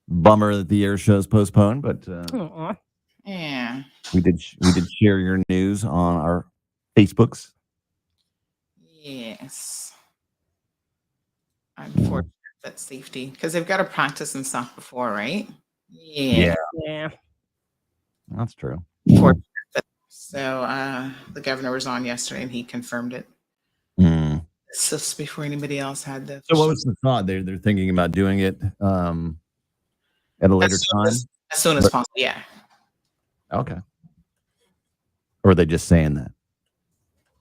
Bummer that the air show is postponed, but Aw. Yeah. we did share your news on our Facebooks. Yes. Yeah. Unfortunate that safety, because they've got to practice and stuff before, right? Yeah. Yeah, Yeah. that's true. Unfortunate. So the governor was on yesterday and he confirmed it. Mm. It's just before anybody else had the So, what official. was the thought? They're thinking about doing it at a later time. As soon as But possible. Yeah. okay, or are they just saying that?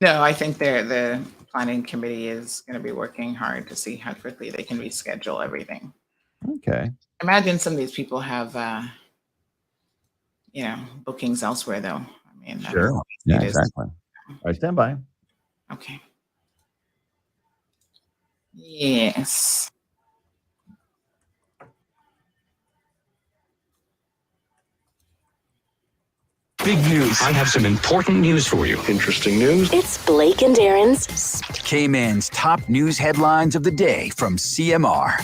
No, I think the planning committee is going to be working hard to see how quickly they can reschedule everything. Okay. Imagine some of these people have, bookings elsewhere, though. I mean, that's Sure. how Yeah, it is. exactly. All right, stand by. Okay. Yes. Big news. I have some important news for you. Interesting news. It's Blake and Aaron's Cayman's top news headlines of the day from CMR.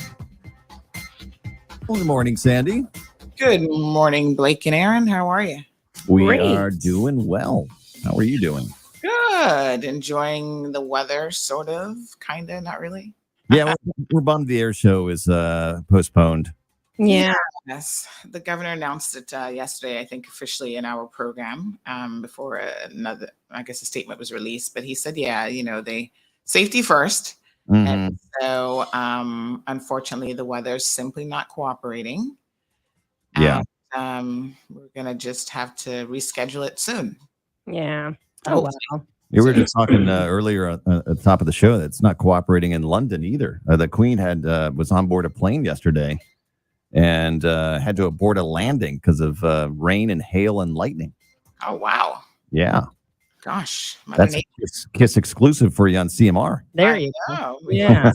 Well, good morning, Sandy. Good morning, Blake and Aaron. How are you? We Great. are doing well. How are you doing? Good. Enjoying the weather, sort of, kind of, not really. Yeah, we're bummed the air show is postponed. Yeah. Yes. The governor announced it yesterday, I think, officially in our program before a statement was released. But he said, yeah, they safety first. Mhm. And so, unfortunately, the weather's simply not cooperating. Yeah. And we're going to just have to reschedule it soon. Yeah. Oh, wow. We were just talking earlier at the top of the show that it's not cooperating in London either. The Queen was on board a plane yesterday and had to abort a landing because of rain and hail and lightning. Oh, wow. Yeah. Gosh. That's a Kiss exclusive for you on CMR. There you go. go. Yeah.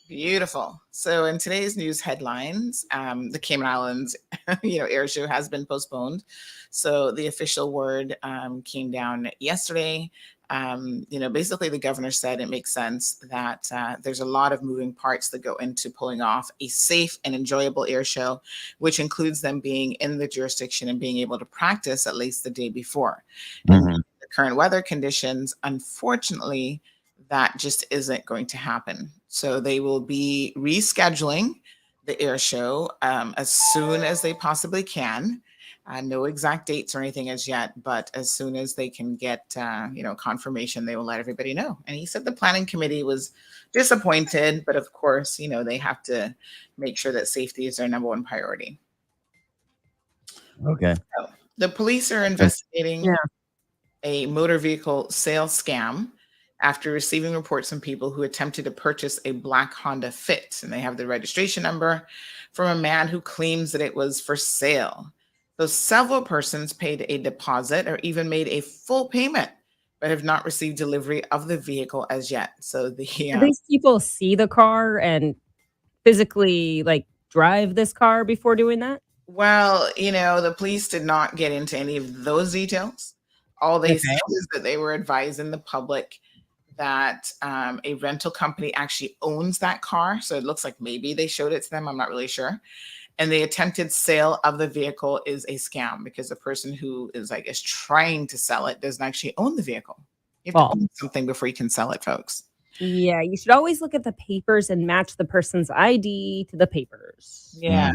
Beautiful. So in today's news headlines, the Cayman Islands, air show has been postponed. So the official word came down yesterday. Basically the governor said it makes sense that there's a lot of moving parts that go into pulling off a safe and enjoyable air show, which includes them being in the jurisdiction and being able to practice at least the day before. Mhm. And the current weather conditions, unfortunately, that just isn't going to happen. So they will be rescheduling the air show as soon as they possibly can. No exact dates or anything as yet, but as soon as they can get confirmation, they will let everybody know. And he said the planning committee was disappointed, but of course, they have to make sure that safety is their number one priority. Okay. So, the police are investigating Yeah. a motor vehicle sales scam after receiving reports from people who attempted to purchase a black Honda Fit, and they have the registration number from a man who claims that it was for sale. So several persons paid a deposit or even made a full payment, but have not received delivery of the vehicle as yet. So Do these people see the car and physically drive this car before doing that? Well, the police did not get into any of those details. All they said is that they were advising the public that a rental company actually owns that car. So it looks like maybe they showed it to them. I'm not really sure. And the attempted sale of the vehicle is a scam because the person who is, I guess, trying to sell it doesn't actually own the vehicle. You have to own something before you can sell it, folks. Yeah, you should always look at the papers and match the person's ID to the papers. Yeah.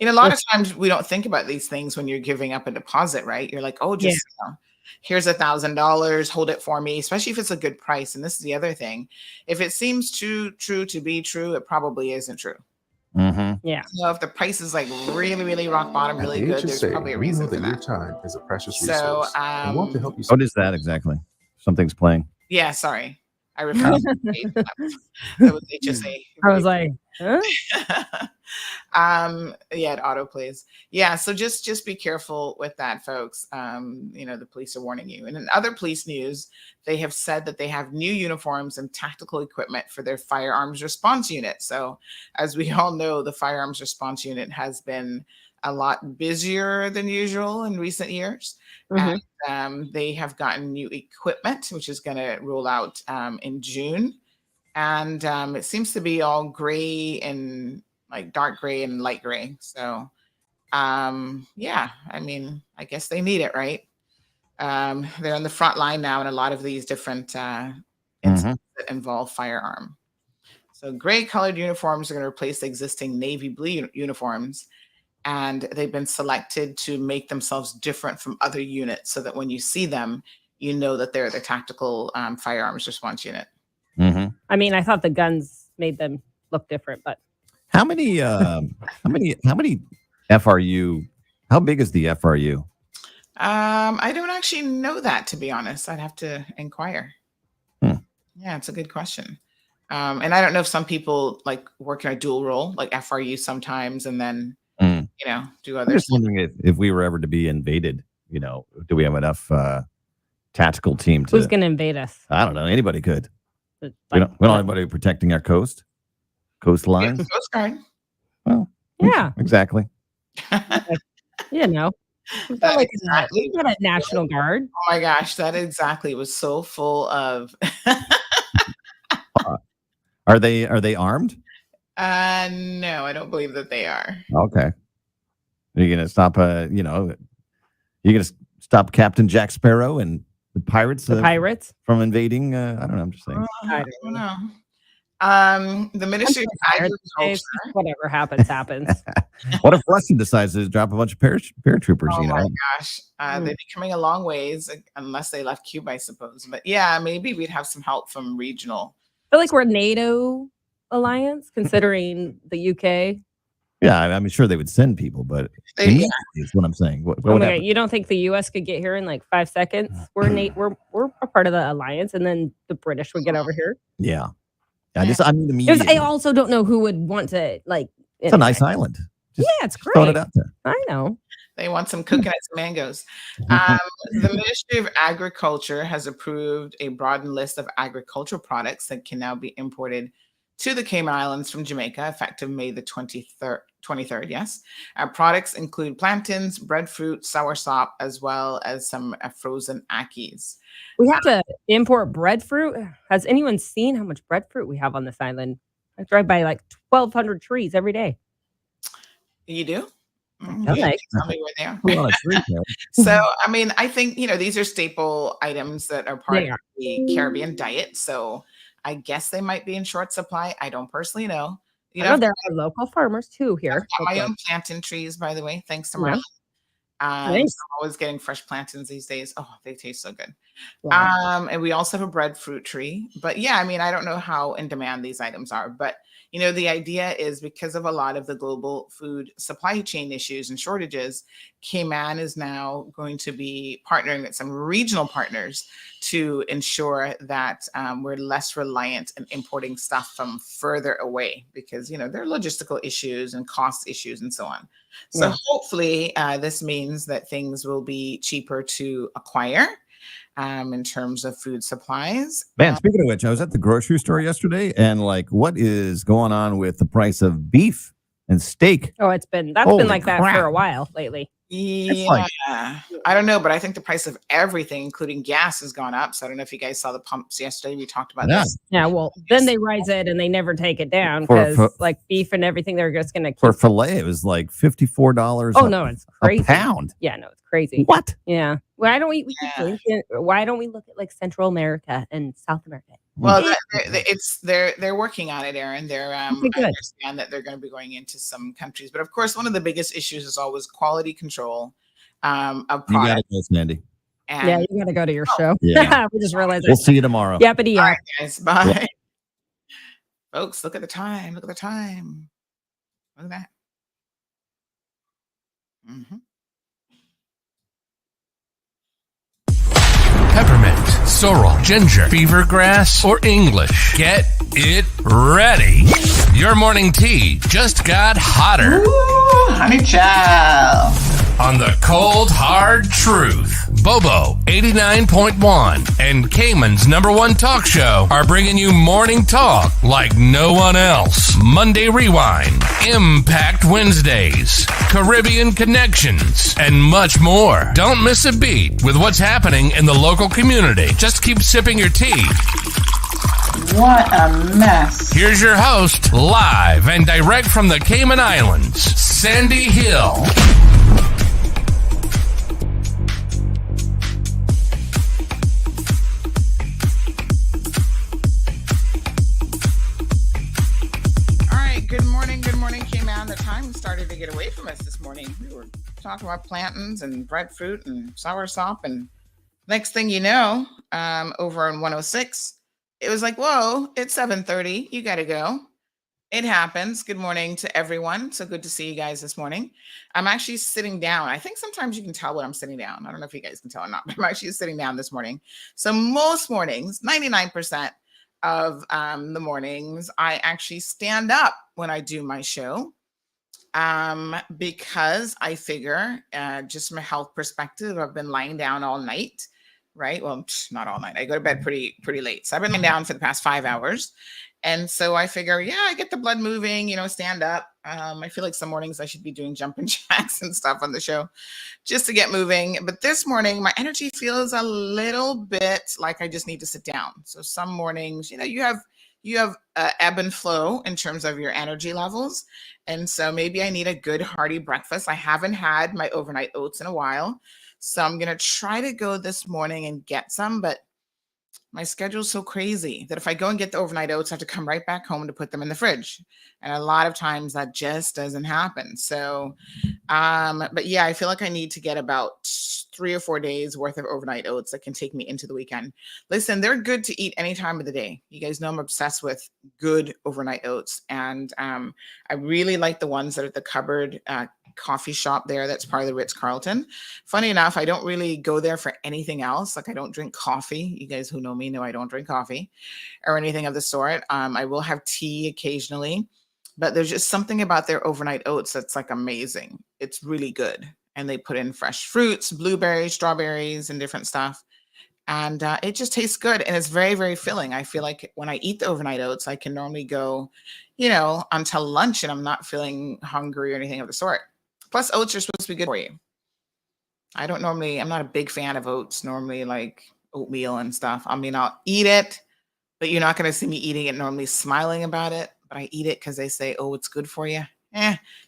A lot of times we don't think about these things when you're giving up a deposit, right? You're like, oh, just here's $1,000, hold it for me, especially if it's a good price. And this is the other thing. If it seems too true to be true, it probably isn't true. Mm-hmm. Yeah. If the price is really, really rock bottom, really good, there's probably a reason for that. Your time is a precious So, resource. I want to help you. What is that exactly? Something's playing. Yeah, sorry. I referred to that was HSA. I was like, huh? It auto plays. Yeah, so just be careful with that, folks. The police are warning you. And in other police news, they have said that they have new uniforms and tactical equipment for their firearms response unit. So as we all know, the firearms response unit has been a lot busier than usual in recent years. Mhm. And they have gotten new equipment, which is going to roll out in June. And it seems to be all gray and like dark gray and light gray. So yeah, I mean, I guess they need it, right? They're on the front line now in a lot of these different incidents that involve firearm. So gray colored uniforms are going to replace the existing navy blue uniforms, and they've been selected to make themselves different from other units so that when you see them, you know that they're the tactical firearms response unit. I mean, I thought the guns made them look different, but how many FRU? How big is the FRU? I don't actually know that, to be honest. I'd have to inquire. Yeah, it's a good question. And I don't know if some people like work in a dual role, like FRU sometimes, and then do others. I'm just wondering if we were ever to be invaded, do we have enough tactical team to? Who's going to invade us? I don't know. Anybody could. We don't have anybody protecting our coastline. The Coast Guard. Well, yeah, exactly. We've got we've got a National Guard. Oh my gosh, that exactly was so full of. Are they armed? No, I don't believe that they are. Okay. Are you gonna stop? You're gonna stop Captain Jack Sparrow and the pirates? From invading? I don't know. I'm just saying. I don't know. The Ministry of Agriculture. Whatever happens, happens. What if Russia decides to drop a bunch of paratroopers? Oh my gosh, they'd be coming a long ways unless they left Cuba, I suppose. But yeah, maybe we'd have some help from regional. I feel like we're a NATO alliance, considering the UK. Yeah, I'm sure they would send people, but is what I'm saying. What you don't think the US could get here in like 5 seconds? We're a part of the alliance, and then the British would get over here. Yeah. I also don't know who would want to like. It's a nice island. It's great. Throw it out there. I know. They want some coconuts and mangoes. The Ministry of Agriculture has approved a broadened list of agricultural products that can now be imported to the Cayman Islands from Jamaica, effective May the 23rd. Yes. Products include plantains, breadfruit, soursop, as well as some frozen akis. We have to import breadfruit. Has anyone seen how much breadfruit we have on this island? I drive by like 1,200 trees every day. You do? Okay. Tell me where they are. So, I mean, I think, these are staple items that are part of the Caribbean diet. So I guess they might be in short supply. I don't personally know. There are local farmers too here. I've got my own plantain trees, by the way, thanks to Marlene. I'm always getting fresh plantains these days. Oh, they taste so good. Wow. And we also have a breadfruit tree. But yeah, I mean, I don't know how in demand these items are, but the idea is because of a lot of the global food supply chain issues and shortages, Cayman is now going to be partnering with some regional partners to ensure that we're less reliant on importing stuff from further away because, there are logistical issues and cost issues and so on. So hopefully this means that things will be cheaper to acquire. In terms of food supplies. Man, speaking of which, I was at the grocery store yesterday, and what is going on with the price of beef and steak? Oh, that's been like that for a while lately. Yeah, I don't know, but I think the price of everything, including gas, has gone up. So I don't know if you guys saw the pumps yesterday. We talked about this. Yeah, well, then they rise it and they never take it down because like beef and everything, they're just going to for filet. It was like $54. Oh no, it's crazy. A pound. Yeah, no, it's crazy. What? Yeah. Why don't we look at like Central America and South America? Well, they're working on it, Aaron. I understand that they're going to be going into some countries, but of course, one of the biggest issues is always quality control of products. You got to go, Sandy. Yeah, you got to go to your show. Yeah. We just realized. We'll see you tomorrow. Yappity. All right, guys. Bye. Yeah. Folks, look at the time. Look at the time. Look at that. Mm-hmm. Peppermint, sorrel, ginger, beaver grass, or English. Get it ready. Your morning tea just got hotter. Ooh, honey child. On the cold, hard truth. Bobo 89.1 and Cayman's #1 talk show are bringing you morning talk like no one else. Monday Rewind, Impact Wednesdays, Caribbean Connections, and much more. Don't miss a beat with what's happening in the local community. Just keep sipping your tea What a mess. Here's your host, live and direct from the Cayman Islands, Sandy Hill. All right, good morning, Cayman. The time started to get away from us this morning. We were talking about plantains and breadfruit and soursop, and next thing you know, over on 106, it was like, whoa, it's 7:30. You got to go. It happens. Good morning to everyone. So good to see you guys this morning. I'm actually sitting down. I think sometimes you can tell when I'm sitting down. I don't know if you guys can tell or not, but I'm actually sitting down this morning. So most mornings, 99% of the mornings, I actually stand up when I do my show. Because I figure, just from a health perspective, I've been lying down all night, right? Well, not all night. I go to bed pretty late. So I've been lying down for the past 5 hours. And so I figure, yeah, I get the blood moving, stand up. I feel like some mornings I should be doing jumping jacks and stuff on the show just to get moving. But this morning, my energy feels a little bit like I just need to sit down. So some mornings, you have ebb and flow in terms of your energy levels. And so maybe I need a good hearty breakfast. I haven't had my overnight oats in a while. So I'm going to try to go this morning and get some, but my schedule's so crazy that if I go and get the overnight oats, I have to come right back home to put them in the fridge. And a lot of times that just doesn't happen. So, but yeah, I feel like I need to get about 3 or 4 days worth of overnight oats that can take me into the weekend. Listen, they're good to eat any time of the day. You guys know I'm obsessed with good overnight oats. And I really like the ones that are at the cupboard coffee shop there that's part of the Ritz-Carlton. Funny enough, I don't really go there for anything else. Like I don't drink coffee. You guys who know me know I don't drink coffee or anything of the sort. I will have tea occasionally, but there's just something about their overnight oats that's like amazing. It's really good. And they put in fresh fruits, blueberries, strawberries, and different stuff. And it just tastes good. And it's very, very filling. I feel like when I eat the overnight oats, I can normally go, until lunch and I'm not feeling hungry or anything of the sort. Plus, oats are supposed to be good for you. I'm not a big fan of oats, normally like oatmeal and stuff. I mean, I'll eat it, but you're not going to see me eating it normally smiling about it. But I eat it because they say, oh, it's good for you.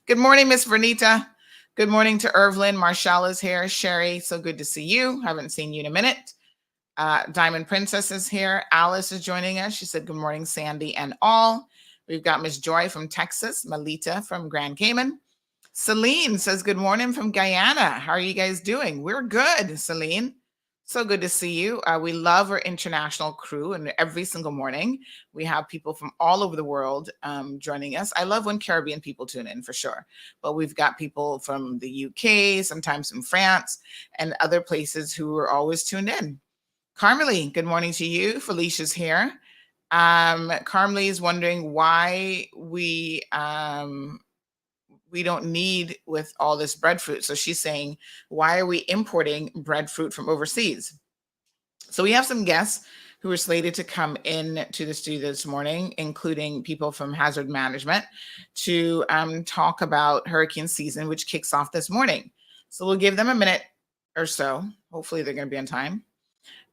Good morning, Miss Vernita. Good morning to Irvlyn. Marshall is here. Sherry, so good to see you. Haven't seen you in a minute. Diamond Princess is here. Alice is joining us. She said, good morning, Sandy and all. We've got Miss Joy from Texas, Melita from Grand Cayman. Celine says, good morning from Guyana. How are you guys doing? We're good, Celine. So good to see you. We love our international crew, and every single morning we have people from all over the world joining us. I love when Caribbean people tune in for sure, but we've got people from the UK, sometimes from France, and other places who are always tuned in. Carmelie, good morning to you. Felicia's here. Carmelie is wondering why we don't need with all this breadfruit. So she's saying, why are we importing breadfruit from overseas? So we have some guests who are slated to come in to the studio this morning, including people from Hazard Management, to talk about hurricane season, which kicks off this morning. So we'll give them a minute or so. Hopefully they're going to be on time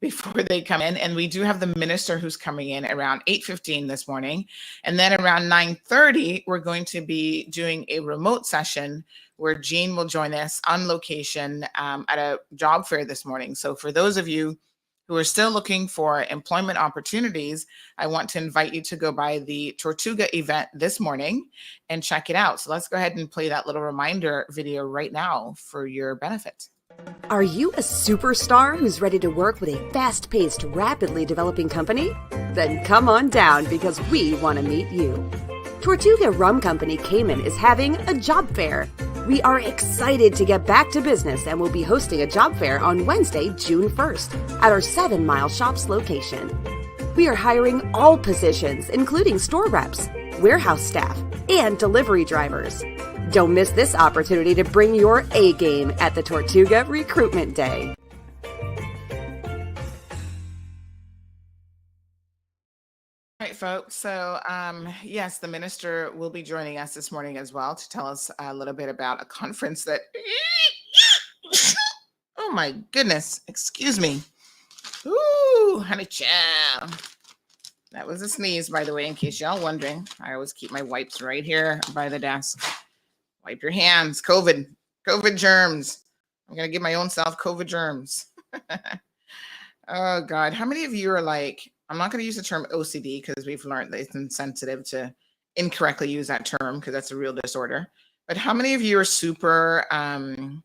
before they come in. And we do have the minister who's coming in around 8:15 this morning. And then around 9:30, we're going to be doing a remote session where Jean will join us on location at a job fair this morning. So for those of you who are still looking for employment opportunities, I want to invite you to go by the Tortuga event this morning and check it out. So let's go ahead and play that little reminder video right now for your benefit. Are you a superstar who's ready to work with a fast-paced, rapidly developing company? Then come on down because we want to meet you. Tortuga Rum Company Cayman is having a job fair. We are excited to get back to business and will be hosting a job fair on Wednesday, June 1st at our 7 Mile Shops location. We are hiring all positions, including store reps, warehouse staff, and delivery drivers. Don't miss this opportunity to bring your A game at the Tortuga Recruitment Day. All right, folks. So, yes, the minister will be joining us this morning as well to tell us a little bit about a conference that, oh my goodness, excuse me. Ooh, honey child. That was a sneeze, by the way, in case y'all wondering. I always keep my wipes right here by the desk. Wipe your hands. COVID germs. I'm going to give my own self COVID germs. Oh, God. How many of you are like, I'm not going to use the term OCD because we've learned that it's insensitive to incorrectly use that term because that's a real disorder. But how many of you are super, oh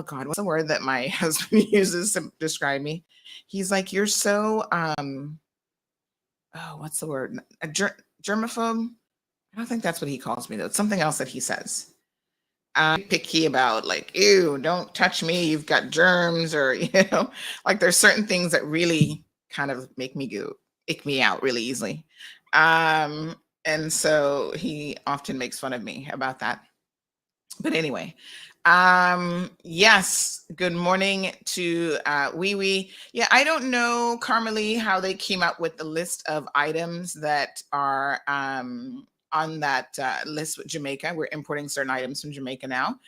God, what's the word that my husband uses to describe me? He's like, you're so, what's the word? A germaphobe? I don't think that's what he calls me though. It's something else that he says. Picky about like, ew, don't touch me. You've got germs, or like there's certain things that really kind of make me ick me out really easily. And so he often makes fun of me about that. But anyway, yes, good morning to Wee Wee. Yeah, I don't know, Carmelie, how they came up with the list of items that are on that list with Jamaica. We're importing certain items from Jamaica now.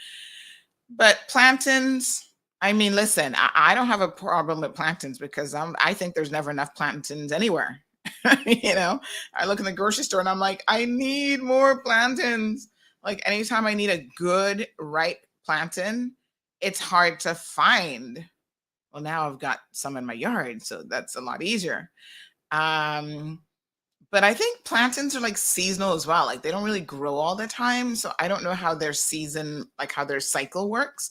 But plantains, I mean, listen, I don't have a problem with plantains because I think there's never enough plantains anywhere. I look in the grocery store and I'm like, I need more plantains. Like anytime I need a good ripe plantain, it's hard to find. Well, now I've got some in my yard, so that's a lot easier. But I think plantains are like seasonal as well. Like they don't really grow all the time. So I don't know how their season, like how their cycle works.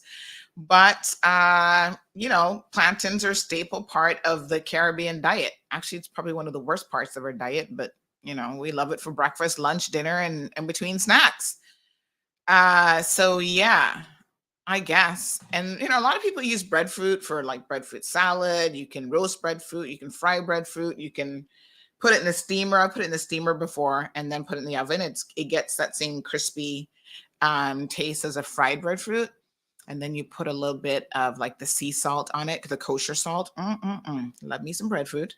But, plantains are a staple part of the Caribbean diet. Actually, it's probably one of the worst parts of our diet, but, we love it for breakfast, lunch, dinner, and between snacks. So yeah, I guess. And, a lot of people use breadfruit for like breadfruit salad. You can roast breadfruit. You can fry breadfruit. You can put it in the steamer. I put it in the steamer before and then put it in the oven. It gets that same crispy taste as a fried breadfruit. And then you put a little bit of like the sea salt on it, the kosher salt. Love me some breadfruit.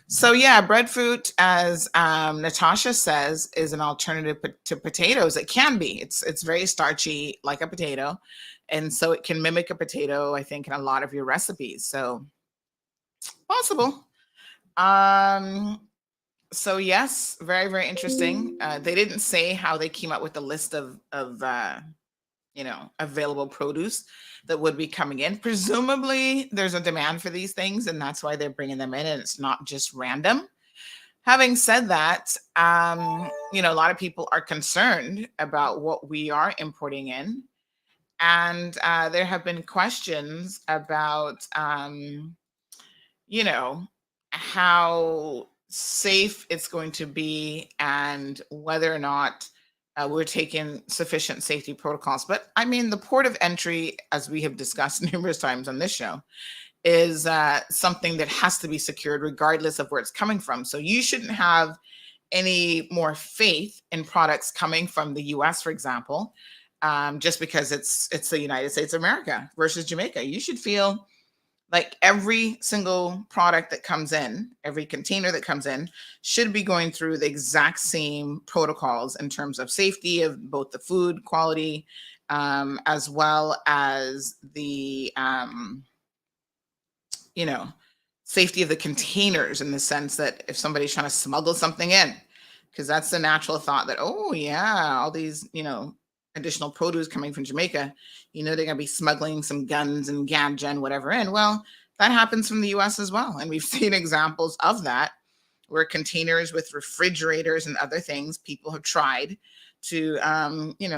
So yeah, breadfruit, as Natasha says, is an alternative to potatoes. It can be. It's very starchy, like a potato, and so it can mimic a potato, I think, in a lot of your recipes. So possible. So yes, very, very interesting. They didn't say how they came up with the list of available produce that would be coming in. Presumably there's a demand for these things and that's why they're bringing them in and it's not just random. Having said that, a lot of people are concerned about what we are importing in. And there have been questions about, how safe it's going to be and whether or not we're taking sufficient safety protocols. But I mean, the port of entry, as we have discussed numerous times on this show, is something that has to be secured regardless of where it's coming from. So you shouldn't have any more faith in products coming from the US, for example, just because it's the United States of America versus Jamaica. You should feel like every single product that comes in, every container that comes in should be going through the exact same protocols in terms of safety of both the food quality, as well as the, safety of the containers, in the sense that if somebody's trying to smuggle something in, because that's the natural thought that, oh yeah, all these, additional produce coming from Jamaica, they're going to be smuggling some guns and ganja and whatever in. Well, that happens from the US as well. And we've seen examples of that where containers with refrigerators and other things, people have tried to,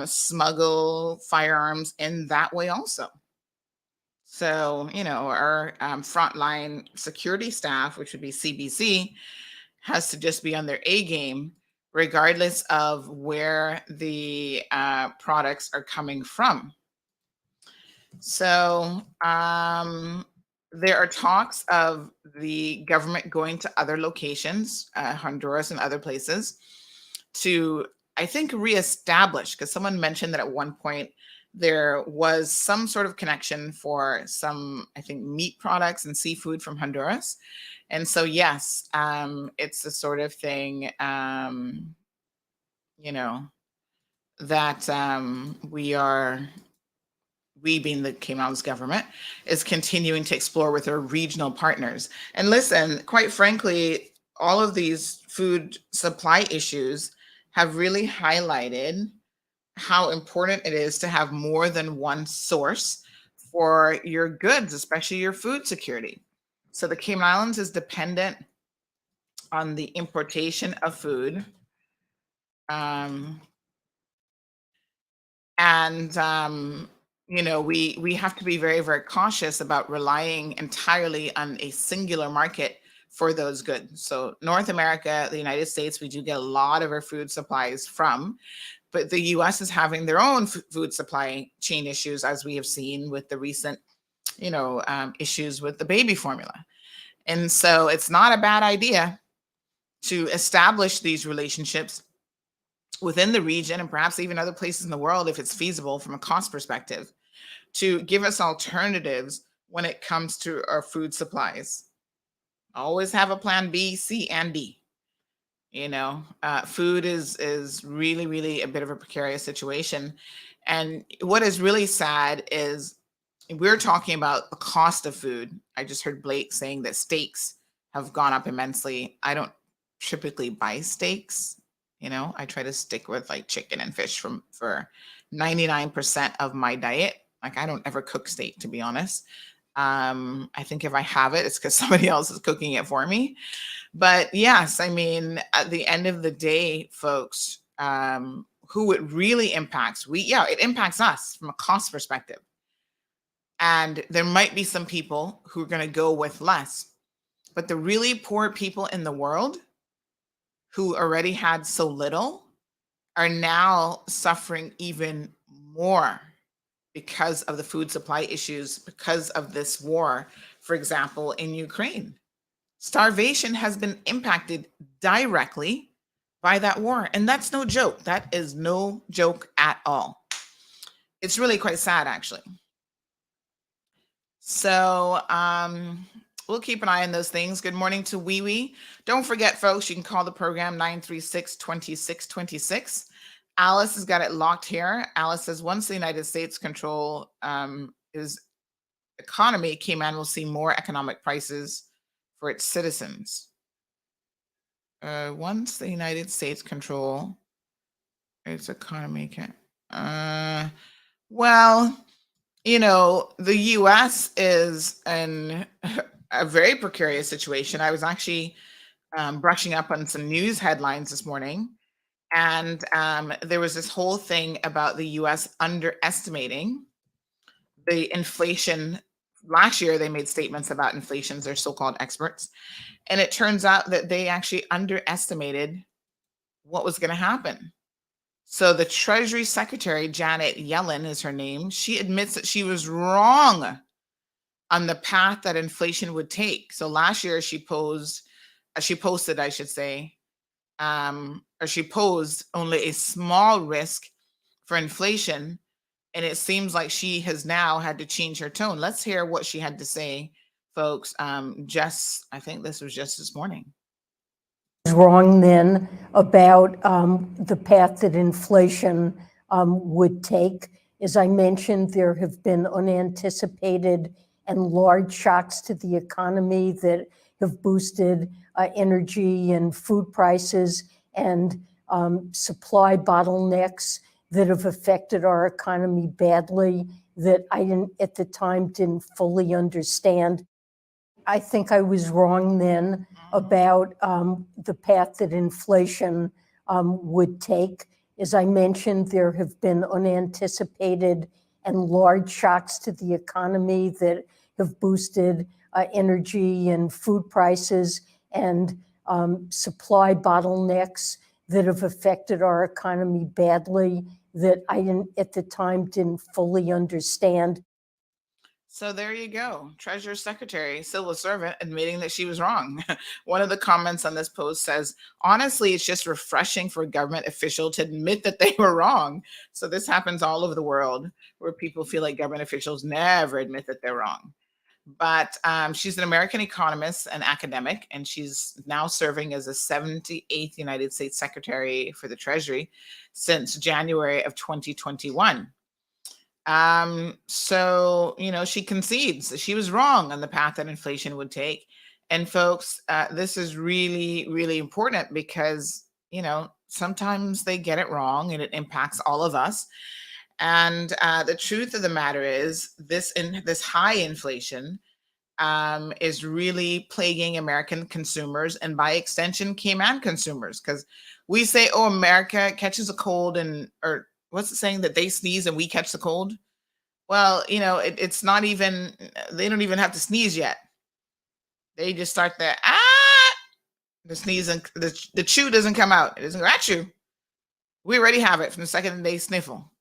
smuggle firearms in that way also. So, our frontline security staff, which would be CBC, has to just be on their A game, regardless of where the products are coming from. So there are talks of the government going to other locations, Honduras and other places, to, I think, reestablish, because someone mentioned that at one point there was some sort of connection for some, I think, meat products and seafood from Honduras. And so, yes, it's the sort of thing, that we being the Cayman's government, is continuing to explore with our regional partners. And listen, quite frankly, all of these food supply issues have really highlighted how important it is to have more than one source for your goods, especially your food security. So the Cayman Islands is dependent on the importation of food. Um, and we have to be very, very cautious about relying entirely on a singular market for those goods. So North America, the United States, we do get a lot of our food supplies from, but the US is having their own food supply chain issues, as we have seen with the recent issues with the baby formula. And so it's not a bad idea to establish these relationships within the region and perhaps even other places in the world, if it's feasible from a cost perspective, to give us alternatives when it comes to our food supplies. Always have a plan B, C, and D. Food is really, really a bit of a precarious situation. And what is really sad is we're talking about the cost of food. I just heard Blake saying that steaks have gone up immensely. I don't typically buy steaks. I try to stick with like chicken and fish for 99% of my diet. Like, I don't ever cook steak, to be honest. I think if I have it, it's because somebody else is cooking it for me. But yes, I mean, at the end of the day, folks, who it really impacts, it impacts us from a cost perspective. And there might be some people who are going to go with less. But the really poor people in the world who already had so little are now suffering even more because of the food supply issues, because of this war, for example, in Ukraine. Starvation has been impacted directly by that war. And that's no joke. That is no joke at all. It's really quite sad, actually. So we'll keep an eye on those things. Good morning to Wee Wee. Don't forget, folks, you can call the program 936-2626. Alice has got it locked here. Alice says, once the United States control its economy, Cayman will see more economic prices for its citizens. Once the United States control its economy, the U.S. is in a very precarious situation. I was actually brushing up on some news headlines this morning, and there was this whole thing about the U.S. underestimating the inflation. Last year, they made statements about inflation, they're so-called experts, and it turns out that they actually underestimated what was going to happen. So the Treasury Secretary, Janet Yellen is her name, she admits that she was wrong on the path that inflation would take. So last year she posed only a small risk for inflation. And it seems like she has now had to change her tone. Let's hear what she had to say, folks. I think this was just this morning. Wrong then about the path that inflation would take. As I mentioned, there have been unanticipated and large shocks to the economy that have boosted energy and food prices and supply bottlenecks that have affected our economy badly that I at the time didn't fully understand. I think I was wrong then about the path that inflation would take. As I mentioned, there have been unanticipated and large shocks to the economy that have boosted energy and food prices and supply bottlenecks that have affected our economy badly that I at the time didn't fully understand. So there you go. Treasury Secretary, civil servant, admitting that she was wrong. One of the comments on this post says, honestly, it's just refreshing for a government official to admit that they were wrong. So this happens all over the world where people feel like government officials never admit that they're wrong. But she's an American economist and academic, and she's now serving as the 78th United States Secretary for the Treasury since January of 2021. So, she concedes that she was wrong on the path that inflation would take. And folks, this is really, really important because, sometimes they get it wrong and it impacts all of us. And the truth of the matter is this high inflation is really plaguing American consumers and by extension Cayman consumers, because we say, oh, America catches a cold or what's the saying, that they sneeze and we catch the cold? Well, it's not even, they don't even have to sneeze yet. They just start the sneeze and the chew doesn't come out. It doesn't go at you. We already have it from the second they sniffle.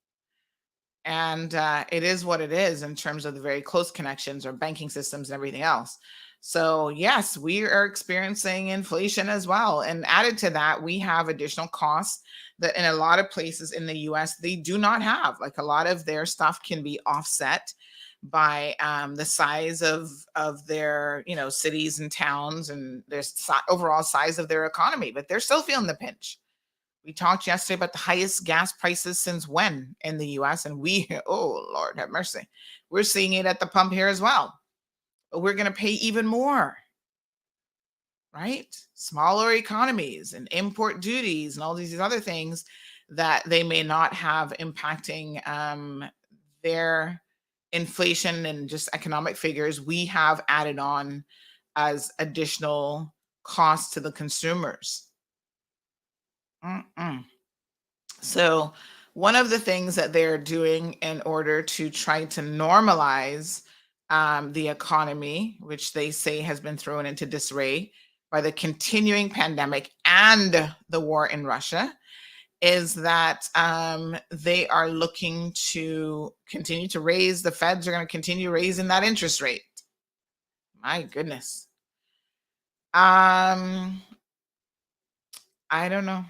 And it is what it is in terms of the very close connections or banking systems and everything else. So yes, we are experiencing inflation as well. And added to that, we have additional costs that in a lot of places in the US, they do not have. Like a lot of their stuff can be offset by the size of their, cities and towns and their overall size of their economy, but they're still feeling the pinch. We talked yesterday about the highest gas prices since when in the US, and oh Lord have mercy, we're seeing it at the pump here as well. But we're going to pay even more, right? Smaller economies and import duties and all these other things that they may not have impacting their inflation and just economic figures. We have added on as additional costs to the consumers. So one of the things that they're doing in order to try to normalize the economy, which they say has been thrown into disarray by the continuing pandemic and the war in Russia, is that they are looking to continue to raise, the feds are going to continue raising that interest rate. My goodness. I don't know.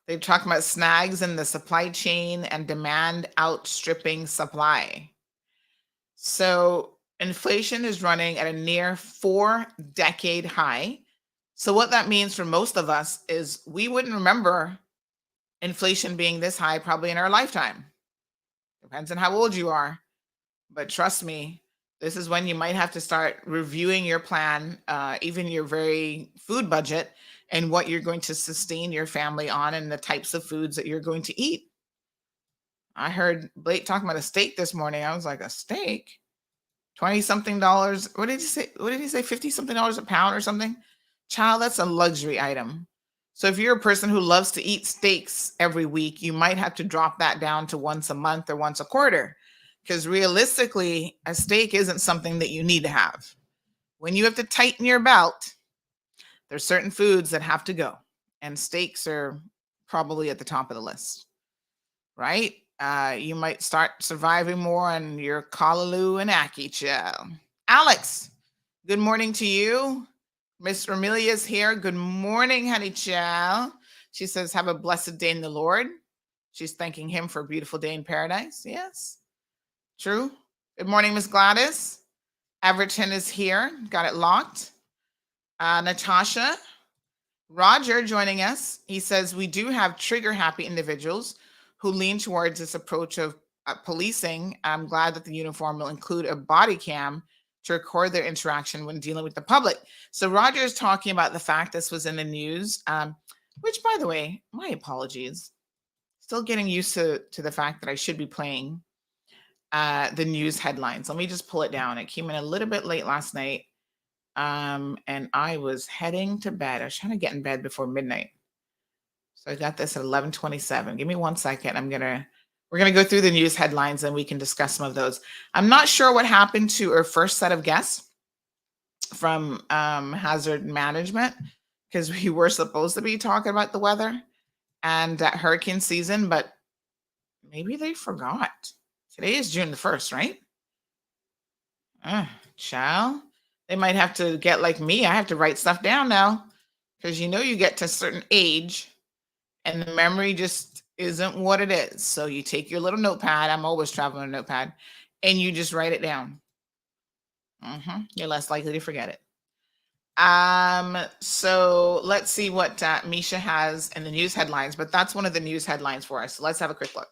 They've talked about snags in the supply chain and demand outstripping supply. So inflation is running at a near 4-decade high. So what that means for most of us is we wouldn't remember inflation being this high probably in our lifetime. Depends on how old you are. But trust me, this is when you might have to start reviewing your plan, even your very food budget, and what you're going to sustain your family on and the types of foods that you're going to eat. I heard Blake talking about a steak this morning. I was like, a steak? 20-something dollars. What did he say? What did he say? 50-something dollars a pound or something? Child, that's a luxury item. So if you're a person who loves to eat steaks every week, you might have to drop that down to once a month or once a quarter. Because realistically, a steak isn't something that you need to have. When you have to tighten your belt, there's certain foods that have to go. And steaks are probably at the top of the list, right? You might start surviving more on your callaloo and ackee chow. Alex, good morning to you. Miss Ramilia's here. Good morning, honey chow. She says, have a blessed day in the Lord. She's thanking him for a beautiful day in paradise. Yes, true. Good morning, Miss Gladys. Everton is here. Got it locked. Natasha. Roger joining us. He says, we do have trigger-happy individuals who lean towards this approach of policing. I'm glad that the uniform will include a body cam to record their interaction when dealing with the public. So Roger is talking about the fact this was in the news, which, by the way, my apologies. Still getting used to the fact that I should be playing the news headlines. Let me just pull it down. It came in a little bit late last night, and I was heading to bed. I was trying to get in bed before midnight. So I got this at 11:27. Give me 1 second. We're gonna go through the news headlines and we can discuss some of those. I'm not sure what happened to our first set of guests from Hazard Management, because we were supposed to be talking about the weather and hurricane season, but maybe they forgot. Today is June the 1st, right? Child, they might have to get like me. I have to write stuff down now, because you get to a certain age and the memory just isn't what it is. So you take your little notepad. I'm always traveling with a notepad, and you just write it down. You're less likely to forget it. So let's see what Misha has in the news headlines, but that's one of the news headlines for us. So let's have a quick look.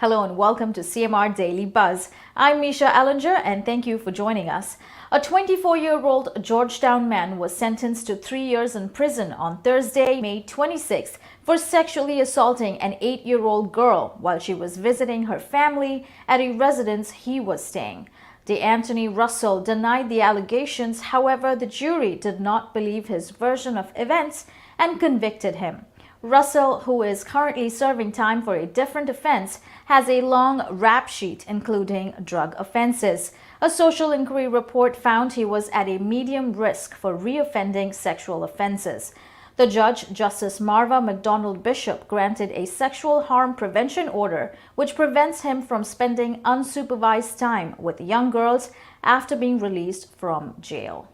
Hello and welcome to CMR Daily Buzz. I'm Misha Ellinger and thank you for joining us. A 24-year-old Georgetown man was sentenced to 3 years in prison on Thursday, May 26th, for sexually assaulting an 8-year-old girl while she was visiting her family at a residence he was staying. DeAnthony Russell denied the allegations. However, the jury did not believe his version of events and convicted him. Russell, who is currently serving time for a different offense, has a long rap sheet including drug offenses. A social inquiry report found he was at a medium risk for reoffending sexual offenses. The judge, Justice Marva McDonald Bishop, granted a sexual harm prevention order which prevents him from spending unsupervised time with young girls after being released from jail.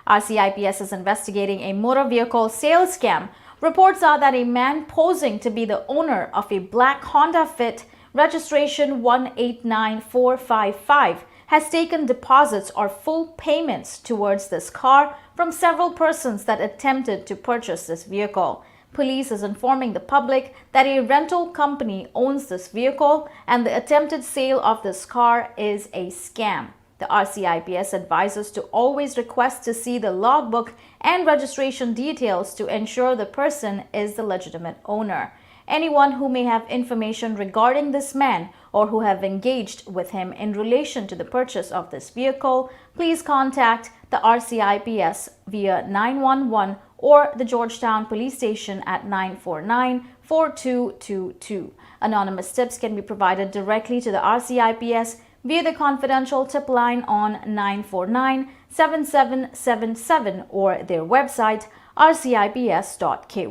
RCIPS is investigating a motor vehicle sales scam. Reports are that a man posing to be the owner of a black Honda Fit registration 189455 has taken deposits or full payments towards this car from several persons that attempted to purchase this vehicle. Police is informing the public that a rental company owns this vehicle and the attempted sale of this car is a scam. The RCIPS advises to always request to see the logbook and registration details to ensure the person is the legitimate owner. Anyone who may have information regarding this man or who have engaged with him in relation to the purchase of this vehicle, please contact the RCIPS via 911 or the Georgetown Police Station at 949-4222. Anonymous tips can be provided directly to the RCIPS via the confidential tip line on 949-7777 or their website rcips.ky.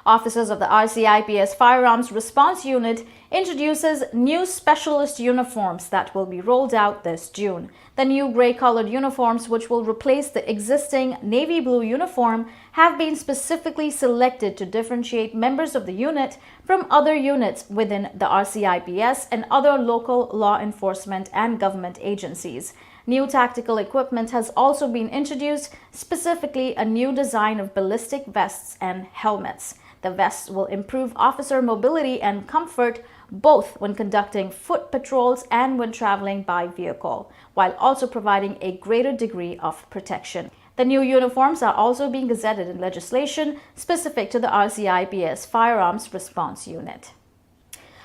Officers of the RCIPS Firearms Response Unit introduces new specialist uniforms that will be rolled out this June. The new gray-colored uniforms, which will replace the existing navy blue uniform, have been specifically selected to differentiate members of the unit from other units within the RCIPS and other local law enforcement and government agencies. New tactical equipment has also been introduced, specifically a new design of ballistic vests and helmets. The vests will improve officer mobility and comfort both when conducting foot patrols and when traveling by vehicle, while also providing a greater degree of protection. The new uniforms are also being gazetted in legislation specific to the RCIPS Firearms Response Unit.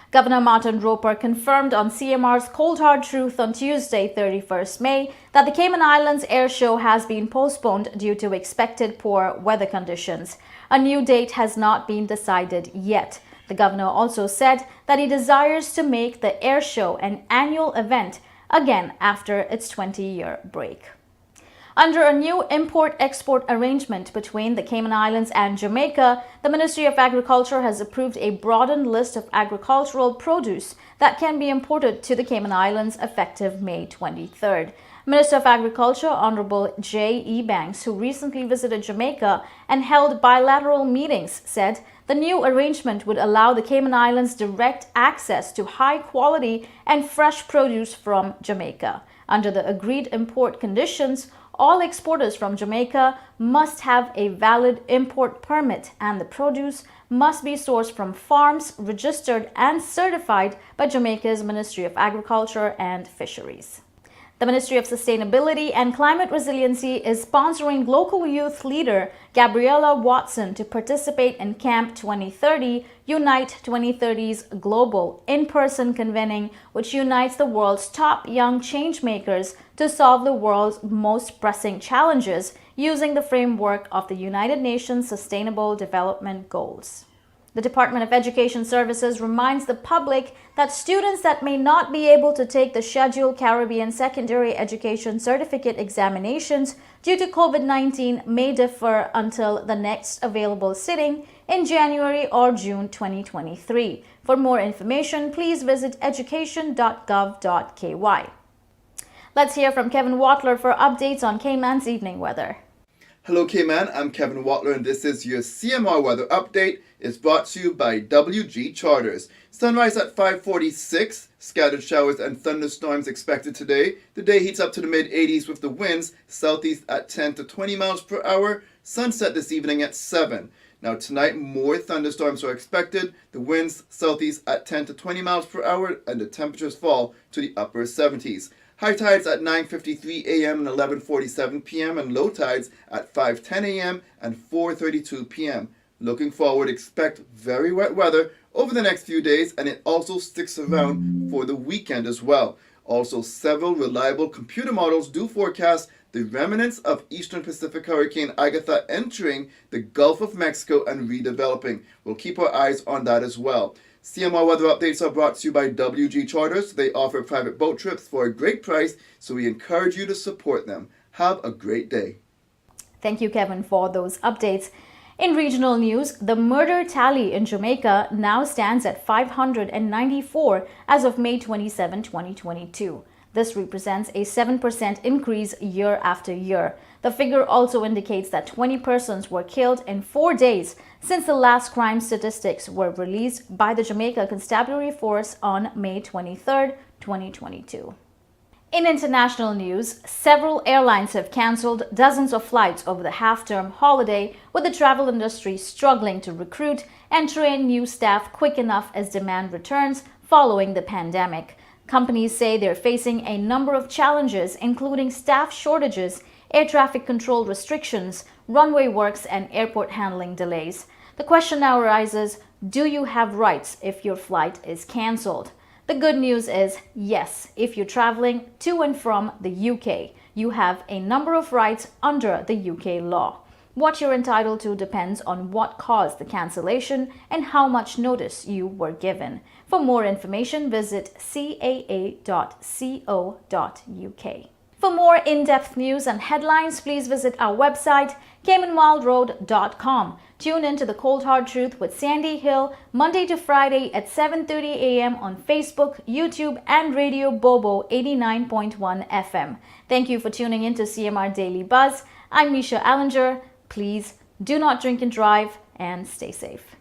Governor Martin Roper confirmed on CMR's Cold Hard Truth on Tuesday, 31st May, that the Cayman Islands Air Show has been postponed due to expected poor weather conditions. A new date has not been decided yet. The governor also said that he desires to make the air show an annual event again after its 20-year break. Under a new import-export arrangement between the Cayman Islands and Jamaica, the Ministry of Agriculture has approved a broadened list of agricultural produce that can be imported to the Cayman Islands effective May 23rd. Minister of Agriculture Honorable J.E. Banks, who recently visited Jamaica and held bilateral meetings, said the new arrangement would allow the Cayman Islands direct access to high-quality and fresh produce from Jamaica. Under the agreed import conditions, all exporters from Jamaica must have a valid import permit and the produce must be sourced from farms registered and certified by Jamaica's Ministry of Agriculture and Fisheries. The Ministry of Sustainability and Climate Resiliency is sponsoring local youth leader Gabriella Watson to participate in Camp 2030, Unite 2030's global in-person convening, which unites the world's top young changemakers to solve the world's most pressing challenges using the framework of the United Nations Sustainable Development Goals. The Department of Education Services reminds the public that students that may not be able to take the scheduled Caribbean Secondary Education Certificate examinations due to COVID-19 may defer until the next available sitting in January or June 2023. For more information, please visit education.gov.ky. Let's hear from Kevin Watler for updates on Cayman's evening weather. Hello Cayman, I'm Kevin Watler and this is your CMR weather update. It's brought to you by WG Charters. Sunrise at 5:46, scattered showers and thunderstorms expected today. The day heats up to the mid-80s with the winds southeast at 10 to 20 miles per hour. Sunset this evening at 7. Now tonight, more thunderstorms are expected. The winds southeast at 10 to 20 miles per hour, and the temperatures fall to the upper 70s. High tides at 9:53 a.m. and 11:47 p.m. and low tides at 5:10 a.m. and 4:32 p.m. Looking forward, expect very wet weather over the next few days, and it also sticks around for the weekend as well. Also, several reliable computer models do forecast the remnants of Eastern Pacific Hurricane Agatha entering the Gulf of Mexico and redeveloping. We'll keep our eyes on that as well. CMR weather updates are brought to you by WG Charters. They offer private boat trips for a great price, so we encourage you to support them. Have a great day. Thank you, Kevin, for those updates. In regional news, the murder tally in Jamaica now stands at 594 as of May 27, 2022. This represents a 7% increase year after year. The figure also indicates that 20 persons were killed in 4 days since the last crime statistics were released by the Jamaica Constabulary Force on May 23, 2022. In international news, several airlines have cancelled dozens of flights over the half-term holiday, with the travel industry struggling to recruit and train new staff quick enough as demand returns following the pandemic. Companies say they're facing a number of challenges, including staff shortages, air traffic control restrictions, runway works, and airport handling delays. The question now arises, do you have rights if your flight is cancelled? The good news is yes, if you're traveling to and from the UK, you have a number of rights under the UK law. What you're entitled to depends on what caused the cancellation and how much notice you were given. For more information, visit caa.co.uk. For more in-depth news and headlines, please visit our website, CaymanWildRoad.com. Tune in to The Cold Hard Truth with Sandy Hill, Monday to Friday at 7:30 a.m. on Facebook, YouTube, and Radio Bobo 89.1 FM. Thank you for tuning in to CMR Daily Buzz. I'm Misha Allinger. Please do not drink and drive, and stay safe.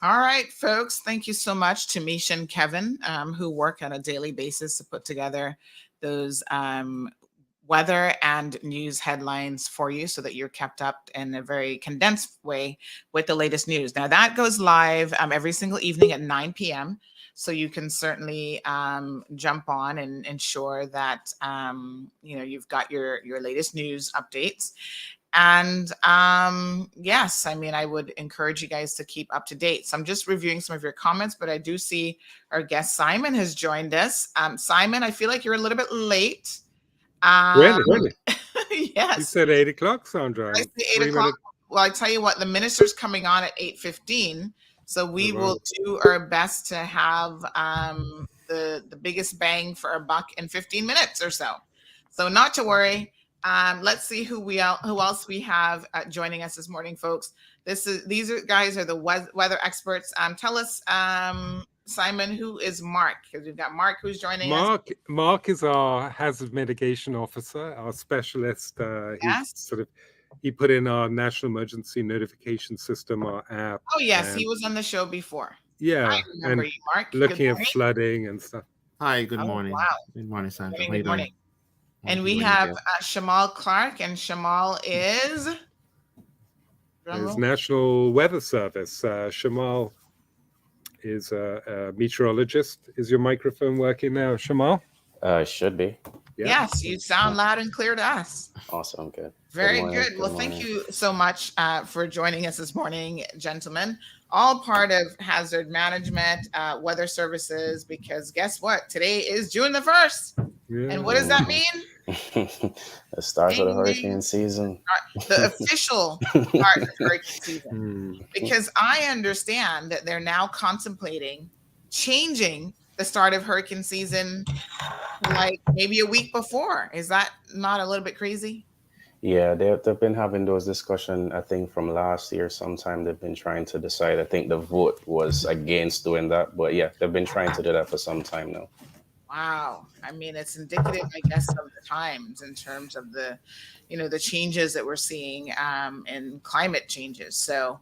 All right, folks, thank you so much to Misha and Kevin, who work on a daily basis to put together those weather and news headlines for you so that you're kept up in a very condensed way with the latest news. Now, that goes live every single evening at 9 p.m., so you can certainly jump on and ensure that you've got your latest news updates. And yes, I mean, I would encourage you guys to keep up to date. So I'm just reviewing some of your comments, but I do see our guest Simon has joined us. Simon, I feel like you're a little bit late. Really? Yes. You said 8 o'clock, Sandra. I say 8 o'clock. Well, I tell you what, the minister's coming on at 8:15. So we will do our best to have the biggest bang for our buck in 15 minutes or so. So not to worry. Let's see who else we have joining us this morning, folks. These guys are the weather experts. Tell us, Simon, who is Mark? Because we've got Mark who's joining us. Mark is our hazard mitigation officer, our specialist. Yes. He put in our national emergency notification system, our app. Oh yes, he was on the show before. Yeah, I remember you, Mark. Looking at flooding and stuff. Hi, good morning. Wow. Good morning, Sandra. Good morning. And we have Shamal Clark, and Shamal is National Weather Service. Shamal is a meteorologist. Is your microphone working now, Shamal? Should be. Yeah. Yes, you sound loud and clear to us. Awesome, good. Very good. Well, thank you so much for joining us this morning, gentlemen. All part of hazard management, weather services, because guess what? Today is June the 1st. Yeah. And what does that mean? The start of the hurricane season. The official start of hurricane season. Because I understand that they're now contemplating changing the start of hurricane season like maybe a week before. Is that not a little bit crazy? Yeah, they've been having those discussions, I think, from last year sometime. They've been trying to decide. I think the vote was against doing that. But yeah, they've been trying to do that for some time now. Wow. I mean, it's indicative, I guess, of the times in terms of the, the changes that we're seeing in climate changes. So,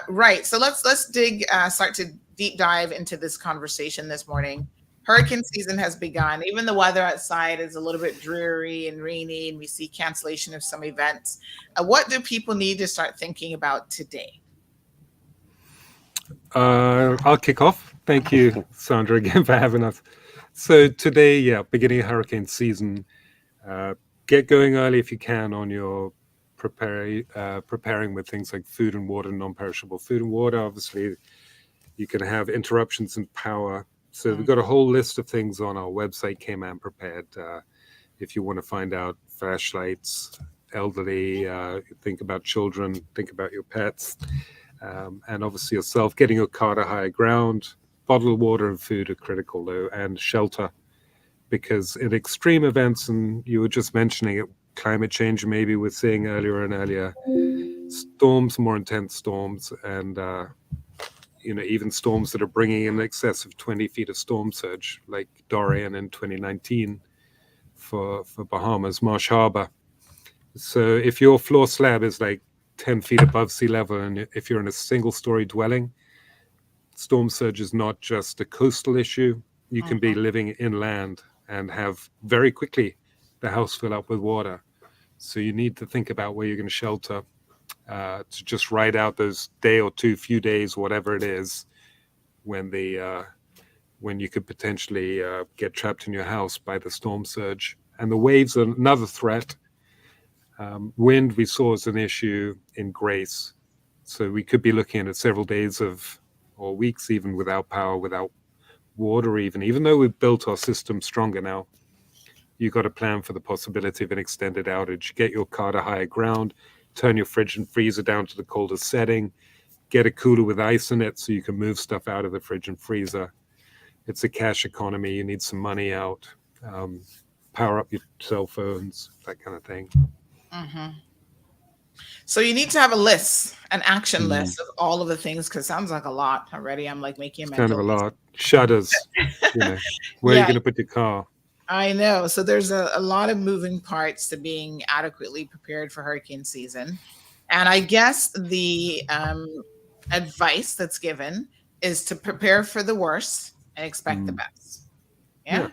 right. So let's start to deep dive into this conversation this morning. Hurricane season has begun. Even the weather outside is a little bit dreary and rainy, and we see cancellation of some events. What do people need to start thinking about today? I'll kick off. Thank you, Sandra, again for having us. So today, beginning of hurricane season, get going early if you can on your preparing with things like food and water, non-perishable food and water. Obviously, you can have interruptions in power. So we've got a whole list of things on our website, Cayman Prepared. If you want to find out flashlights, elderly, think about children, think about your pets, and obviously yourself, getting your car to higher ground. Bottled water and food are critical though, and shelter, because in extreme events, and you were just mentioning it, climate change, maybe we're seeing earlier and earlier, storms, more intense storms, and even storms that are bringing in excess of 20 feet of storm surge, like Dorian in 2019 for Bahamas, Marsh Harbor. So if your floor slab is like 10 feet above sea level, and if you're in a single story dwelling, storm surge is not just a coastal issue. You can be living inland and have very quickly the house fill up with water. So you need to think about where you're going to shelter to just ride out those day or two, few days, whatever it is, when you could potentially get trapped in your house by the storm surge. And the waves are another threat. Wind we saw as an issue in Grace. So we could be looking at several days or weeks even without power, without water even though we've built our system stronger now. You've got to plan for the possibility of an extended outage. Get your car to higher ground, turn your fridge and freezer down to the coldest setting, get a cooler with ice in it so you can move stuff out of the fridge and freezer. It's a cash economy. You need some money out. Power up your cell phones, that kind of thing. So you need to have a list, an action list of all of the things, because it sounds like a lot already. I'm like making a mental Kind of a list. lot. Shutters. Where are you going to put your car? I know. So there's a lot of moving parts to being adequately prepared for hurricane season. And I guess the advice that's given is to prepare for the worst and expect the best. Yeah.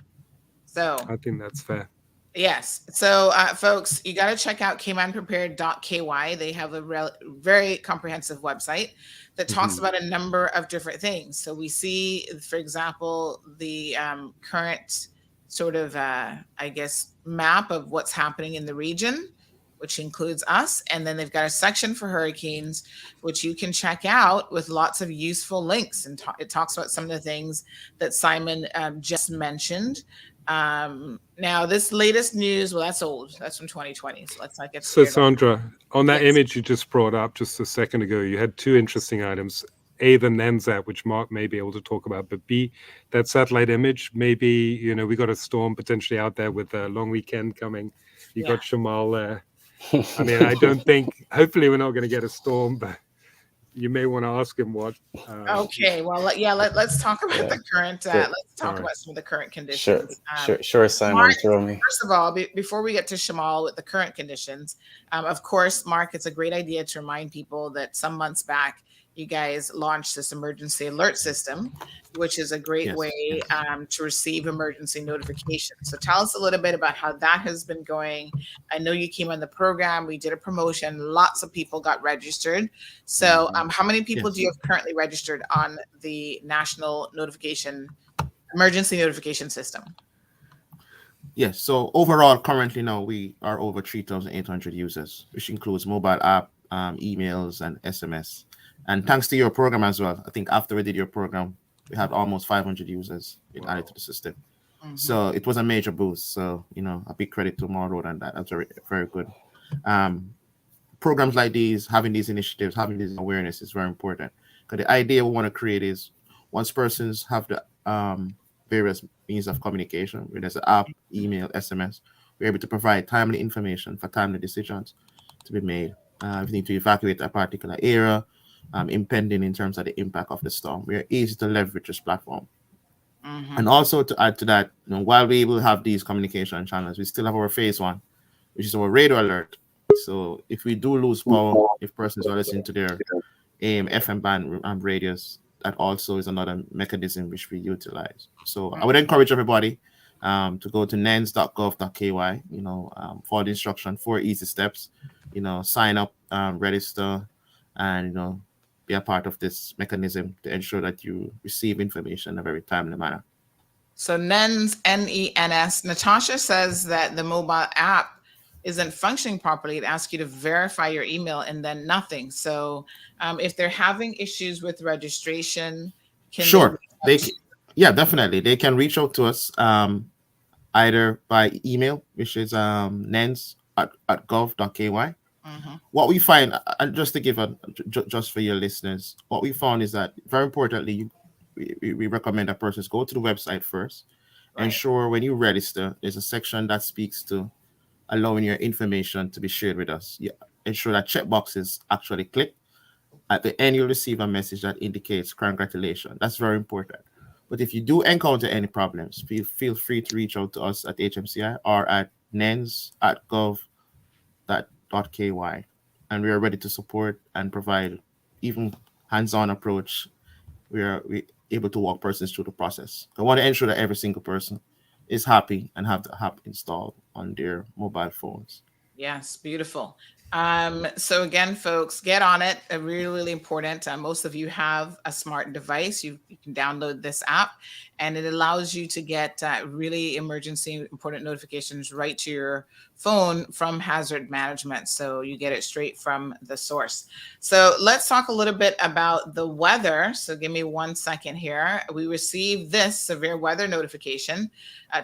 So I think that's fair. Yes. So, folks, you got to check out caymanprepared.ky. They have a very comprehensive website that talks about a number of different things. So we see, for example, the current sort of, map of what's happening in the region, which includes us. And then they've got a section for hurricanes, which you can check out with lots of useful links. And it talks about some of the things that Simon just mentioned. Now this latest news, well, that's old. That's from 2020. So let's not get So scared. Sandra, on that image you just brought up just a second ago, you had two interesting items. A, the NENSAT, which Mark may be able to talk about, but B, that satellite image, maybe, we got a storm potentially out there with a long weekend coming. You got Shamal there. I mean, I don't think, hopefully we're not going to get a storm, but you may want to ask him what. Okay, well, let's talk about the current. Let's talk about some of the current conditions. Sure, Simon. Mark, throw me. First of all, before we get to Shamal with the current conditions, of course, Mark, it's a great idea to remind people that some months back, you guys launched this emergency alert system, which is a great way to receive emergency notifications. So tell us a little bit about how that has been going. I know you came on the program. We did a promotion. Lots of people got registered. So how many people do you have currently registered on the national emergency notification system? Yes. So overall, currently now we are over 3,800 users, which includes mobile app, emails, and SMS. And thanks to your program as well, I think after we did your program, we had almost 500 users added to the system. So it was a major boost. So, a big credit to Marroad on that. That's very, very good. Programs like these, having these initiatives, having this awareness is very important. Because the idea we want to create is once persons have the various means of communication, whether it's an app, email, SMS, we're able to provide timely information for timely decisions to be made. If you need to evacuate a particular area, impending in terms of the impact of the storm, we are easy to leverage this platform. And also to add to that, while we will have these communication channels, we still have our phase one, which is our radio alert. So if we do lose power, if persons are listening to their AM, FM band radios, that also is another mechanism which we utilize. So I would encourage everybody to go to nens.gov.ky, for the instruction, 4 easy steps, sign up, register, and, be a part of this mechanism to ensure that you receive information in a very timely manner. So NENS, N-E-N-S. Natasha says that the mobile app isn't functioning properly. It asks you to verify your email and then nothing. So if they're having issues with registration, sure, yeah, definitely. They can reach out to us either by email, which is nens@gov.ky. What we find, and just to give just for your listeners, what we found is that very importantly, we recommend that persons go to the website first. Ensure when you register, there's a section that speaks to allowing your information to be shared with us. Ensure that checkbox is actually clicked. At the end, you'll receive a message that indicates congratulations. That's very important. But if you do encounter any problems, feel free to reach out to us at HMCI or at nens@gov.ky, and we are ready to support and provide even hands-on approach. We able to walk persons through the process. I want to ensure that every single person is happy and have the app installed on their mobile phones. Yes, beautiful. So again, folks, get on it. Really, really important. Most of you have a smart device. You can download this app, and it allows you to get really emergency important notifications right to your phone from hazard management. So you get it straight from the source. So let's talk a little bit about the weather. So give me 1 second here. We received this severe weather notification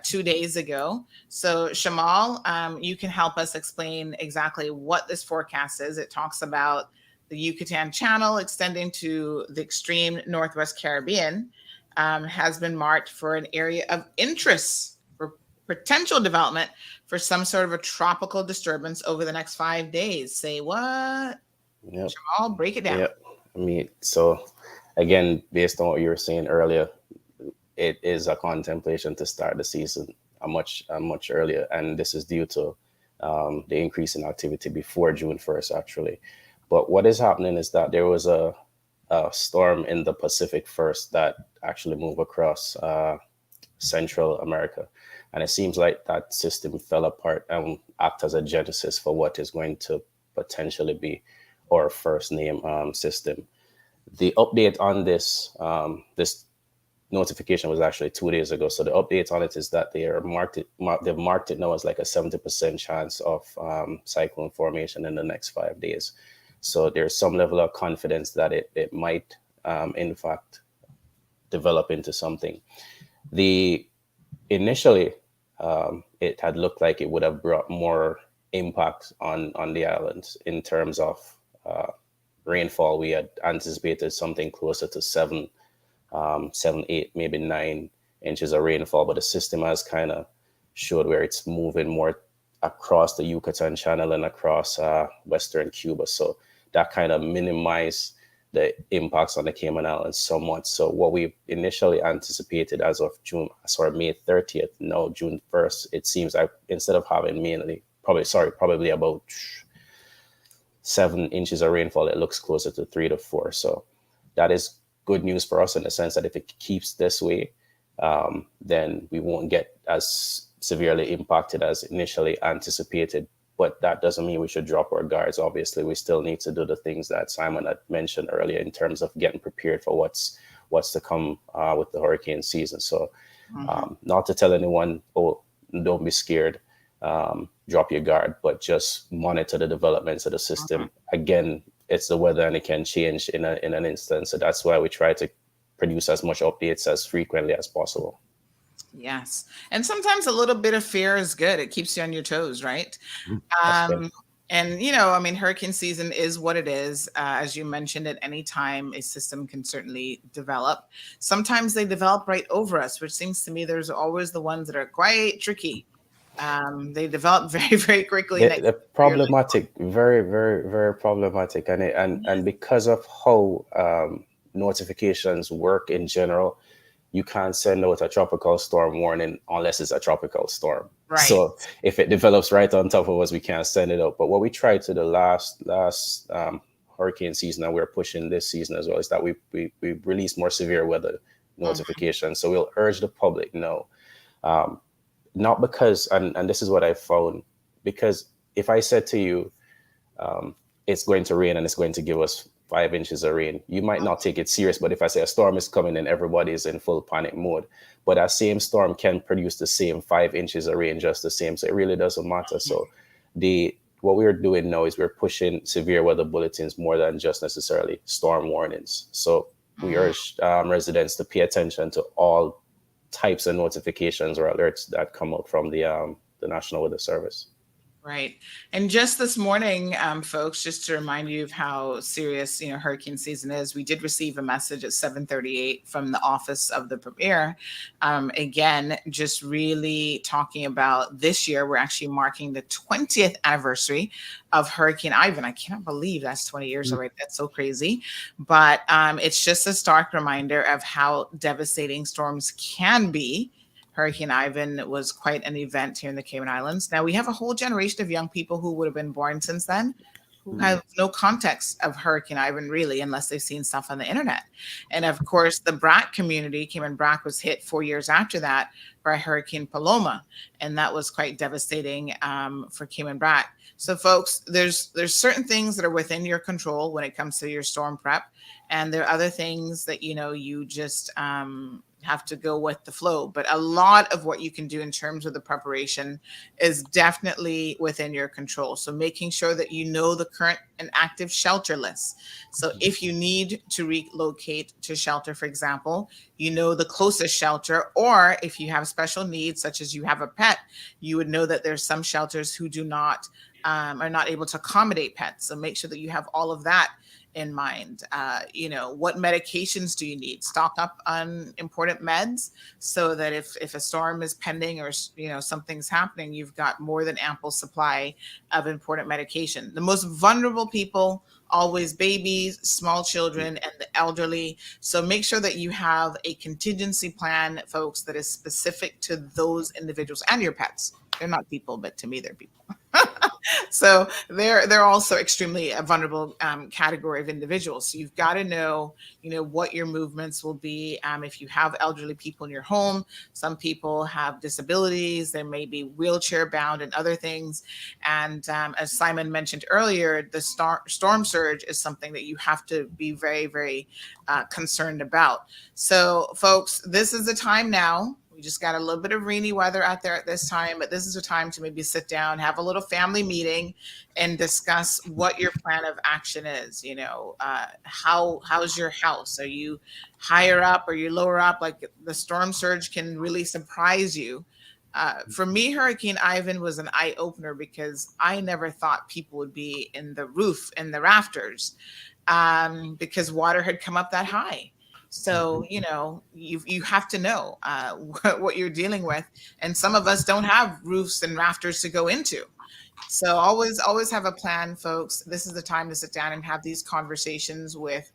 2 days ago. So Shamal, you can help us explain exactly what this forecast is. It talks about the Yucatan Channel extending to the extreme Northwest Caribbean has been marked for an area of interest for potential development for some sort of a tropical disturbance over the next 5 days. Say what? Yep. Jamal, break it down. Yep. I mean, so again, based on what you were saying earlier, it is a contemplation to start the season much earlier, and this is due to the increase in activity before June 1st, actually. But what is happening is that there was a storm in the Pacific first that actually moved across Central America, and it seems like that system fell apart and act as a genesis for what is going to potentially be our first name system. The update on this this notification was actually 2 days ago. So the update on it is that they've marked it now as like a 70% chance of cyclone formation in the next 5 days. So there's some level of confidence that it might in fact develop into something. Initially it had looked like it would have brought more impact on the islands in terms of rainfall. We had anticipated something closer to 7, 8, maybe 9 inches of rainfall, but the system has kind of showed where it's moving more across the Yucatan Channel and across Western Cuba. So that kind of minimized the impacts on the Cayman Islands somewhat. So what we initially anticipated as of May 30th, now June 1st, it seems like instead of having probably about 7 inches of rainfall, it looks closer to 3 to 4. So that is good news for us in the sense that if it keeps this way, then we won't get as severely impacted as initially anticipated. But that doesn't mean we should drop our guards. Obviously, we still need to do the things that Simon had mentioned earlier in terms of getting prepared for what's to come with the hurricane season. So not to tell anyone, oh, don't be scared, drop your guard, but just monitor the developments of the system. Again, it's the weather and it can change in an instant. So that's why we try to produce as much updates as frequently as possible. Yes. And sometimes a little bit of fear is good. It keeps you on your toes, right? And, hurricane season is what it is. As you mentioned, at any time, a system can certainly develop. Sometimes they develop right over us, which seems to me there's always the ones that are quite tricky. They develop very, very quickly. They're problematic, very, very, very problematic. And because of how notifications work in general, you can't send out a tropical storm warning unless it's a tropical storm. Right. So if it develops right on top of us, we can't send it out. But what we tried to the last hurricane season, and we're pushing this season as well, is that we release more severe weather notifications. So we'll urge the public, not because, and this is what I found, because if I said to you, it's going to rain and it's going to give us 5 inches of rain, you might not take it serious. But if I say a storm is coming and everybody is in full panic mode, but that same storm can produce the same 5 inches of rain just the same. So it really doesn't matter. So what we're doing now is we're pushing severe weather bulletins more than just necessarily storm warnings. So we urge residents to pay attention to all types of notifications or alerts that come out from the National Weather Service. Right. And just this morning, folks, just to remind you of how serious, hurricane season is, we did receive a message at 7:38 from the Office of the Premier. Again, just really talking about this year, we're actually marking the 20th anniversary of Hurricane Ivan. I cannot believe that's 20 years already. That's so crazy. But it's just a stark reminder of how devastating storms can be. Hurricane Ivan was quite an event here in the Cayman Islands. Now, we have a whole generation of young people who would have been born since then who have no context of Hurricane Ivan, really, unless they've seen stuff on the internet. And of course, the BRAC community, Cayman BRAC, was hit 4 years after that by Hurricane Paloma. And that was quite devastating for Cayman BRAC. So, folks, there's certain things that are within your control when it comes to your storm prep. And there are other things that, you just have to go with the flow. But a lot of what you can do in terms of the preparation is definitely within your control. So making sure that you know the current and active shelter lists. So if you need to relocate to shelter, for example, you know the closest shelter, or if you have special needs, such as you have a pet, you would know that there's some shelters who do not are not able to accommodate pets. So make sure that you have all of that in mind. What medications do you need? Stock up on important meds so that if a storm is pending or something's happening, you've got more than ample supply of important medication. The most vulnerable people, always babies, small children, and the elderly. So make sure that you have a contingency plan, folks, that is specific to those individuals and your pets. They're not people, but to me, they're people. So they're also extremely a vulnerable category of individuals. So you've got to know, what your movements will be. If you have elderly people in your home, some people have disabilities, there may be wheelchair bound and other things. And as Simon mentioned earlier, the storm surge is something that you have to be very, very concerned about. So folks, this is the time now. We just got a little bit of rainy weather out there at this time, but this is a time to maybe sit down, have a little family meeting and discuss what your plan of action is. How's your house? Are you higher up? Are you lower up? Like the storm surge can really surprise you. For me, Hurricane Ivan was an eye opener because I never thought people would be in the roof and the rafters because water had come up that high. So, you have to know what you're dealing with. And some of us don't have roofs and rafters to go into. So always have a plan, folks. This is the time to sit down and have these conversations with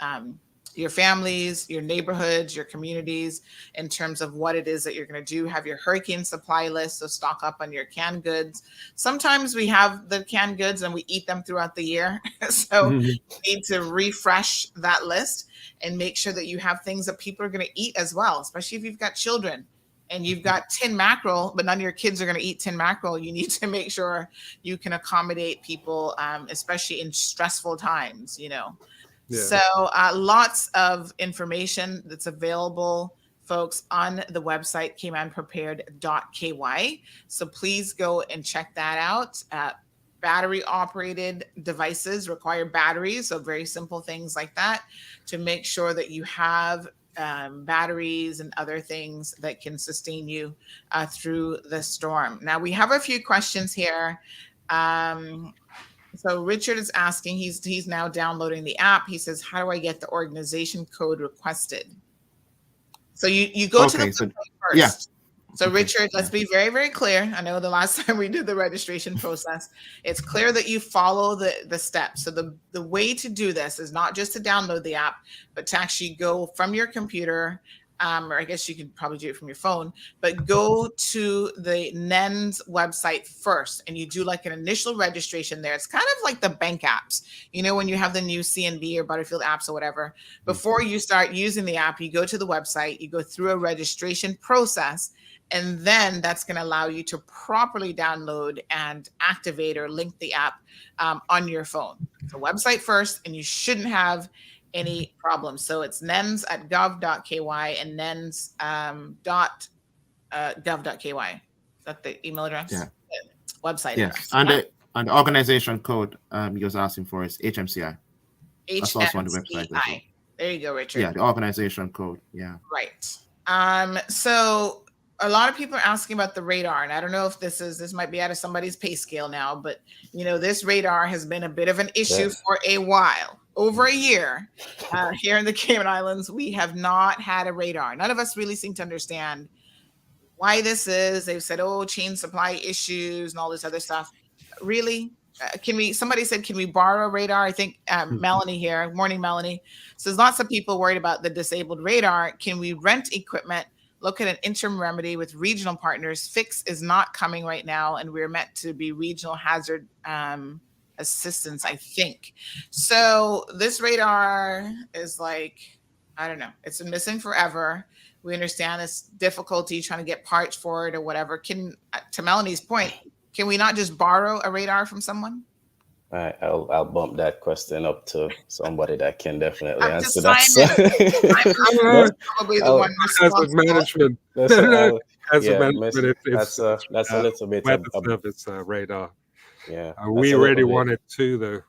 your families, your neighborhoods, your communities, in terms of what it is that you're going to do. Have your hurricane supply list, so stock up on your canned goods. Sometimes we have the canned goods and we eat them throughout the year. So you need to refresh that list and make sure that you have things that people are going to eat as well, especially if you've got children and you've got tin mackerel, but none of your kids are going to eat tin mackerel. You need to make sure you can accommodate people, especially in stressful times, Yeah. So lots of information that's available, folks, on the website, caymanprepared.ky. So please go and check that out. Battery operated devices require batteries. So very simple things like that to make sure that you have batteries and other things that can sustain you through the storm. Now we have a few questions here. So Richard is asking, he's now downloading the app. He says, how do I get the organization code requested? So you go to the website first. Yeah. So Richard, let's be very, very clear. I know the last time we did the registration process, it's clear that you follow the steps. So the way to do this is not just to download the app, but to actually go from your computer or I guess you could probably do it from your phone, but go to the NENS website first and you do like an initial registration there. It's kind of like the bank apps, you know, when you have the new CNB or Butterfield apps or whatever. Before you start using the app, you go to the website, you go through a registration process, and then that's going to allow you to properly download and activate or link the app on your phone. So website first, and you shouldn't have any problems. So it's nens at gov.ky and nens .gov.ky. Is that the email address? Yeah. Website Yes. address. And the organization code you was asking for is HMCI. That's also on the website as well. There you go, Richard. Yeah, the organization code. Yeah. Right. So a lot of people are asking about the radar, and I don't know if this might be out of somebody's pay scale now, but you know, this radar has been a bit of an issue for a while, over a year. Here in the Cayman Islands, we have not had a radar. None of us really seem to understand why this is. They've said, oh, chain supply issues and all this other stuff. Really? Somebody said, can we borrow a radar? I think Melanie here, morning Melanie, says lots of people worried about the disabled radar. Can we rent equipment? Look at an interim remedy with regional partners. Fix is not coming right now, and we're meant to be regional hazard assistance, I think. So this radar is like, I don't know, it's been missing forever. We understand this difficulty trying to get parts for it or whatever. To Melanie's point, can we not just borrow a radar from someone? I'll bump that question up to somebody that can definitely answer that. I'm probably the one responsible. Management. That's a little bit service radar. Yeah, we really want it too, though.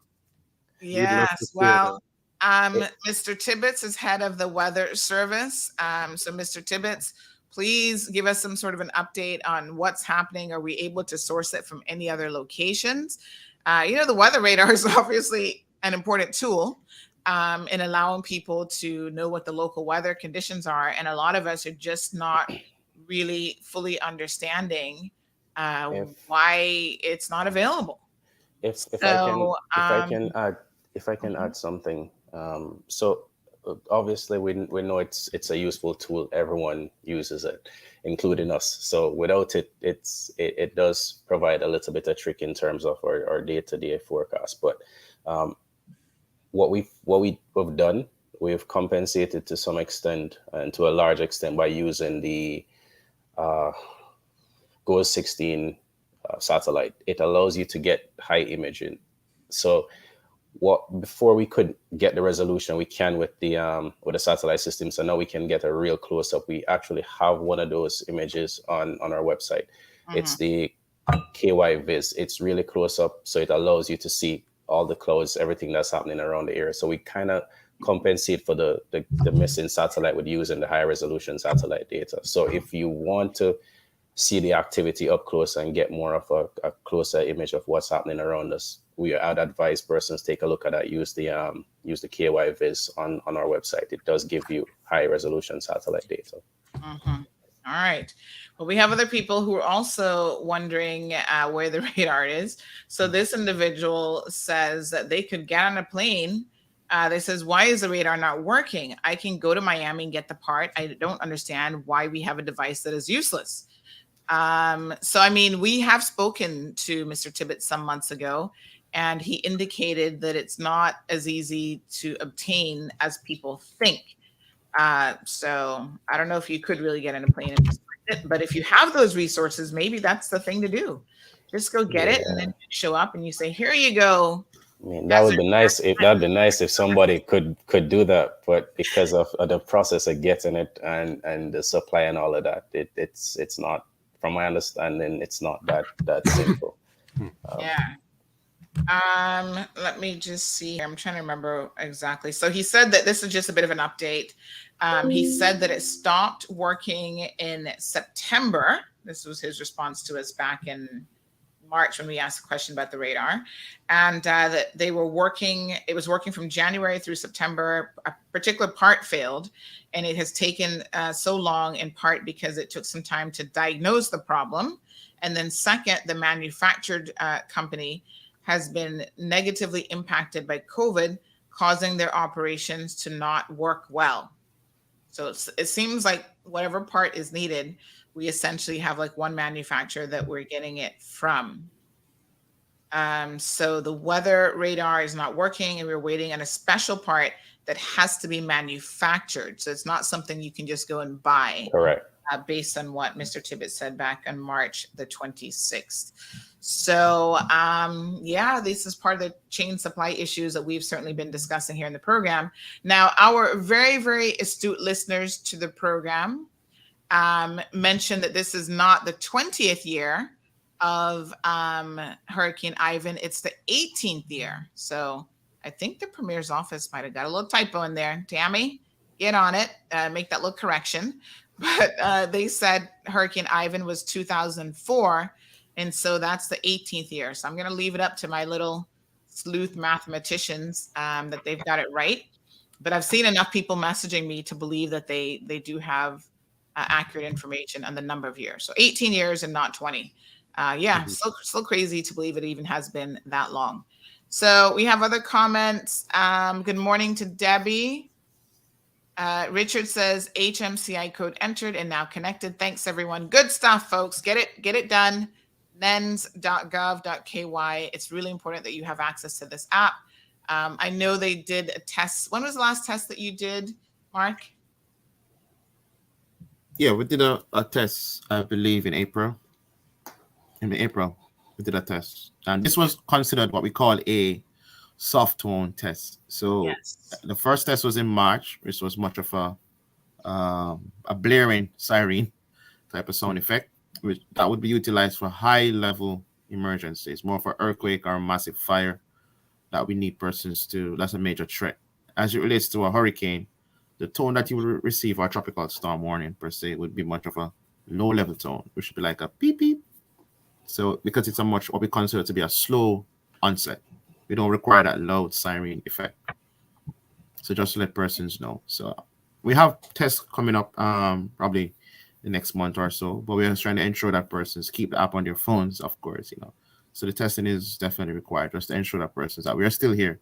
Yes, well, Mr. Tibbetts is head of the weather service. So Mr. Tibbetts, please give us some sort of an update on what's happening. Are we able to source it from any other locations? You know, the weather radar is obviously an important tool in allowing people to know what the local weather conditions are. And a lot of us are just not really fully understanding why it's not available. If I can add something. So obviously we know it's a useful tool. Everyone uses it, including us. So without it, it does provide a little bit of trick in terms of our day-to-day forecast. But what we've done, we've compensated to some extent and to a large extent by using the GOES 16 satellite. It allows you to get high imaging. So before we could get the resolution we can with the satellite system, so now we can get a real close-up. We actually have one of those images on our website. It's the KY Viz. It's really close up, so it allows you to see all the clouds, everything that's happening around the area. So we kind of compensate for the missing satellite with using the high resolution satellite data. So if you want to see the activity up close and get more of a closer image of what's happening around us, I'd advise persons take a look at that. Use the KY Viz on our website. It does give you high resolution satellite data. All right. Well, we have other people who are also wondering where the radar is. So this individual says that they could get on a plane. They says, why is the radar not working? I can go to Miami and get the part. I don't understand why we have a device that is useless. So, I mean, we have spoken to Mr. Tibbetts some months ago, and he indicated that it's not as easy to obtain as people think. So I don't know if you could really get in a plane and just find it, but if you have those resources, maybe that's the thing to do. Just go get it and then show up and you say, here you go. I mean, that'd be nice if somebody could do that, but because of the process of getting it and the supply and all of that, it's not, from my understanding, it's not that simple. Let me just see. I'm trying to remember exactly. So he said that this is just a bit of an update. He said that it stopped working in September. This was his response to us back in March when we asked a question about the radar, and that they were working. It was working from January through September. A particular part failed, and it has taken so long in part because it took some time to diagnose the problem, and then second, the manufactured company has been negatively impacted by COVID, causing their operations to not work well. So it seems like whatever part is needed, we essentially have like one manufacturer that we're getting it from. So the weather radar is not working, and we're waiting on a special part that has to be manufactured. So it's not something you can just go and buy. Correct. Based on what Mr. Tibbet said back on March the 26th. So yeah, this is part of the chain supply issues that we've certainly been discussing here in the program. Now, our very, very astute listeners to the program mentioned that this is not the 20th year of Hurricane Ivan. It's the 18th year. So I think the Premier's office might have got a little typo in there. Tammy, get on it, make that little correction. But they said Hurricane Ivan was 2004. And so that's the 18th year. So I'm going to leave it up to my little sleuth mathematicians that they've got it right. But I've seen enough people messaging me to believe that they do have accurate information on the number of years. So 18 years and not 20. Yeah, so crazy to believe it even has been that long. So we have other comments. Good morning to Debbie. Richard says HMCI code entered and now connected. Thanks, everyone. Good stuff, folks. Get it done. nens.gov.ky. It's really important that you have access to this app. I know they did a test. When was the last test that you did, Mark? Yeah, we did a test, I believe, in April. In April, we did a test. And this was considered what we call a soft tone test. So yes. The first test was in March, which was much of a blaring siren type of sound effect, which that would be utilized for high level emergencies, more for earthquake or massive fire that we need persons to. That's a major threat. As it relates to a hurricane, the tone that you will receive, our tropical storm warning per se, would be much of a low level tone, which should be like a beep beep. So because it's a much what we consider to be a slow onset, we don't require that loud siren effect. So just to let persons know. So we have tests coming up probably the next month or so, but we're just trying to ensure that persons keep the app on their phones, of course, So the testing is definitely required just to ensure that persons that we are still here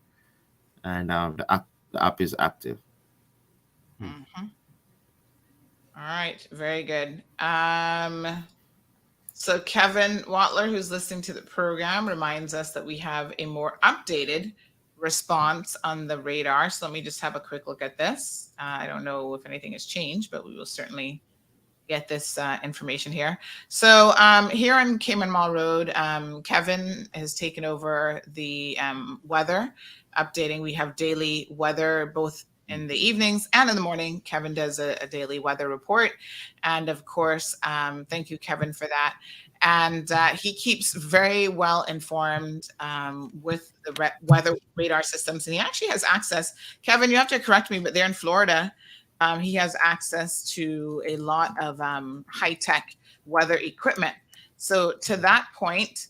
and the app is active. Mm-hmm. All right, very good. So Kevin Watler, who's listening to the program, reminds us that we have a more updated response on the radar. So let me just have a quick look at this. I don't know if anything has changed, but we will certainly get this information here. So here on Cayman Mall Road, Kevin has taken over the weather updating. We have daily weather both in the evenings and in the morning. Kevin does a daily weather report. And of course, thank you, Kevin, for that. And he keeps very well informed with the weather radar systems. And he actually has access. Kevin, you have to correct me, but they're in Florida. He has access to a lot of high-tech weather equipment. So to that point,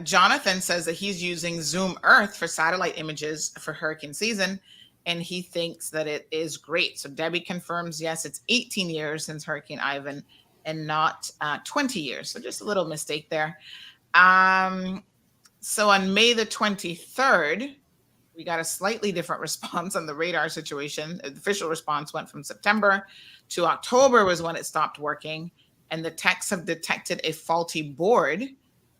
Jonathan says that he's using Zoom Earth for satellite images for hurricane season, and he thinks that it is great. So Debbie confirms, yes, it's 18 years since Hurricane Ivan and not 20 years. So just a little mistake there. So on May the 23rd, we got a slightly different response on the radar situation. The official response went from September to October was when it stopped working. And the techs have detected a faulty board.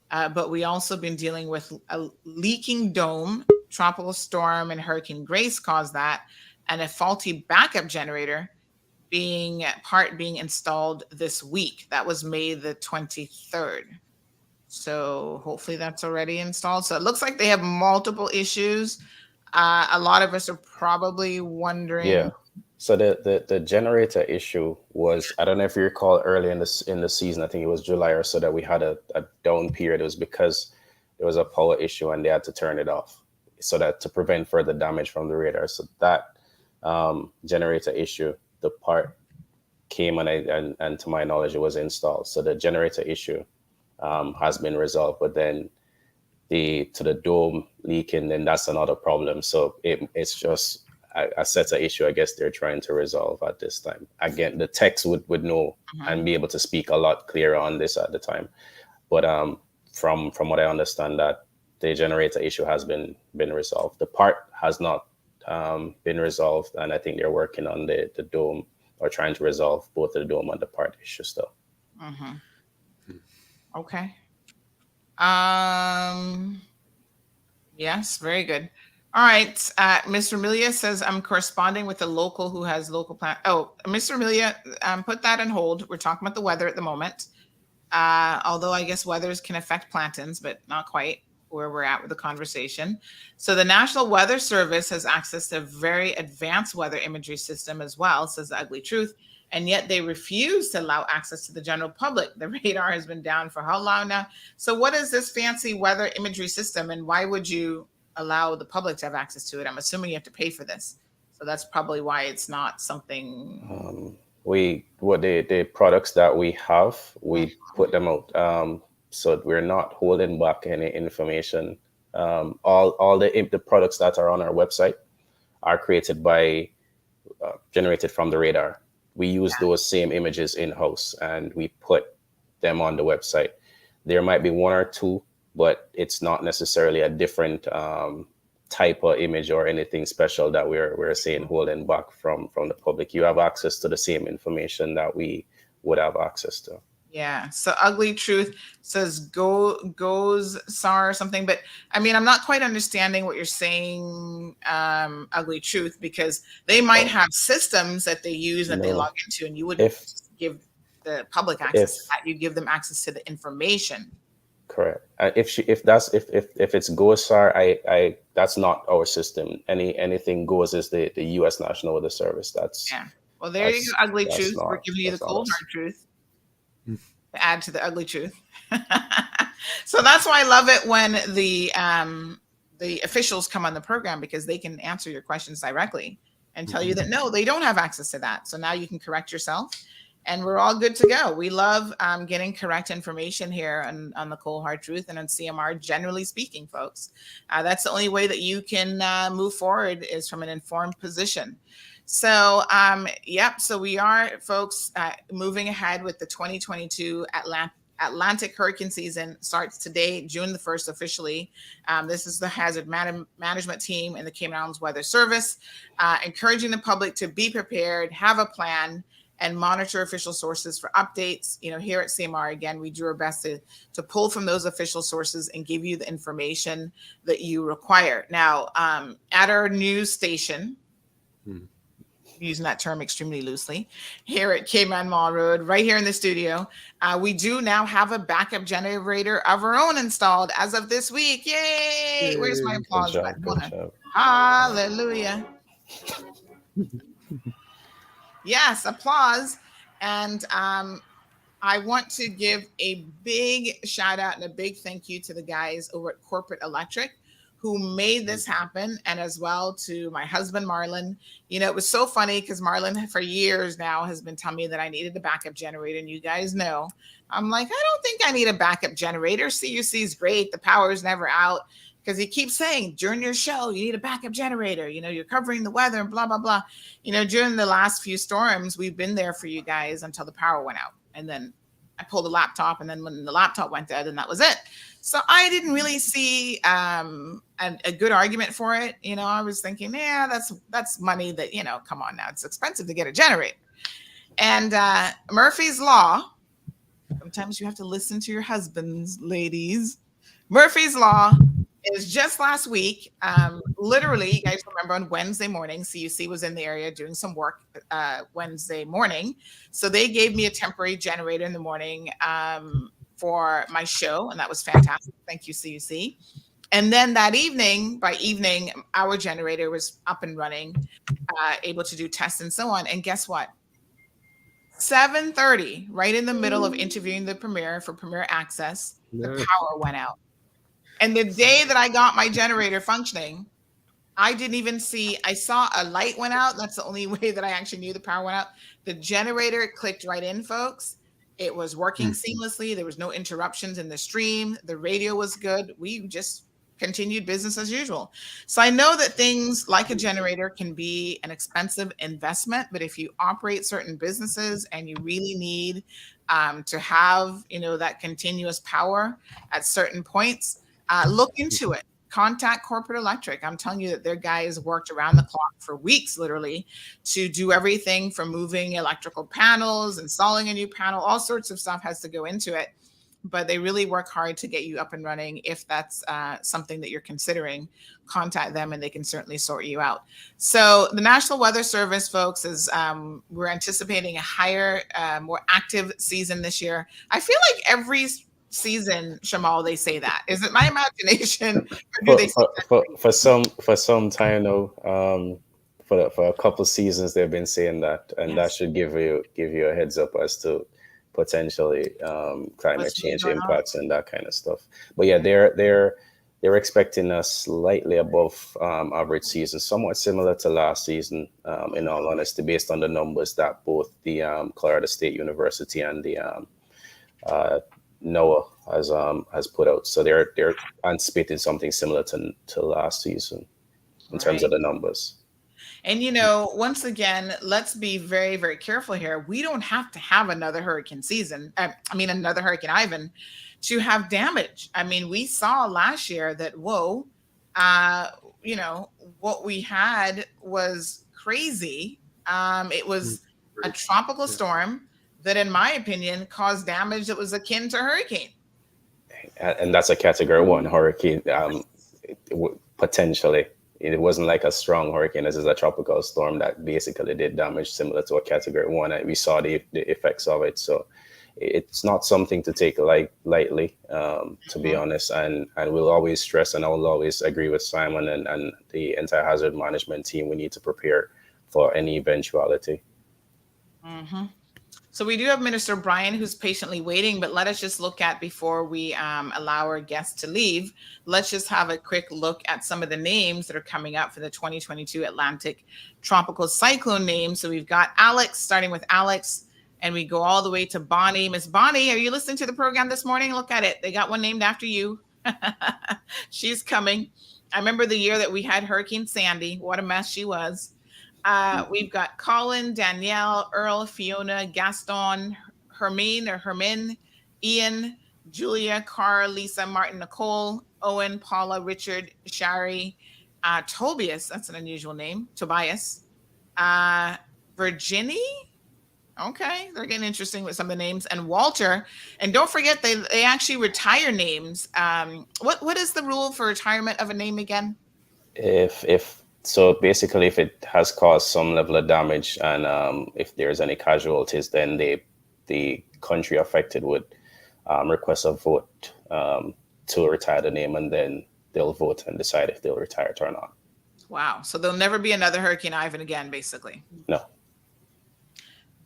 But we also been dealing with a leaking dome. Tropical storm and Hurricane Grace caused that. And a faulty backup generator being installed this week. That was May the 23rd. So hopefully that's already installed. So it looks like they have multiple issues. A lot of us are probably wondering. Yeah. So the generator issue was, I don't know if you recall early in the season, I think it was July or so, that we had a down period. It was because there was a power issue and they had to turn it off so that to prevent further damage from the radar. So that generator issue, the part came and to my knowledge, it was installed. So the generator issue has been resolved, but then the dome leaking, then that's another problem. So it's just a set of issue I guess they're trying to resolve at this time. Again, the techs would know and be able to speak a lot clearer on this at the time. But from what I understand, that the generator issue has been resolved. The part has not been resolved, and I think they're working on the dome, or trying to resolve both the dome and the part issue still. Okay. Yes, very good. All right. Mr. Amelia says, I'm corresponding with a local who has local plan. Oh, Mr. Amelia, put that on hold. We're talking about the weather at the moment. Although I guess weathers can affect plantains, but not quite where we're at with the conversation. So the National Weather Service has access to a very advanced weather imagery system as well, says the Ugly Truth. And yet they refuse to allow access to the general public. The radar has been down for how long now? So what is this fancy weather imagery system, and why would you allow the public to have access to it? I'm assuming you have to pay for this. So that's probably why it's not something... The products that we have, we put them out. So we're not holding back any information. All the products that are on our website are created by, generated from the radar. We use those same images in-house, and we put them on the website. There might be one or two, but it's not necessarily a different type of image or anything special that we're saying holding back from the public. You have access to the same information that we would have access to. Yeah. So Ugly Truth says goes SAR or something, but I mean, I'm not quite understanding what you're saying, Ugly Truth, because they might have systems that they use that they log into, and you wouldn't give the public access to that. You give them access to the information. Correct. If it's GOSAR, I that's not our system. Anything goes is the U.S. National Weather Service. That's Well, there you go, Ugly Truth. We're giving you the cold hard truth to add to the ugly truth. So that's why I love it when the officials come on the program, because they can answer your questions directly and tell you that no, they don't have access to that. So now you can correct yourself. And we're all good to go. We love getting correct information here on the Cold Hard Truth and on CMR, generally speaking, folks. That's the only way that you can move forward, is from an informed position. So, so we are, folks, moving ahead with the 2022 Atlantic hurricane season. Starts today, June the 1st, officially. This is the hazard management team in the Cayman Islands Weather Service, encouraging the public to be prepared, have a plan, and monitor official sources for updates. You know, here at CMR, again, we do our best to pull from those official sources and give you the information that you require. Now, at our news station, using that term extremely loosely, here at Cayman Mall Road, right here in the studio, we do now have a backup generator of our own installed as of this week. Yay! Where's my applause button? Hallelujah. Yes, applause. And I want to give a big shout out and a big thank you to the guys over at Corporate Electric who made this happen, and as well to my husband, Marlon. You know, it was so funny because Marlon for years now has been telling me that I needed a backup generator, and you guys know, I'm like, I don't think I need a backup generator. CUC is great. The power is never out. Because he keeps saying during your show, you need a backup generator. You know, you're covering the weather and blah, blah, blah. You know, during the last few storms, we've been there for you guys until the power went out. And then I pulled the laptop, and then when the laptop went dead, and that was it. So I didn't really see a good argument for it. You know, I was thinking, yeah, that's money that, you know, come on now. It's expensive to get a generator. And Murphy's Law, sometimes you have to listen to your husbands, ladies. Murphy's Law is just last week. Literally, you guys remember on Wednesday morning, CUC was in the area doing some work Wednesday morning. So they gave me a temporary generator in the morning for my show, and that was fantastic. Thank you, CUC. And then that evening, by evening, our generator was up and running, able to do tests and so on. And guess what? 7:30, right in the middle of interviewing the Premier for Premier Access, the power went out. And the day that I got my generator functioning, I didn't even see, I saw a light went out. That's the only way that I actually knew the power went out. The generator clicked right in, folks. It was working seamlessly. There was no interruptions in the stream. The radio was good. We just continued business as usual. So I know that things like a generator can be an expensive investment, but if you operate certain businesses and you really need to have, you know, that continuous power at certain points, look into it. contact Corporate Electric. I'm telling you that their guys worked around the clock for weeks, literally, to do everything from moving electrical panels, installing a new panel, all sorts of stuff has to go into it. But they really work hard to get you up and running. If that's something that you're considering, contact them and they can certainly sort you out. So the National Weather Service, folks, is we're anticipating a higher, more active season this year. I feel like every season, Shamal, they say that. Is it my imagination? Or do they say that? For some time now, for a couple seasons they've been saying that, and that should give you a heads up as to potentially climate change impacts and that kind of stuff. But yeah, they're expecting a slightly above average season, somewhat similar to last season, in all honesty, based on the numbers that both the Colorado State University and the NOAA has put out. So they're anticipating something similar to last season in terms of the numbers. And, once again, let's be very, very careful here. We don't have to have another hurricane season. Another Hurricane Ivan to have damage. I mean, we saw last year that, what we had was crazy. It was a tropical storm that, in my opinion, caused damage that was akin to a hurricane. And that's a Category 1 hurricane, potentially. It wasn't like a strong hurricane. This is a tropical storm that basically did damage similar to a Category 1. And we saw the effects of it. So it's not something to take lightly, to be honest. And we'll always stress, and I will always agree with Simon and the entire hazard management team, we need to prepare for any eventuality. Mm-hmm. So we do have Minister Bryan who's patiently waiting, but let us just look at, before we allow our guests to leave, let's just have a quick look at some of the names that are coming up for the 2022 Atlantic Tropical Cyclone names. So we've got Alex, starting with Alex, and we go all the way to Bonnie. Miss Bonnie, are you listening to the program this morning? Look at it. They got one named after you. She's coming. I remember the year that we had Hurricane Sandy. What a mess she was. We've got Colin, Danielle, Earl, Fiona, Gaston, Hermine, Ian, Julia, Carl, Lisa, Martin, Nicole, Owen, Paula, Richard, Shari, Tobias, that's an unusual name, Tobias, Virginie. Okay, they're getting interesting with some of the names, and Walter. And don't forget, they actually retire names. What is the rule for retirement of a name again? So basically, if it has caused some level of damage and if there's any casualties, then the country affected would request a vote to retire the name, and then they'll vote and decide if they'll retire it or not. Wow. So there'll never be another Hurricane Ivan again, basically. No.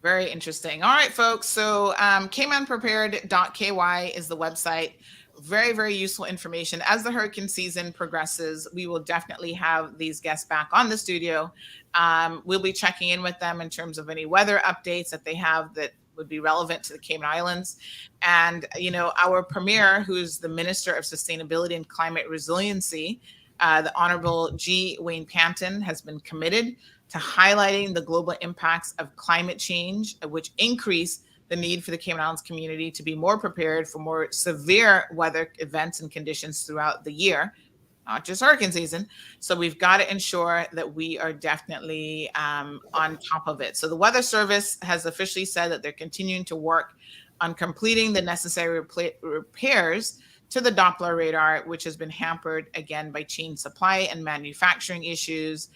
Very interesting. All right, folks. So caymanprepared.ky is the website. Very, very useful information. As the hurricane season progresses, we will definitely have these guests back on the studio. We'll be checking in with them in terms of any weather updates that they have that would be relevant to the Cayman Islands. And, our premier, who's the Minister of Sustainability and Climate Resiliency, the Honorable G. Wayne Panton, has been committed to highlighting the global impacts of climate change, which increase the need for the Cayman Islands community to be more prepared for more severe weather events and conditions throughout the year, not just hurricane season. So we've got to ensure that we are definitely on top of it. So the Weather Service has officially said that they're continuing to work on completing the necessary repairs to the Doppler radar, which has been hampered again by chain supply and manufacturing issues.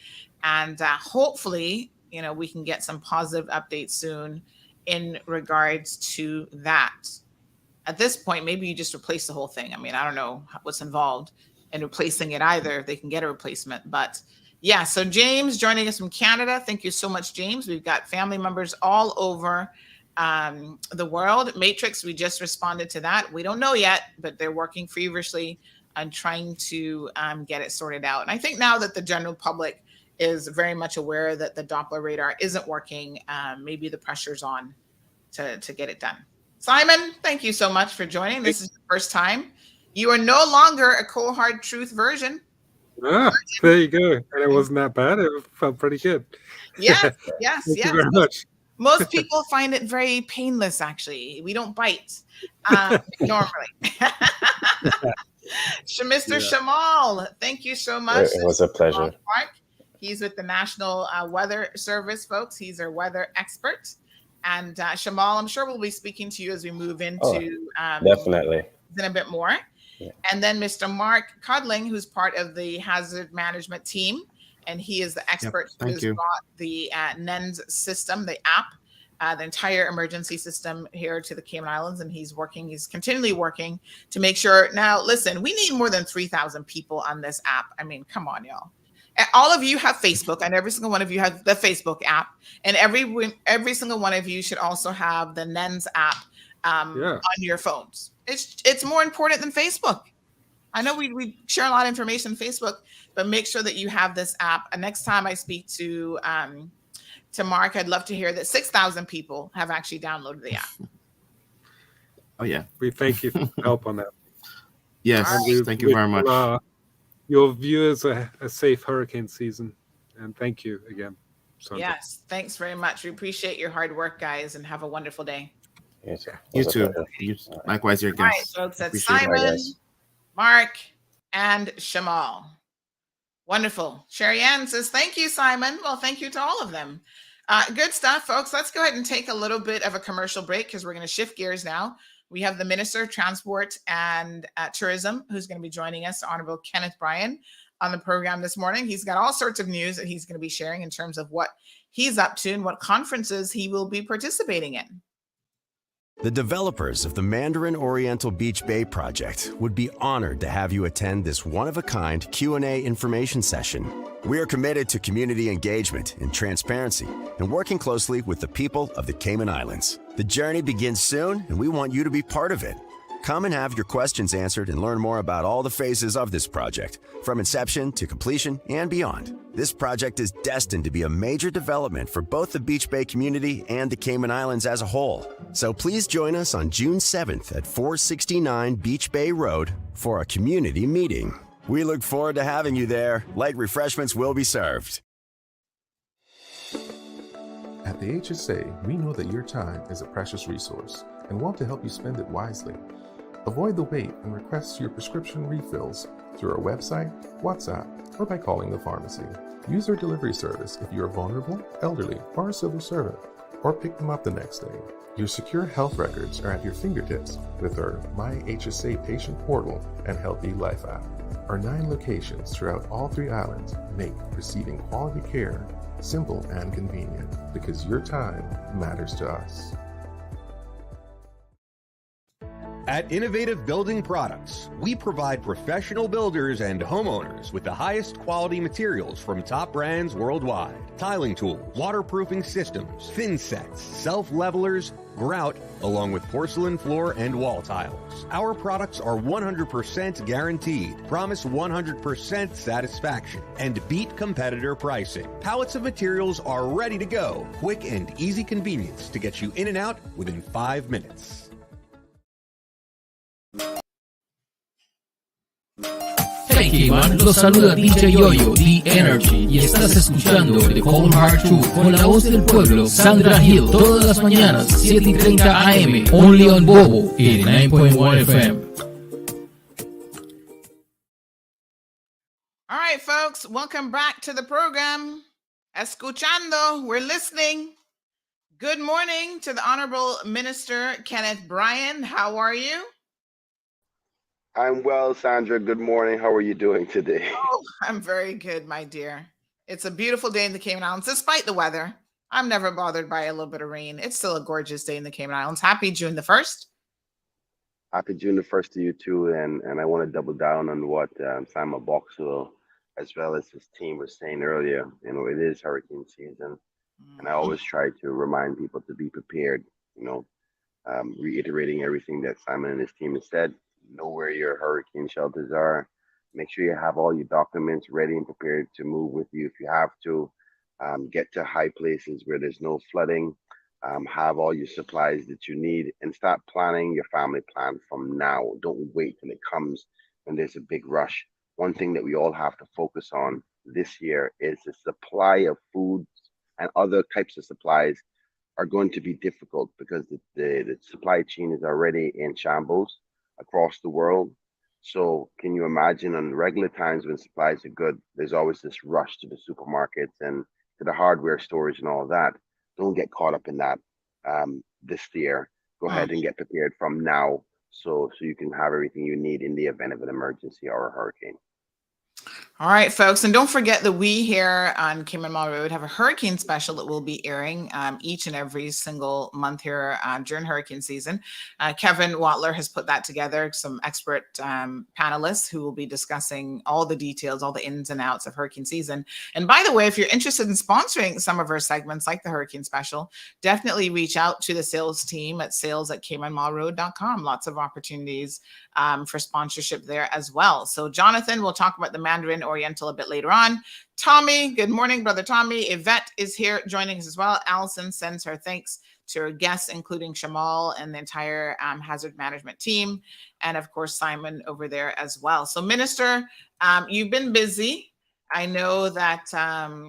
And hopefully, we can get some positive updates soon in regards to that. At this point, maybe you just replace the whole thing. I mean, I don't know what's involved in replacing it either, if they can get a replacement. But yeah, so James joining us from Canada. Thank you so much, James. We've got family members all over the world. Matrix, we just responded to that. We don't know yet, but they're working feverishly on trying to get it sorted out. And I think now that the general public is very much aware that the Doppler radar isn't working, maybe the pressure's on to get it done. Simon, thank you so much for joining. This is the first time. You are no longer a cold hard truth version. Ah, there you go. And it wasn't that bad. It felt pretty good. Yes. Thank you very much. Most people find it very painless, actually. We don't bite normally. Shamal, Mr. Shamal. Thank you so much. It was a pleasure. Mark. He's with the National Weather Service, folks. He's our weather expert. And Shamal, I'm sure we'll be speaking to you as we move into definitely in a bit more. Yeah. And then Mr. Mark Codling, who's part of the hazard management team, and he is the expert who has brought the NENS system, the app, the entire emergency system here to the Cayman Islands, and he's continually working to make sure. Now, listen, we need more than 3,000 people on this app. I mean, come on, y'all. All of you have Facebook, and every single one of you have the Facebook app, and every single one of you should also have the NENS app on your phones. It's more important than Facebook. I know we share a lot of information on Facebook, but make sure that you have this app. And next time I speak to Mark, I'd love to hear that 6,000 people have actually downloaded the app. Oh yeah, we thank you for help on that. Yes, thank you very much. Your viewers a safe hurricane season, and thank you again, Sandra. Yes, thanks very much. We appreciate your hard work, guys, and have a wonderful day. Yes, you too. Likewise, your guests. All right, folks, that's Simon, Mark, and Shamal. Wonderful. Sherry Ann says, thank you, Simon. Well, thank you to all of them. Good stuff, folks. Let's go ahead and take a little bit of a commercial break because we're going to shift gears now. We have the Minister of Transport and Tourism who's going to be joining us, Honorable Kenneth Bryan, on the program this morning. He's got all sorts of news that he's going to be sharing in terms of what he's up to and what conferences he will be participating in. The developers of the Mandarin Oriental Beach Bay project would be honored to have you attend this one-of-a-kind Q&A information session. We are committed to community engagement and transparency and working closely with the people of the Cayman Islands. The journey begins soon, and we want you to be part of it. Come and have your questions answered and learn more about all the phases of this project, from inception to completion and beyond. This project is destined to be a major development for both the Beach Bay community and the Cayman Islands as a whole. So please join us on June 7th at 469 Beach Bay Road for a community meeting. We look forward to having you there. Light refreshments will be served. At the HSA, we know that your time is a precious resource and want to help you spend it wisely. Avoid the wait and request your prescription refills through our website, WhatsApp, or by calling the pharmacy. Use our delivery service if you are vulnerable, elderly, or a civil servant, or pick them up the next day. Your secure health records are at your fingertips with our My HSA Patient Portal and Healthy Life app. Our 9 locations throughout all 3 islands make receiving quality care simple and convenient because your time matters to us. At Innovative Building Products, we provide professional builders and homeowners with the highest quality materials from top brands worldwide. Tiling tools, waterproofing systems, thin sets, self-levelers, grout, along with porcelain floor and wall tiles. Our products are 100% guaranteed, promise 100% satisfaction, and beat competitor pricing. Pallets of materials are ready to go. Quick and easy convenience to get you in and out within 5 minutes. Hey Kayman, los saluda DJ Yoyo, The Energy, y estás escuchando The Cold Hard Truth con la voz del pueblo, Sandra Hill, todas las mañanas, 7:30 AM, only on Bobo, 89.1 FM. All right, folks, welcome back to the program. Escuchando, we're listening. Good morning to the Honorable Minister Kenneth Bryan. How are you? I'm well, Sandra. Good morning. How are you doing today? Oh, I'm very good, my dear. It's a beautiful day in the Cayman Islands, despite the weather. I'm never bothered by a little bit of rain. It's still a gorgeous day in the Cayman Islands. Happy June the 1st. Happy June the 1st to you too. And I want to double down on what Simon Boxwell, as well as his team, was saying earlier. You know, it is hurricane season. And I always try to remind people to be prepared, you know, reiterating everything that Simon and his team has said. Know where your hurricane shelters are. Make sure you have all your documents ready and prepared to move with you if you have to. Get to high places where there's no flooding. Have all your supplies that you need and start planning your family plan from now. Don't wait till it comes when there's a big rush. One thing that we all have to focus on this year is the supply of foods and other types of supplies are going to be difficult because the supply chain is already in shambles across the world. So can you imagine on regular times when supplies are good, there's always this rush to the supermarkets and to the hardware stores and all of that. Don't get caught up in that this year. Go ahead and get prepared from now so you can have everything you need in the event of an emergency or a hurricane. All right, folks. And don't forget that we here on Cayman Mall Road have a hurricane special that will be airing each and every single month here during hurricane season. Kevin Watler has put that together, some expert panelists who will be discussing all the details, all the ins and outs of hurricane season. And by the way, if you're interested in sponsoring some of our segments like the hurricane special, definitely reach out to the sales team at sales@caymanmallroad.com. Lots of opportunities for sponsorship there as well. So Jonathan, we'll talk about the Mandarin Oriental a bit later on. Tommy, good morning, brother Tommy. Yvette is here joining us as well. Allison sends her thanks to her guests, including Shamal and the entire hazard management team. And of course, Simon over there as well. So Minister, you've been busy. I know that,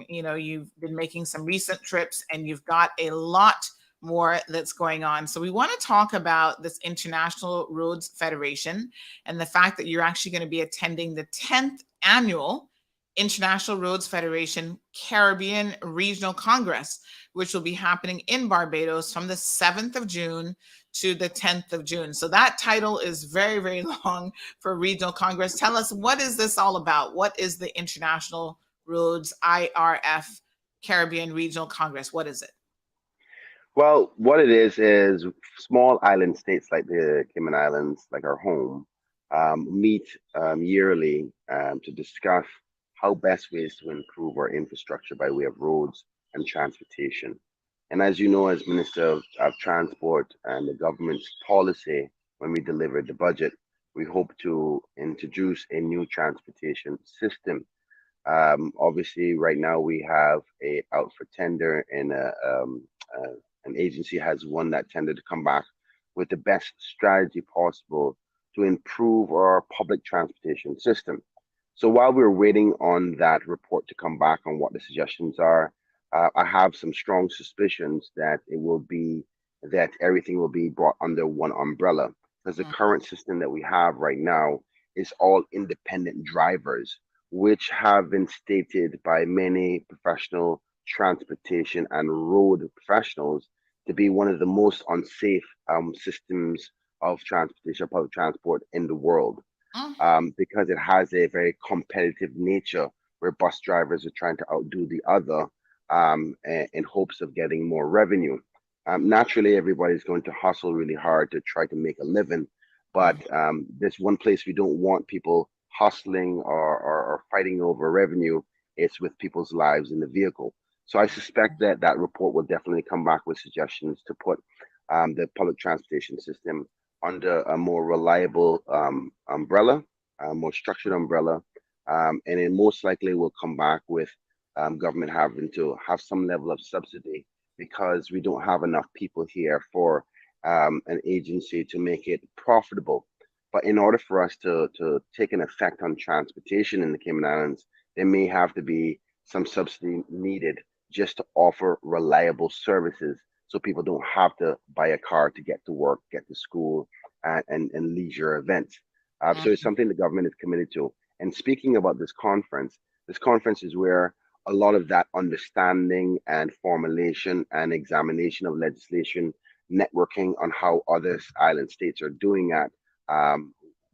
you've been making some recent trips and you've got a lot more that's going on. So we want to talk about this International Roads Federation and the fact that you're actually going to be attending the 10th annual International Roads Federation Caribbean Regional Congress, which will be happening in Barbados from the 7th of June to the 10th of June. So that title is very, very long for Regional Congress. Tell us, what is this all about? What is the International Roads IRF Caribbean Regional Congress? What is it? Well, what it is small island states like the Cayman Islands, like our home, meet yearly to discuss how best ways to improve our infrastructure by way of roads and transportation. And as you know, as Minister of Transport and the government's policy, when we delivered the budget, we hope to introduce a new transportation system. Obviously, right now we have a out for tender and an agency has won that tender to come back with the best strategy possible to improve our public transportation system. So while we're waiting on that report to come back on what the suggestions are, I have some strong suspicions that everything will be brought under one umbrella, because the current system that we have right now is all independent drivers, which have been stated by many professional transportation and road professionals to be one of the most unsafe systems of transportation, public transport in the world, because it has a very competitive nature where bus drivers are trying to outdo the other in hopes of getting more revenue. Naturally, everybody's going to hustle really hard to try to make a living, but there's one place we don't want people hustling or fighting over revenue. It's with people's lives in the vehicle. So I suspect that that report will definitely come back with suggestions to put the public transportation system under a more reliable umbrella, a more structured umbrella, and it most likely will come back with government having to have some level of subsidy, because we don't have enough people here for an agency to make it profitable. But in order for us to take an effect on transportation in the Cayman Islands, there may have to be some subsidy needed just to offer reliable services, so people don't have to buy a car to get to work, get to school, and leisure events. So it's something the government is committed to. And speaking about this conference is where a lot of that understanding and formulation and examination of legislation, networking on how other island states are doing at,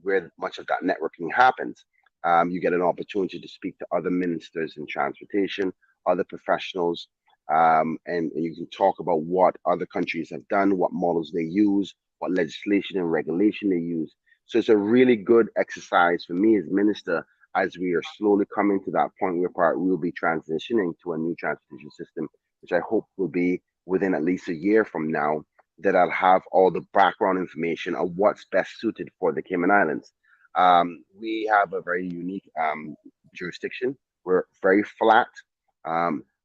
where much of that networking happens. You get an opportunity to speak to other ministers in transportation, other professionals, and you can talk about what other countries have done, what models they use, what legislation and regulation they use. So it's a really good exercise for me as minister, as we are slowly coming to that point where we will be transitioning to a new transportation system, which I hope will be within at least a year from now, that I'll have all the background information of what's best suited for the Cayman Islands. We have a very unique jurisdiction. We're very flat.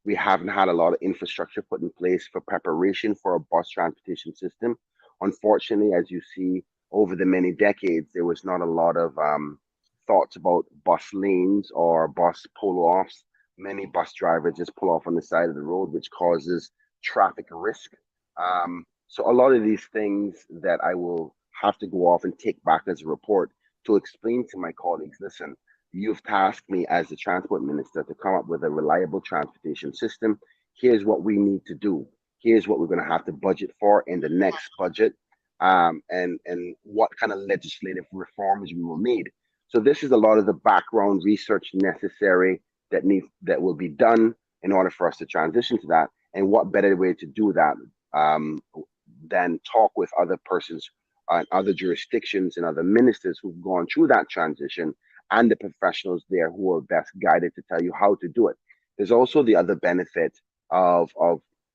We haven't had a lot of infrastructure put in place for preparation for a bus transportation system. Unfortunately, as you see, over the many decades, there was not a lot of thoughts about bus lanes or bus pull-offs. Many bus drivers just pull off on the side of the road, which causes traffic risk. So a lot of these things that I will have to go off and take back as a report to explain to my colleagues, listen, you've tasked me as the transport minister to come up with a reliable transportation system. Here's what we need to do. Here's what we're going to have to budget for in the next budget, and what kind of legislative reforms we will need. So this is a lot of the background research necessary that will be done in order for us to transition to that. And what better way to do that than talk with other persons and other jurisdictions and other ministers who've gone through that transition, and the professionals there who are best guided to tell you how to do it. There's also the other benefit of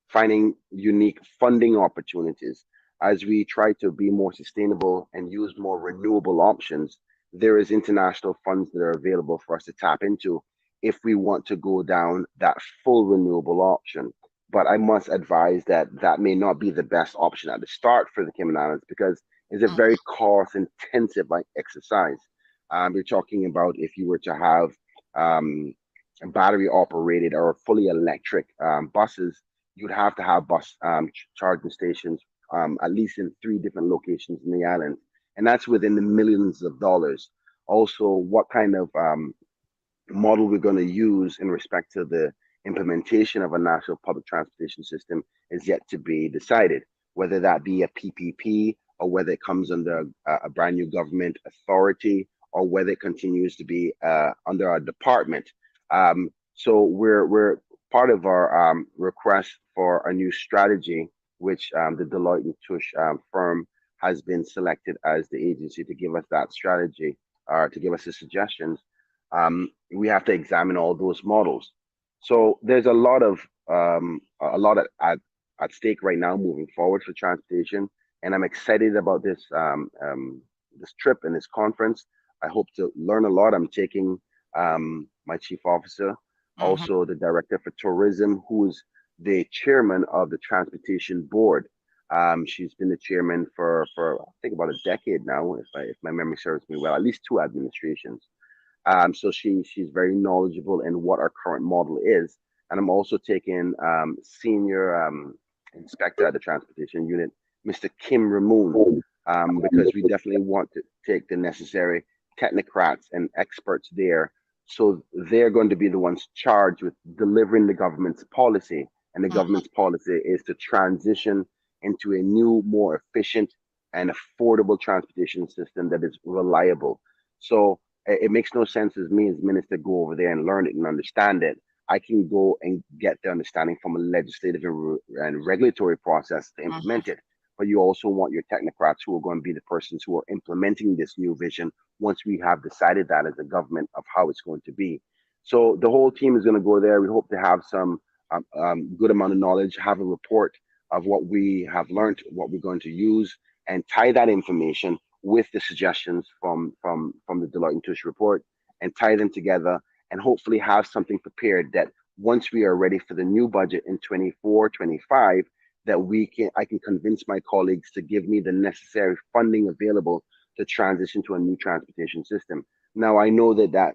finding unique funding opportunities. As we try to be more sustainable and use more renewable options, there is international funds that are available for us to tap into if we want to go down that full renewable option. But I must advise that that may not be the best option at the start for the Cayman Islands, because it's a very cost intensive exercise. We're talking about if you were to have battery operated or fully electric buses, you'd have to have bus charging stations at least in 3 different locations in the island, and that's within the millions of dollars. Also, what kind of model we're going to use in respect to the implementation of a national public transportation system is yet to be decided, whether that be a PPP or whether it comes under a brand new government authority, or whether it continues to be under our department. So we're part of our request for a new strategy, which the Deloitte and Touche firm has been selected as the agency to give us that strategy, or to give us the suggestions. We have to examine all those models. So there's a lot at stake right now moving forward for transportation, and I'm excited about this this trip and this conference. I hope to learn a lot. I'm taking my chief officer, also the director for tourism, who is the chairman of the transportation board. She's been the chairman for I think about a decade now, if my memory serves me well, at least 2 administrations. So she's very knowledgeable in what our current model is. And I'm also taking senior inspector at the transportation unit, Mr. Kim Ramoon, because we definitely want to take the necessary technocrats and experts there. So they're going to be the ones charged with delivering the government's policy. And the government's policy is to transition into a new, more efficient and affordable transportation system that is reliable. So it makes no sense as me as minister go over there and learn it and understand it. I can go and get the understanding from a legislative and regulatory process to implement it. But you also want your technocrats who are going to be the persons who are implementing this new vision once we have decided that as a government of how it's going to be. So the whole team is going to go there. We hope to have some good amount of knowledge, have a report of what we have learned, what we're going to use, and tie that information with the suggestions from the Deloitte and Touche report, and tie them together, and hopefully have something prepared that once we are ready for the new budget in 24-25, that I can convince my colleagues to give me the necessary funding available to transition to a new transportation system. Now, I know that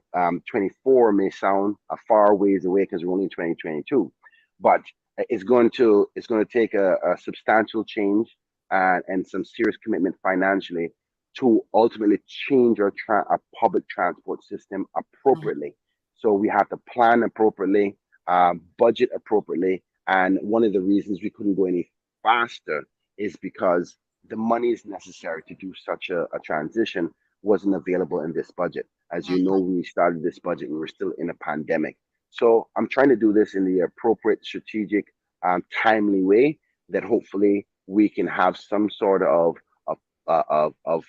24 may sound a far ways away because we're only in 2022, but it's going to take a substantial change and some serious commitment financially to ultimately change our public transport system appropriately. So we have to plan appropriately, budget appropriately. And one of the reasons we couldn't go any faster is because the monies necessary to do such a transition wasn't available in this budget. As you know, when we started this budget, we were still in a pandemic. So I'm trying to do this in the appropriate, strategic, timely way that hopefully we can have some sort of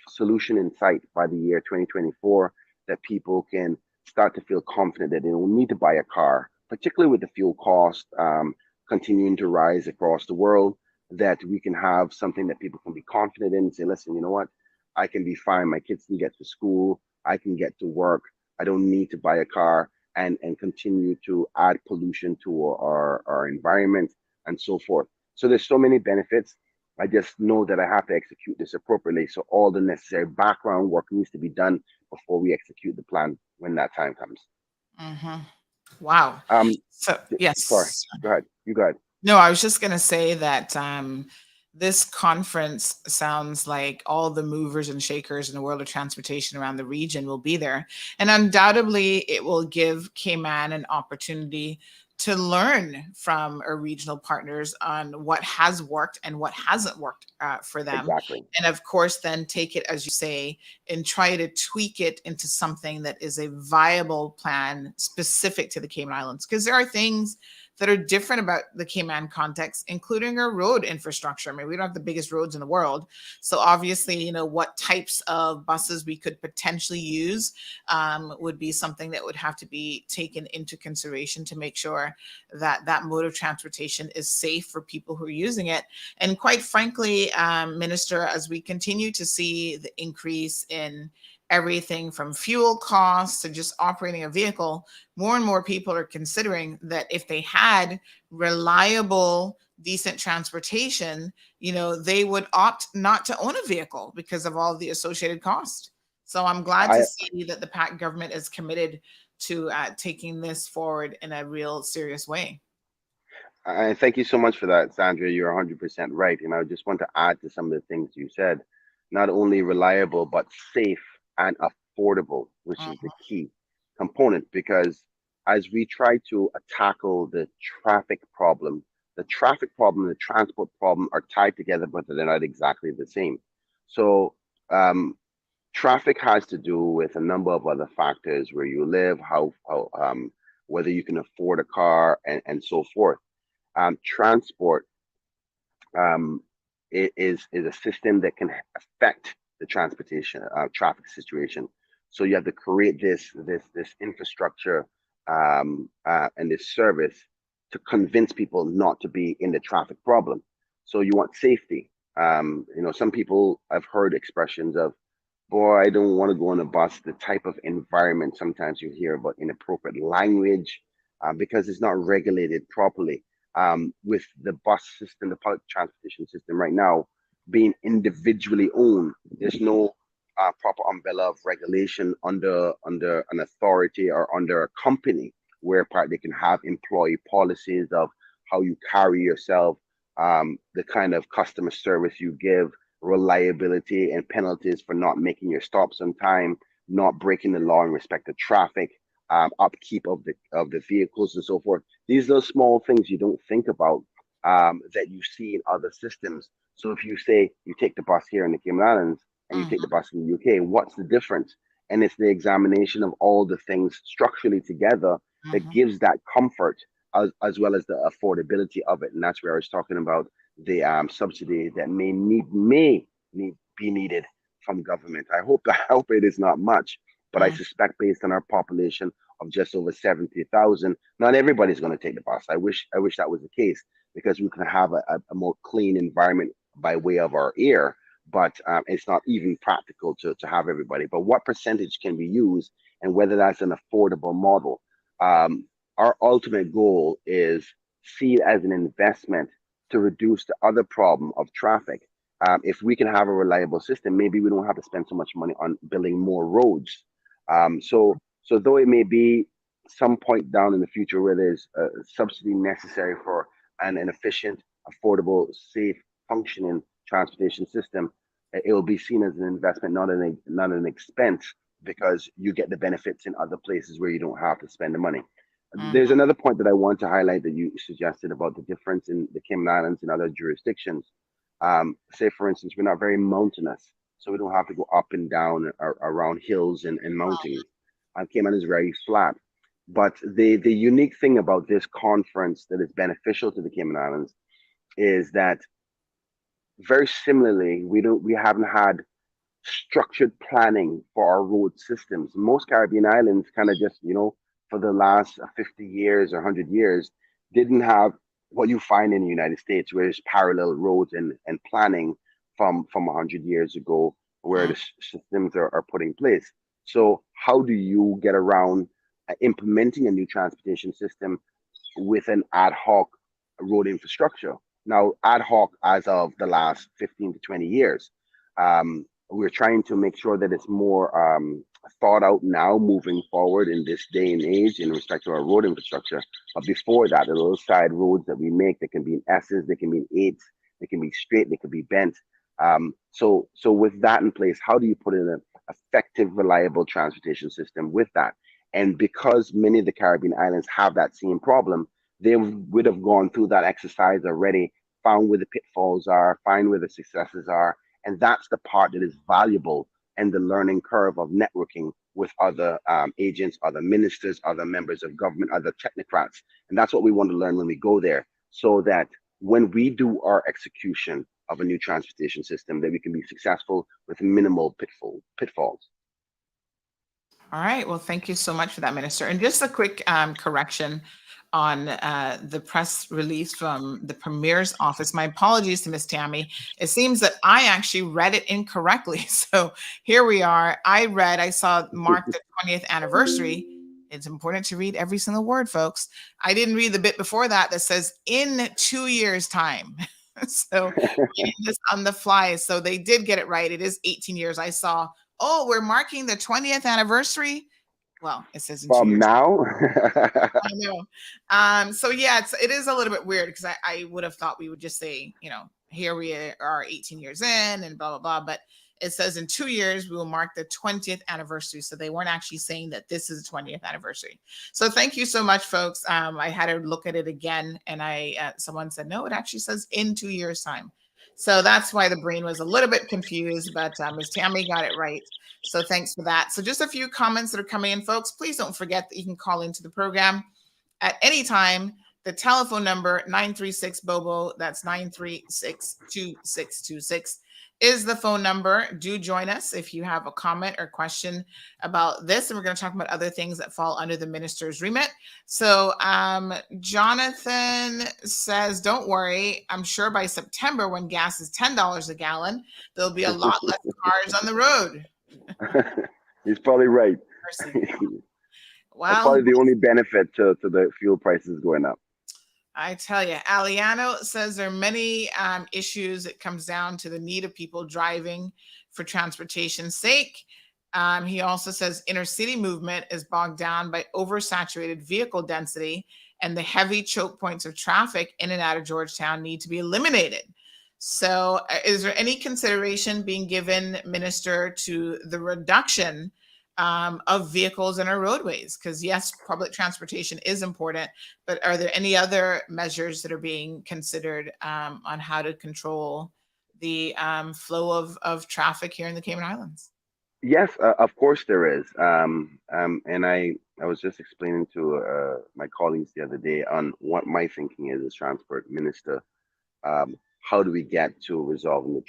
solution in sight by the year 2024, that people can start to feel confident that they don't need to buy a car, particularly with the fuel cost continuing to rise across the world, that we can have something that people can be confident in and say, listen, you know what, I can be fine. My kids can get to school. I can get to work. I don't need to buy a car and continue to add pollution to our environment and so forth. So there's so many benefits. I just know that I have to execute this appropriately. So all the necessary background work needs to be done before we execute the plan when that time comes. Wow. So yes. Sorry. Go ahead. You go ahead. No, I was just going to say that this conference sounds like all the movers and shakers in the world of transportation around the region will be there. And undoubtedly, it will give Cayman an opportunity to learn from our regional partners on what has worked and what hasn't worked for them. Exactly. And of course, then take it, as you say, and try to tweak it into something that is a viable plan specific to the Cayman Islands. Because there are things that are different about the Cayman context, including our road infrastructure. I mean, we don't have the biggest roads in the world. So obviously, what types of buses we could potentially use would be something that would have to be taken into consideration to make sure that that mode of transportation is safe for people who are using it. And quite frankly, Minister, as we continue to see the increase in everything from fuel costs to just operating a vehicle, more and more people are considering that if they had reliable, decent transportation, they would opt not to own a vehicle because of all the associated cost. So I'm glad to see that the PAC government is committed to taking this forward in a real serious way. And thank you so much for that, Sandra. You're 100% right. And I just want to add to some of the things you said. Not only reliable, but safe and affordable, which is the key component, because as we try to tackle the traffic problem and the transport problem are tied together, but they're not exactly the same. So traffic has to do with a number of other factors: where you live, how whether you can afford a car, and so forth. Transport is a system that can affect the transportation traffic situation. So you have to create this infrastructure and this service to convince people not to be in the traffic problem. So you want safety. Some people, I've heard expressions of, boy, I don't want to go on a bus. The type of environment sometimes you hear about inappropriate language because it's not regulated properly. With the bus system, the public transportation system right now being individually owned, there's no proper umbrella of regulation under an authority or under a company where they can have employee policies of how you carry yourself, the kind of customer service you give, reliability, and penalties for not making your stops on time, not breaking the law in respect to traffic, upkeep of the vehicles, and so forth. These are small things you don't think about that you see in other systems. So if you say you take the bus here in the Cayman Islands and you take the bus in the UK, what's the difference? And it's the examination of all the things structurally together that gives that comfort as well as the affordability of it. And that's where I was talking about the subsidy that may be needed from government. I hope it is not much, but I suspect based on our population of just over 70,000, not everybody's going to take the bus. I wish that was the case, because we can have a more clean environment by way of our air, but it's not even practical to have everybody. But what percentage can we use, and whether that's an affordable model? Our ultimate goal is see it as an investment to reduce the other problem of traffic. If we can have a reliable system, maybe we don't have to spend so much money on building more roads. So though it may be some point down in the future where there's a subsidy necessary for an efficient, affordable, safe, functioning transportation system, it will be seen as an investment, not an expense, because you get the benefits in other places where you don't have to spend the money. There's another point that I want to highlight that you suggested about the difference in the Cayman Islands and other jurisdictions. Say, for instance, we're not very mountainous, so we don't have to go up and down around hills and mountains. Cayman is very flat. But the unique thing about this conference that is beneficial to the Cayman Islands is that, very similarly, we haven't had structured planning for our road systems. Most Caribbean islands kind of just, for the last 50 years or 100 years, didn't have what you find in the United States, where there's parallel roads and planning from 100 years ago, where the systems are put in place. So how do you get around implementing a new transportation system with an ad hoc road infrastructure? Now, ad hoc as of the last 15 to 20 years. We're trying to make sure that it's more thought out now, moving forward in this day and age in respect to our road infrastructure. But before that, the little side roads that we make, they can be in S's, they can be in 8s, they can be straight, they could be bent. So with that in place, how do you put in an effective, reliable transportation system with that? And because many of the Caribbean islands have that same problem, they would have gone through that exercise already, found where the pitfalls are, find where the successes are. And that's the part that is valuable and the learning curve of networking with other agents, other ministers, other members of government, other technocrats. And that's what we want to learn when we go there, so that when we do our execution of a new transportation system, that we can be successful with minimal pitfalls. All right. Well, thank you so much for that, Minister. And just a quick correction on the press release from the Premier's office. My apologies to Miss Tammy. It seems that I actually read it incorrectly. So here we are. I saw mark the 20th anniversary. It's important to read every single word, folks. I didn't read the bit before that says in 2 years' time. So reading this on the fly. So they did get it right. It is 18 years. I saw, oh, we're marking the 20th anniversary. Well, it says in 2 From years. now? I know. So yeah, it is a little bit weird because I would have thought we would just say, here we are 18 years in and blah, blah, blah. But it says in 2 years, we will mark the 20th anniversary. So they weren't actually saying that this is the 20th anniversary. So thank you so much, folks. I had to look at it again and someone said, no, it actually says in 2 years time. So that's why the brain was a little bit confused, but Ms. Tammy got it right. So thanks for that. So just a few comments that are coming in, folks. Please don't forget that you can call into the program at any time. The telephone number 936-BOBO, that's 936-2626 is the phone number. Do join us if you have a comment or question about this. And we're going to talk about other things that fall under the minister's remit. So Jonathan says, don't worry. I'm sure by September, when gas is $10 a gallon, there'll be a lot less cars on the road. He's probably right. Well, that's probably the only benefit to the fuel prices going up. I tell you, Aliano says there are many issues. It comes down to the need of people driving for transportation's sake. He also says inner city movement is bogged down by oversaturated vehicle density, and the heavy choke points of traffic in and out of Georgetown need to be eliminated. So is there any consideration being given, Minister, to the reduction of vehicles in our roadways? Because yes, public transportation is important, but are there any other measures that are being considered on how to control the flow of traffic here in the Cayman Islands? Yes, of course there is. And I was just explaining to my colleagues the other day on what my thinking is as transport minister. How do we get to resolving the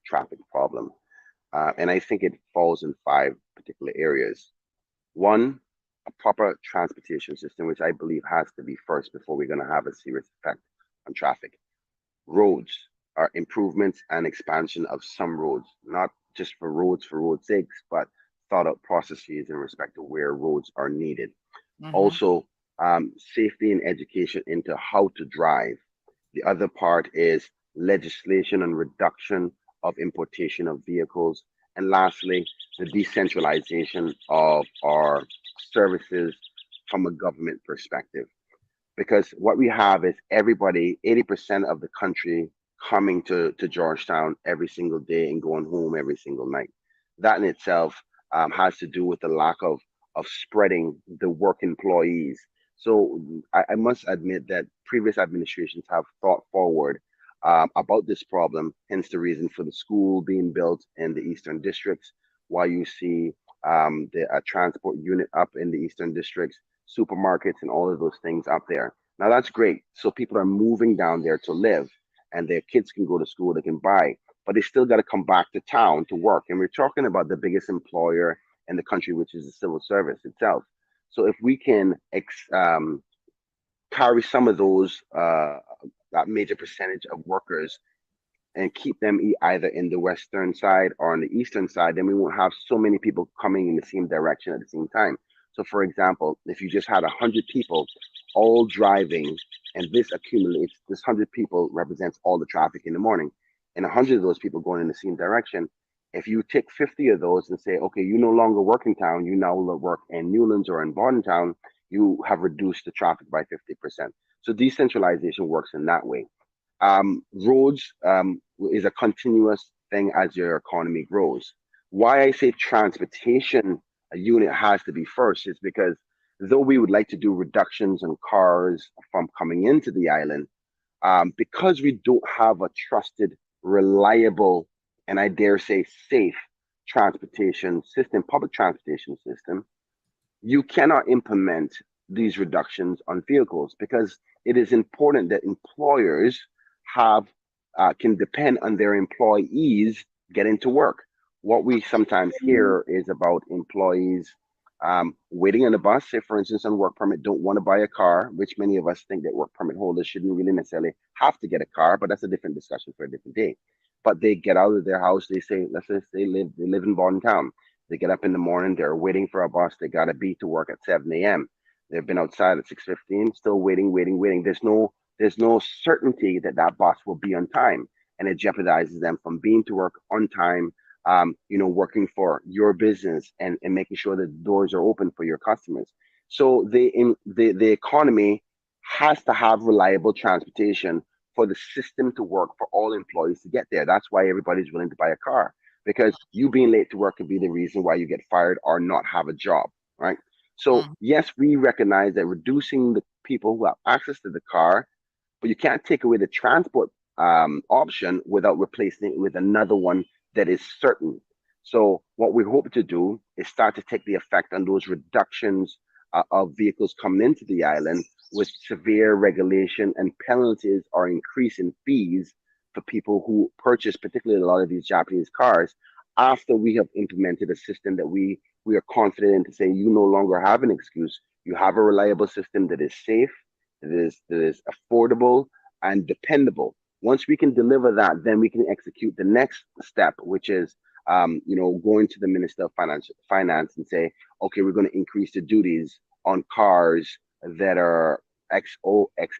traffic problem? And I think it falls in 5 particular areas. 1, a proper transportation system, which I believe has to be first before we're going to have a serious effect on traffic. Roads are improvements and expansion of some roads, not just for roads' sakes, but thought out processes in respect to where roads are needed. Mm-hmm. Also, safety and education into how to drive. The other part is legislation and reduction of importation of vehicles. And lastly, the decentralization of our services from a government perspective. Because what we have is everybody, 80% of the country coming to Georgetown every single day and going home every single night. That in itself has to do with the lack of spreading the work employees. So I must admit that previous administrations have thought forward about this problem, hence the reason for the school being built in the Eastern Districts, why you see the transport unit up in the Eastern Districts, supermarkets and all of those things up there. Now that's great. So people are moving down there to live and their kids can go to school, they can buy, but they still got to come back to town to work. And we're talking about the biggest employer in the country, which is the civil service itself. So if we can carry some of those that major percentage of workers and keep them either in the western side or on the eastern side, then we won't have so many people coming in the same direction at the same time. So for example, if you just had 100 people all driving and this accumulates, this 100 people represents all the traffic in the morning, and 100 of those people going in the same direction, if you take 50 of those and say, okay, you no longer work in town, you now work in Newlands or in Bordentown, you have reduced the traffic by 50%. So decentralization works in that way. roads is a continuous thing as your economy grows. Why I say transportation unit has to be first is because though we would like to do reductions on cars from coming into the island, because we don't have a trusted, reliable, and I dare say safe transportation system, public transportation system, you cannot implement these reductions on vehicles because it is important that employers have can depend on their employees getting to work. What we sometimes hear is about employees waiting on the bus, say for instance on work permit, don't want to buy a car, which many of us think that work permit holders shouldn't really necessarily have to get a car, but that's a different discussion for a different day. But they get out of their house, they say, let's say they live in Boston town. They get up in the morning, they're waiting for a bus, they gotta be to work at 7 a.m. They've been outside at 6:15, still waiting. There's no certainty that that bus will be on time, and it jeopardizes them from being to work on time. Working for your business and making sure that the doors are open for your customers. So the economy has to have reliable transportation for the system to work for all employees to get there. That's why everybody's willing to buy a car, because you being late to work could be the reason why you get fired or not have a job, right? So yes, we recognize that reducing the people who have access to the car, but you can't take away the transport option without replacing it with another one that is certain. So what we hope to do is start to take the effect on those reductions of vehicles coming into the island with severe regulation and penalties or increase in fees for people who purchase, particularly a lot of these Japanese cars, after we have implemented a system that we are confident in to say you no longer have an excuse. You have a reliable system that is safe, that is affordable and dependable. Once we can deliver that, then we can execute the next step, which is going to the Minister of Finance and say, okay, we're going to increase the duties on cars that are X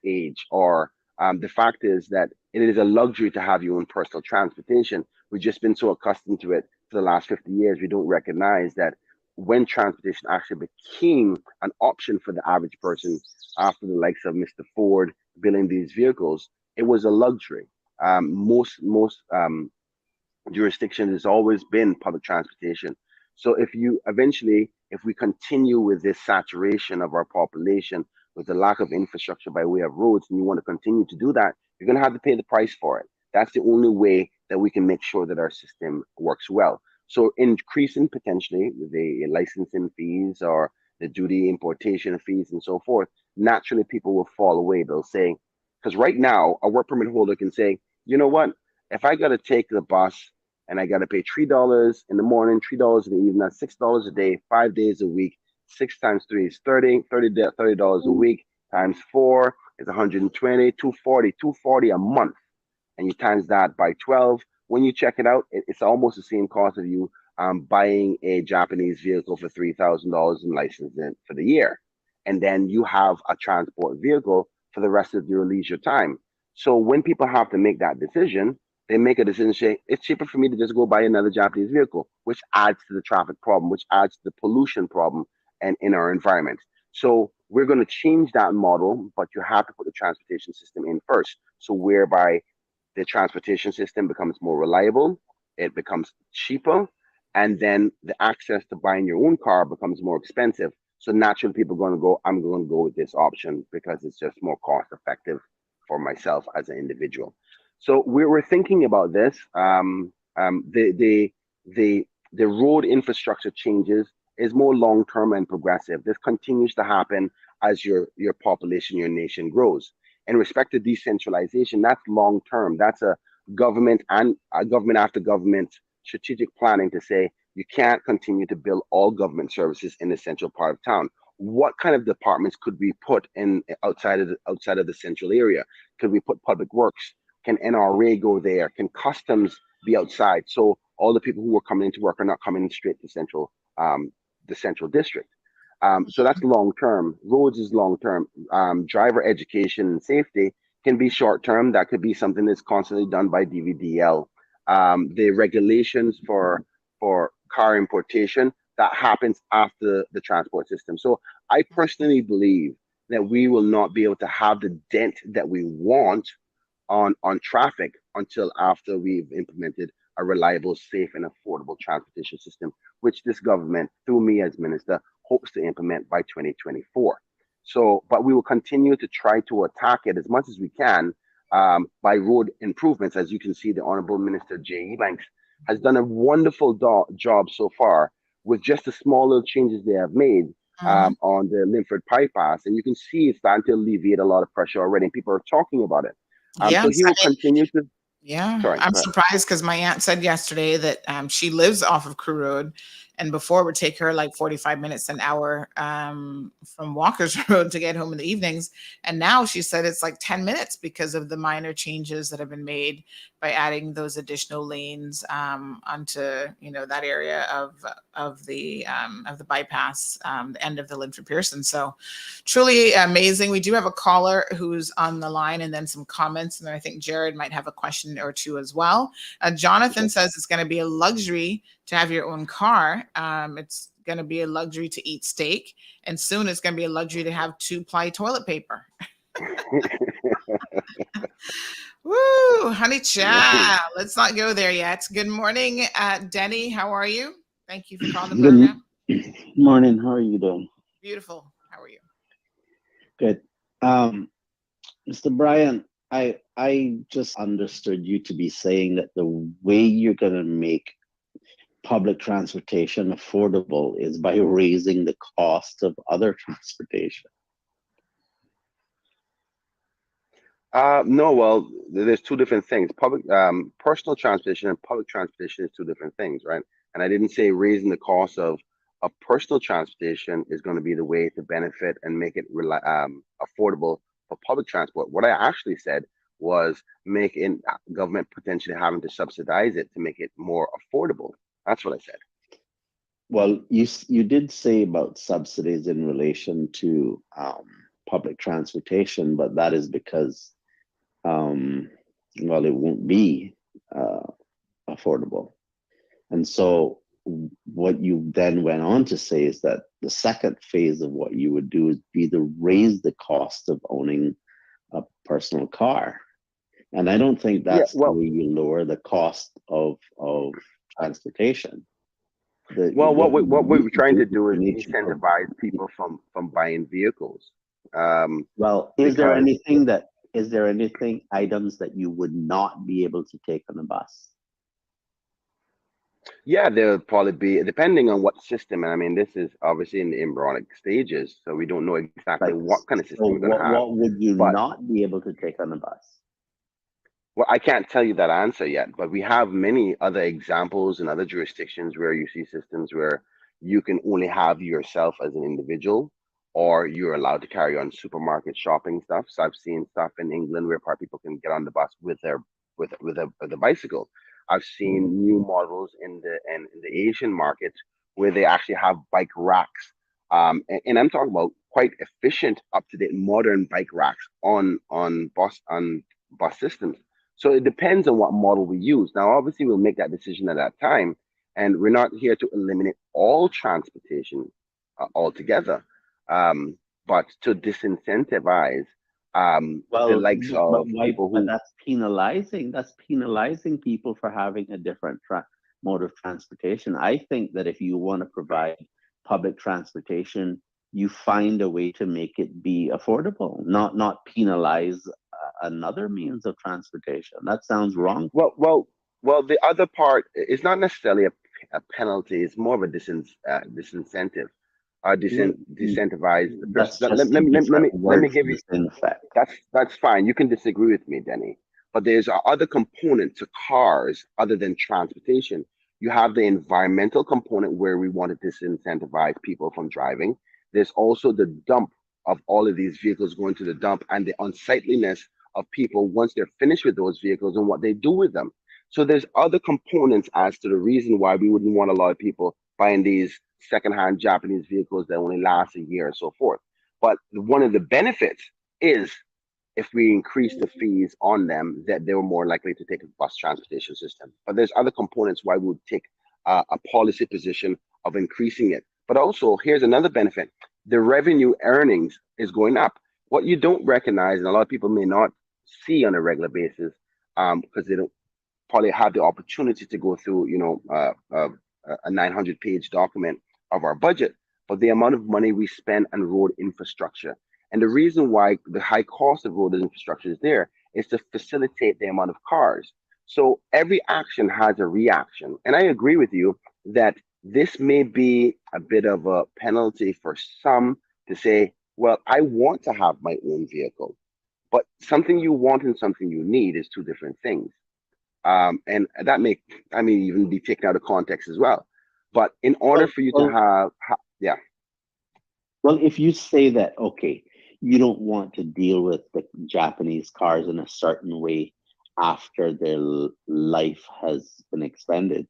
age, or the fact is that it is a luxury to have your own personal transportation. We've just been so accustomed to it for the last 50 years, we don't recognize that when transportation actually became an option for the average person after the likes of Mr. Ford building these vehicles, it was a luxury. Most jurisdictions has always been public transportation. So if we continue with this saturation of our population with the lack of infrastructure by way of roads, and you want to continue to do that, you're going to have to pay the price for it. That's the only way that we can make sure that our system works well. So increasing potentially the licensing fees or the duty importation fees and so forth, naturally people will fall away. They'll say, because right now a work permit holder can say, you know what, if I got to take the bus and I got to pay $3 in the morning, $3 in the evening, that's $6 a day, 5 days a week, 6 times 3 is $30 a week, times 4 is 120, 240 a month. And you times that by 12. When you check it out, it's almost the same cost of you buying a Japanese vehicle for $3,000 in licensing for the year. And then you have a transport vehicle for the rest of your leisure time. So when people have to make that decision, they make a decision saying, it's cheaper for me to just go buy another Japanese vehicle, which adds to the traffic problem, which adds to the pollution problem and in our environment. So we're going to change that model, but you have to put the transportation system in first. So whereby the transportation system becomes more reliable, it becomes cheaper, and then the access to buying your own car becomes more expensive. So naturally people are going to go, I'm going to go with this option because it's just more cost effective for myself as an individual. So we're thinking about this. The road infrastructure changes is more long-term and progressive. This continues to happen as your population, your nation grows. In respect to decentralization, that's long-term. That's a government after government strategic planning to say you can't continue to build all government services in the central part of town. What kind of departments could we put in outside of the central area? Could we put public works? Can NRA go there? Can customs be outside? So all the people who are coming into work are not coming straight to the central district. So that's long term. Roads is long term. Driver education and safety can be short term. That could be something that's constantly done by DVDL. The regulations for car importation, that happens after the transport system. So I personally believe that we will not be able to have the dent that we want on traffic until after we've implemented a reliable, safe, and affordable transportation system, which this government, through me as minister, hopes to implement by 2024. So, but we will continue to try to attack it as much as we can by road improvements. As you can see, the Honorable Minister J.E. Banks has done a wonderful job so far with just the small little changes they have made on the Linford bypass. And you can see it's starting to alleviate a lot of pressure already, and people are talking about it. Yes, so he will continue to. Yeah, Sorry, I'm go ahead. surprised because my aunt said yesterday that she lives off of Crew Road, and before it would take her like 45 minutes, an hour from Walker's Road to get home in the evenings. And now she said it's like 10 minutes because of the minor changes that have been made by adding those additional lanes onto that area of the bypass, the end of the Linford Pearson. So truly amazing. We do have a caller who's on the line, and then some comments, and then I think Jared might have a question or two as well. Jonathan says it's going to be a luxury to have your own car. It's going to be a luxury to eat steak, and soon it's going to be a luxury to have 2-ply toilet paper. Woo, honey child. Let's not go there yet. Good morning, Denny. How are you? Thank you for calling the program. Good morning. How are you doing? Beautiful. How are you? Good. Mr. Bryan, I just understood you to be saying that the way you're going to make public transportation affordable is by raising the cost of other transportation. No, well, there's two different things. Personal transportation and public transportation is two different things, right? And I didn't say raising the cost of personal transportation is going to be the way to benefit and make it affordable for public transport. What I actually said was making government potentially having to subsidize it to make it more affordable. That's what I said. Well, you did say about subsidies in relation to public transportation, but that is because it won't be affordable. And so what you then went on to say is that the second phase of what you would do is be to raise the cost of owning a personal car. And I don't think that's the way you lower the cost of transportation. What we're trying to do is incentivize people from buying vehicles. Is there anything items that you would not be able to take on a bus? Yeah, there'll probably be, depending on what system. And I mean, this is obviously in the embryonic stages, so we don't know exactly what kind of system we're going to have. What would you not be able to take on a bus? Well, I can't tell you that answer yet, but we have many other examples in other jurisdictions where you see systems where you can only have yourself as an individual, or you're allowed to carry on supermarket shopping stuff. So I've seen stuff in England where people can get on the bus with a bicycle. I've seen new models in the Asian market where they actually have bike racks, and I'm talking about quite efficient, up-to-date, modern bike racks on bus systems. So it depends on what model we use. Now, obviously, we'll make that decision at that time, and we're not here to eliminate all transportation altogether, but to disincentivize the likes of people who. But that's penalizing. That's penalizing people for having a different mode of transportation. I think that if you want to provide public transportation, you find a way to make it be affordable, not penalize another means of transportation. That sounds wrong. Well, the other part is not necessarily a penalty. It's more of a disincentive. Decentivize. Let me give you. That's fine. You can disagree with me, Denny. But there's other component to cars other than transportation. You have the environmental component where we want to disincentivize people from driving. There's also the dump of all of these vehicles going to the dump and the unsightliness of people once they're finished with those vehicles and what they do with them. So there's other components as to the reason why we wouldn't want a lot of people buying these secondhand Japanese vehicles that only last a year and so forth. But one of the benefits is if we increase the fees on them, that they were more likely to take a bus transportation system. But there's other components why we would take a policy position of increasing it. But also, here's another benefit. The revenue earnings is going up. What you don't recognize, and a lot of people may not see on a regular basis, because they don't probably have the opportunity to go through, a 900-page document of our budget, but the amount of money we spend on road infrastructure. And the reason why the high cost of road infrastructure is there is to facilitate the amount of cars. So every action has a reaction. And I agree with you that this may be a bit of a penalty for some to say, well, I want to have my own vehicle. But something you want and something you need is two different things. And that may even be taken out of context as well. But in order for you to have, yeah. Well, if you say that, okay, you don't want to deal with the Japanese cars in a certain way after their life has been expended,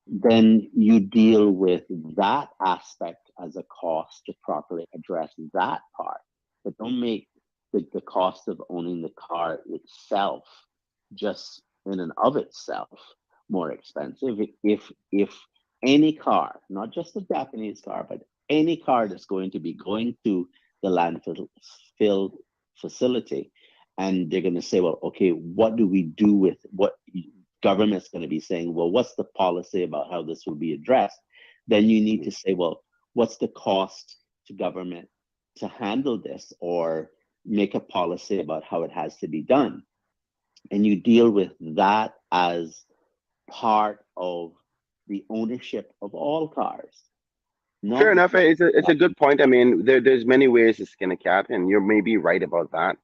then you deal with that aspect as a cost to properly address that part. But don't make the cost of owning the car itself just in and of itself more expensive. If any car, not just a Japanese car, but any car that's going to be going to the landfill facility, and they're going to say, well, okay, what do we do with what government's going to be saying? Well, what's the policy about how this will be addressed? Then you need to say, well, what's the cost to government to handle this, or make a policy about how it has to be done? And you deal with that as part of the ownership of all cars. Fair enough. It's a good point. I mean, there's many ways to skin a cat, and you're maybe right about that.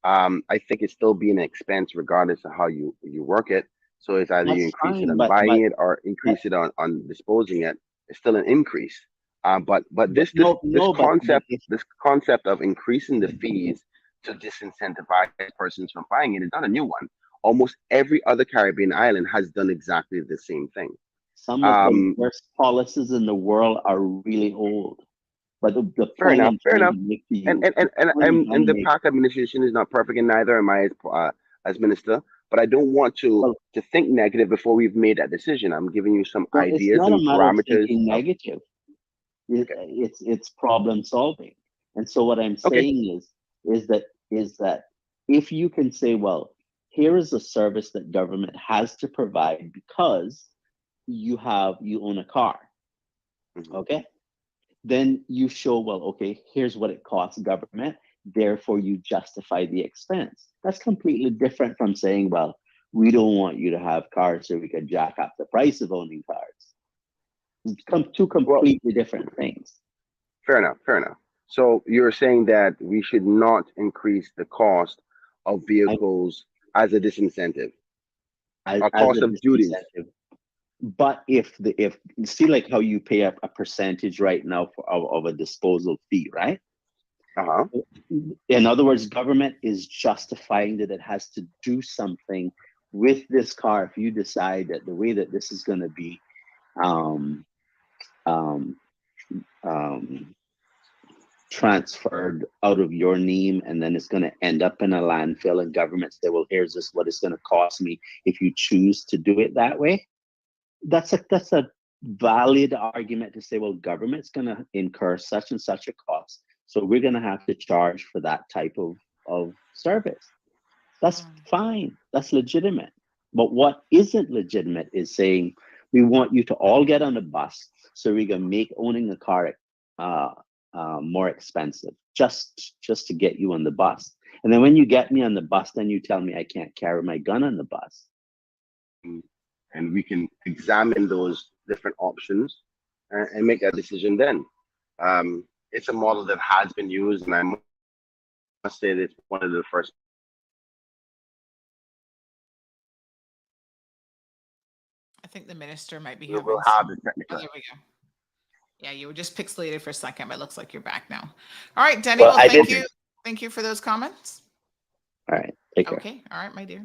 I think it's still be an expense regardless of how you work it. So it's either you increase it on buying it or increase it on disposing it. It's still an increase. But this concept of increasing the fees to disincentivize persons from buying it is not a new one. Almost every other Caribbean island has done exactly the same thing. Some of the worst policies in the world are really old. But the fair enough. And the make, PAC administration is not perfect, and neither am I as minister. But I don't want to think negative before we've made that decision. I'm giving you some ideas and parameters. Negative. It's problem solving. And so what I'm saying is that if you can say, well, here is a service that government has to provide because you own a car, okay? Then you show, well, okay, here's what it costs government, therefore you justify the expense. That's completely different from saying, well, we don't want you to have cars so we can jack up the price of owning cars. It's two completely different things. Fair enough. So you're saying that we should not increase the cost of vehicles as a disincentive, a cost of duties. But if see, like how you pay a percentage right now of a disposal fee, right? In other words, government is justifying that it has to do something with this car if you decide that the way that this is going to be transferred out of your name, and then it's going to end up in a landfill, and government say, well, here's just what it's going to cost me if you choose to do it that way. That's a valid argument to say, well, government's going to incur such and such a cost, so we're going to have to charge for that type of service. That's fine. That's legitimate. But what isn't legitimate is saying, we want you to all get on the bus so we can make owning a car more expensive just to get you on the bus. And then when you get me on the bus, then you tell me I can't carry my gun on the bus. And we can examine those different options and make that decision then. It's a model that has been used, and I must say that it's one of the first. I think the minister might be We having will have the technical. Oh, there we go. Yeah, you were just pixelated for a second, but it looks like you're back now. All right, Denny, well thank you. Thank you for those comments. All right, take care. Okay, all right, my dear.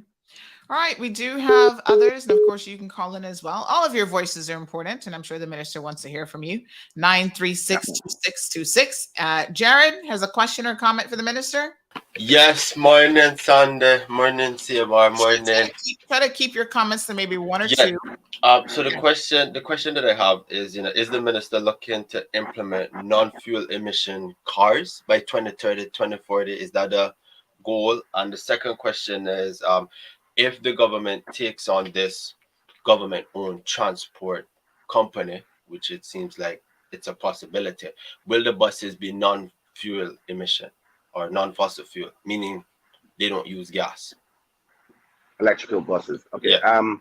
All right, we do have others, and of course you can call in as well. All of your voices are important, and I'm sure the minister wants to hear from you. 936-2626. Jared has a question or comment for the minister. Yes, morning Sunday, morning CMR, morning. Try to keep your comments to maybe one or two. So the question that I have is, is the minister looking to implement non-fuel emission cars by 2030, 2040? Is that a goal? And the second question is, if the government takes on this government-owned transport company, which it seems like it's a possibility, will the buses be non-fuel emission or non-fossil fuel, meaning they don't use gas? Electrical buses. Okay. Yeah.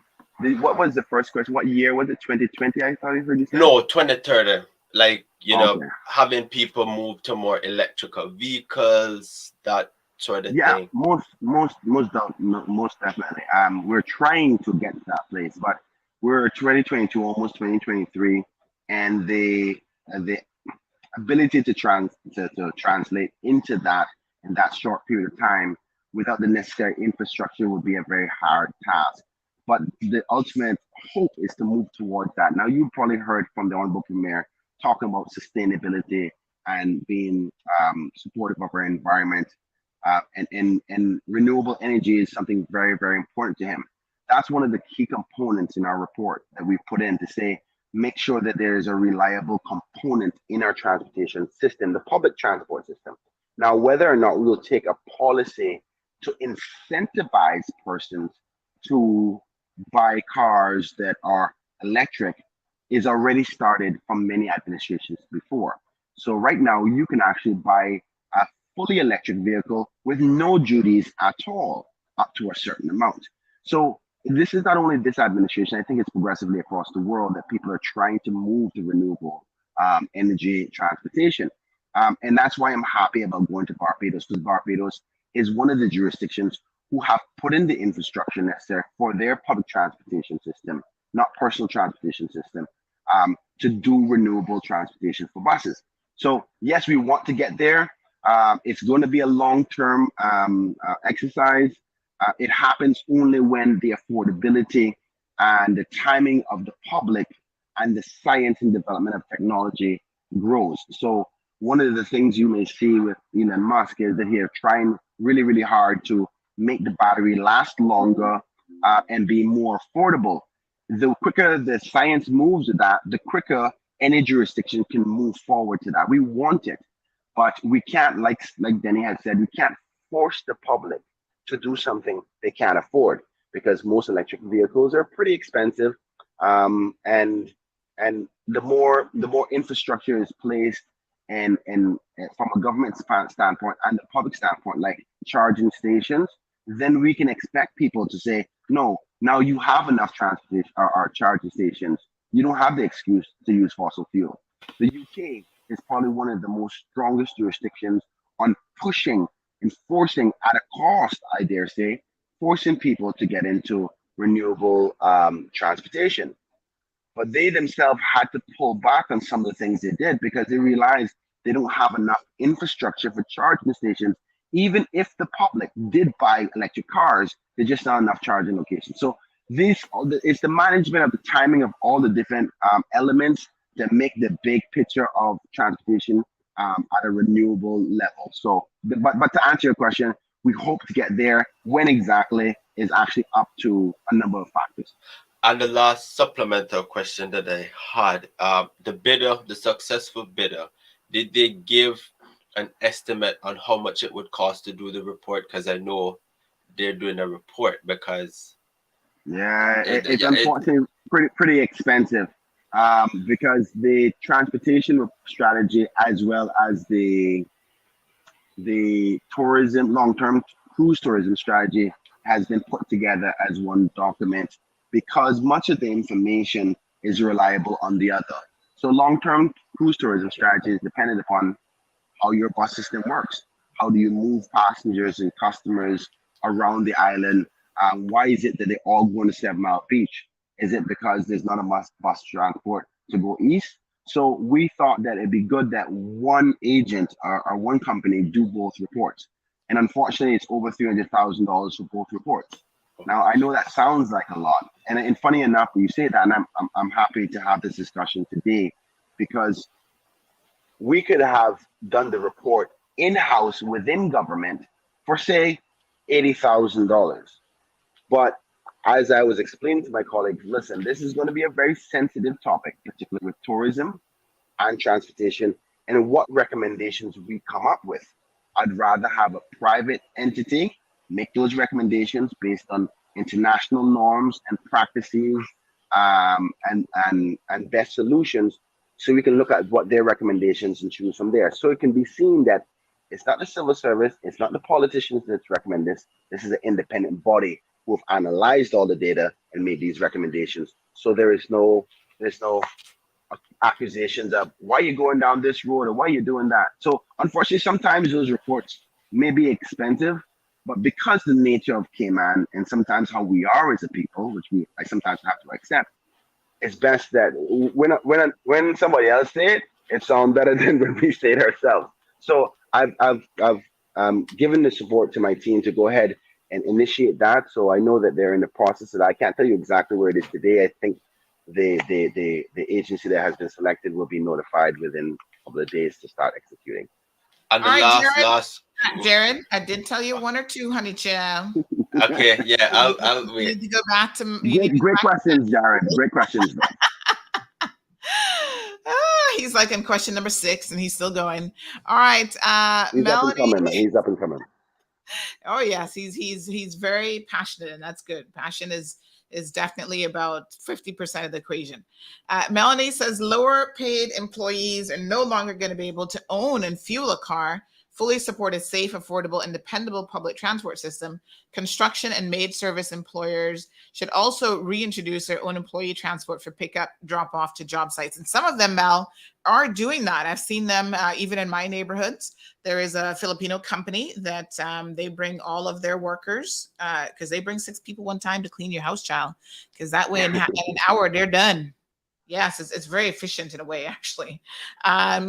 What was the first question? What year was it? 2020? I thought you heard you say. No, 2030. Like, you know, Okay. having people move to more electrical vehicles, that sort of thing. Most definitely. We're trying to get to that place, but we're 2022, almost 2023, and the ability to translate into that in that short period of time without the necessary infrastructure would be a very hard task. But the ultimate hope is to move towards that. Now, you probably heard from the Honorable Premier talking about sustainability and being supportive of our environment, and renewable energy is something very, very important to him. That's one of the key components in our report that we put in to say, make sure that there is a reliable component in our transportation system, the public transport system. Now, whether or not we will take a policy to incentivize persons to buy cars that are electric is already started from many administrations before. So right now, you can actually buy a fully electric vehicle with no duties at all up to a certain amount. So this is not only this administration, I think it's progressively across the world that people are trying to move to renewable energy transportation. And that's why I'm happy about going to Barbados, because Barbados is one of the jurisdictions who have put in the infrastructure necessary for their public transportation system, not personal transportation system, to do renewable transportation for buses. So yes, we want to get there. It's going to be a long-term exercise. It happens only when the affordability and the timing of the public and the science and development of technology grows. So one of the things you may see with Elon Musk is that he is trying really, really hard to make the battery last longer and be more affordable. The quicker the science moves to that, the quicker any jurisdiction can move forward to that. We want it, but we can't, like Denny had said, we can't force the public to do something they can't afford, because most electric vehicles are pretty expensive, and the more infrastructure is placed and from a government standpoint and the public standpoint, like charging stations, then we can expect people to say, no, now you have enough transportation or charging stations. You don't have the excuse to use fossil fuel. The UK is probably one of the most strongest jurisdictions on pushing, enforcing at a cost, I dare say, forcing people to get into renewable transportation. But they themselves had to pull back on some of the things they did because they realized they don't have enough infrastructure for charging stations. Even if the public did buy electric cars, there's just not enough charging locations. So it's the management of the timing of all the different elements that make the big picture of transportation at a renewable level. So, but to answer your question, we hope to get there. When exactly is actually up to a number of factors. And the last supplemental question that I had, the successful bidder, did they give an estimate on how much it would cost to do the report? Because I know they're doing a report because... Yeah, it's unfortunately pretty expensive because the transportation strategy as well as the tourism, long-term cruise tourism strategy has been put together as one document because much of the information is reliable on the other. So long-term cruise tourism strategy is dependent upon how your bus system works. How do you move passengers and customers around the island? Why is it that they all go to 7 Mile Beach? Is it because there's not a bus transport to go east? So we thought that it'd be good that one agent or one company do both reports. And unfortunately, it's over $300,000 for both reports. Now, I know that sounds like a lot. And funny enough, when you say that, and I'm happy to have this discussion today, because we could have done the report in-house within government for, say, $80,000. But as I was explaining to my colleagues, listen, this is going to be a very sensitive topic, particularly with tourism and transportation, and what recommendations we come up with. I'd rather have a private entity make those recommendations based on international norms and practices, and best solutions, so we can look at what their recommendations and choose from there. So it can be seen that it's not the civil service, it's not the politicians that recommend this. This is an independent body who have analyzed all the data and made these recommendations. So there's no accusations of why you going down this road or why you doing that. So unfortunately, sometimes those reports may be expensive, but because the nature of Cayman and sometimes how we are as a people, which I sometimes have to accept, it's best that when somebody else say it, it sounds better than when we say it ourselves. So I've given the support to my team to go ahead and initiate that. So I know that they're in the process of that. I can't tell you exactly where it is today. I think the agency that has been selected will be notified within a couple of days to start executing. And the All right, last. Jared, I did tell you one or two, honey child. Okay, yeah, I'll You wait. need to go back to. Great questions, Jared. Great questions. He's like in question number 6, and he's still going. All right, He's Melanie. up and coming, man. He's up and coming. Oh yes, he's very passionate, and that's good. Passion is definitely about 50% of the equation. Melanie says lower paid employees are no longer going to be able to own and fuel a car. Fully support a safe, affordable, and dependable public transport system. Construction and maid service employers should also reintroduce their own employee transport for pickup, drop off to job sites. And some of them, Mel, are doing that. I've seen them even in my neighborhoods. There is a Filipino company that they bring all of their workers because they bring 6 people one time to clean your house, child. Because that way in an hour, they're done. Yes, it's very efficient in a way, actually.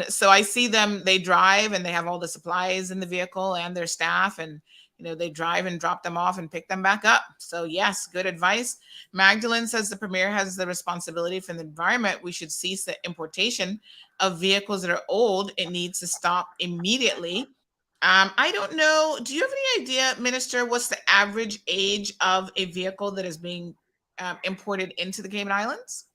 So I see them, they drive and they have all the supplies in the vehicle and their staff, and they drive and drop them off and pick them back up. So yes, good advice. Magdalene says the premier has the responsibility for the environment. We should cease the importation of vehicles that are old. It needs to stop immediately. I don't know. Do you have any idea, Minister, what's the average age of a vehicle that is being imported into the Cayman Islands?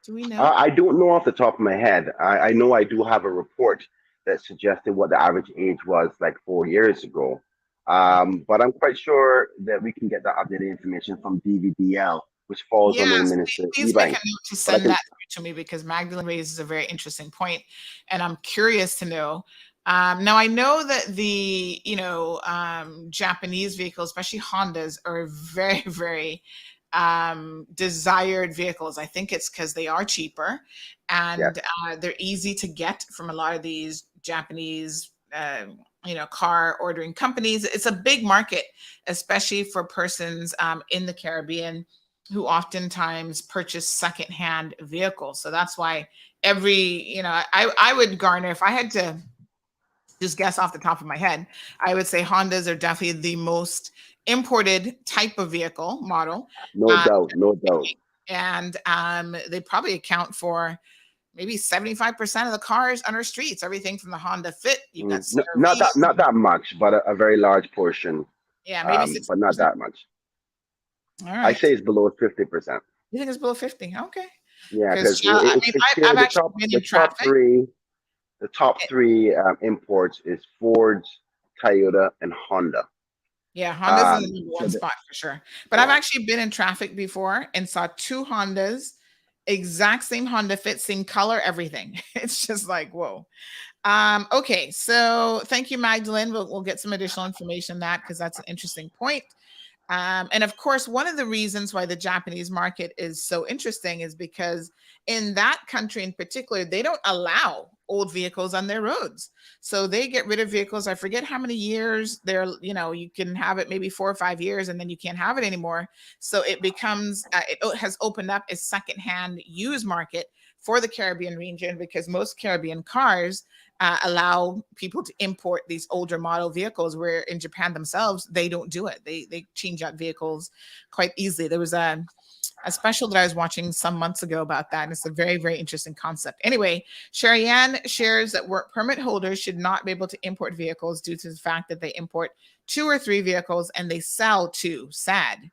Do we know? I don't know off the top of my head. I know I do have a report that suggested what the average age was like 4 years ago. But I'm quite sure that we can get that updated information from DVDL, which falls under the Minister. Please make a note to send that to me, because Magdalene raises a very interesting point, and I'm curious to know. Now I know that the Japanese vehicles, especially Hondas, are very, very desired vehicles. I think it's because they are cheaper and they're easy to get from a lot of these Japanese car ordering companies. It's a big market, especially for persons in the Caribbean who oftentimes purchase secondhand vehicles. So that's why I would garner, if I had to just guess off the top of my head, I would say Hondas are definitely the most imported type of vehicle model. No doubt. And they probably account for maybe 75% of the cars on our streets. Everything from the Honda Fit, you got not that much, but a very large portion. Yeah, maybe 60%. But not that much. All right. I say it's below 50%. You think it's below 50? Okay. Yeah, because I've actually been in traffic. The top three imports is Ford, Toyota, and Honda. Yeah, Honda's in the number one spot for sure. But I've actually been in traffic before and saw 2 Hondas, exact same Honda Fit, same color, everything. It's just like, whoa. Okay, so thank you, Magdalene. We'll get some additional information on that, because that's an interesting point. And of course, one of the reasons why the Japanese market is so interesting is because in that country in particular, they don't allow old vehicles on their roads. So they get rid of vehicles. I forget how many years you can have it, maybe 4 or 5 years, and then you can't have it anymore. So it becomes, it has opened up a secondhand used market for the Caribbean region, because most Caribbean cars allow people to import these older model vehicles, where in Japan themselves, they don't do it. They change out vehicles quite easily. There was a special that I was watching some months ago about that, and it's a very, very interesting concept. Anyway, Sherry Ann shares that work permit holders should not be able to import vehicles due to the fact that they import 2 or 3 vehicles and they sell 2. Sad.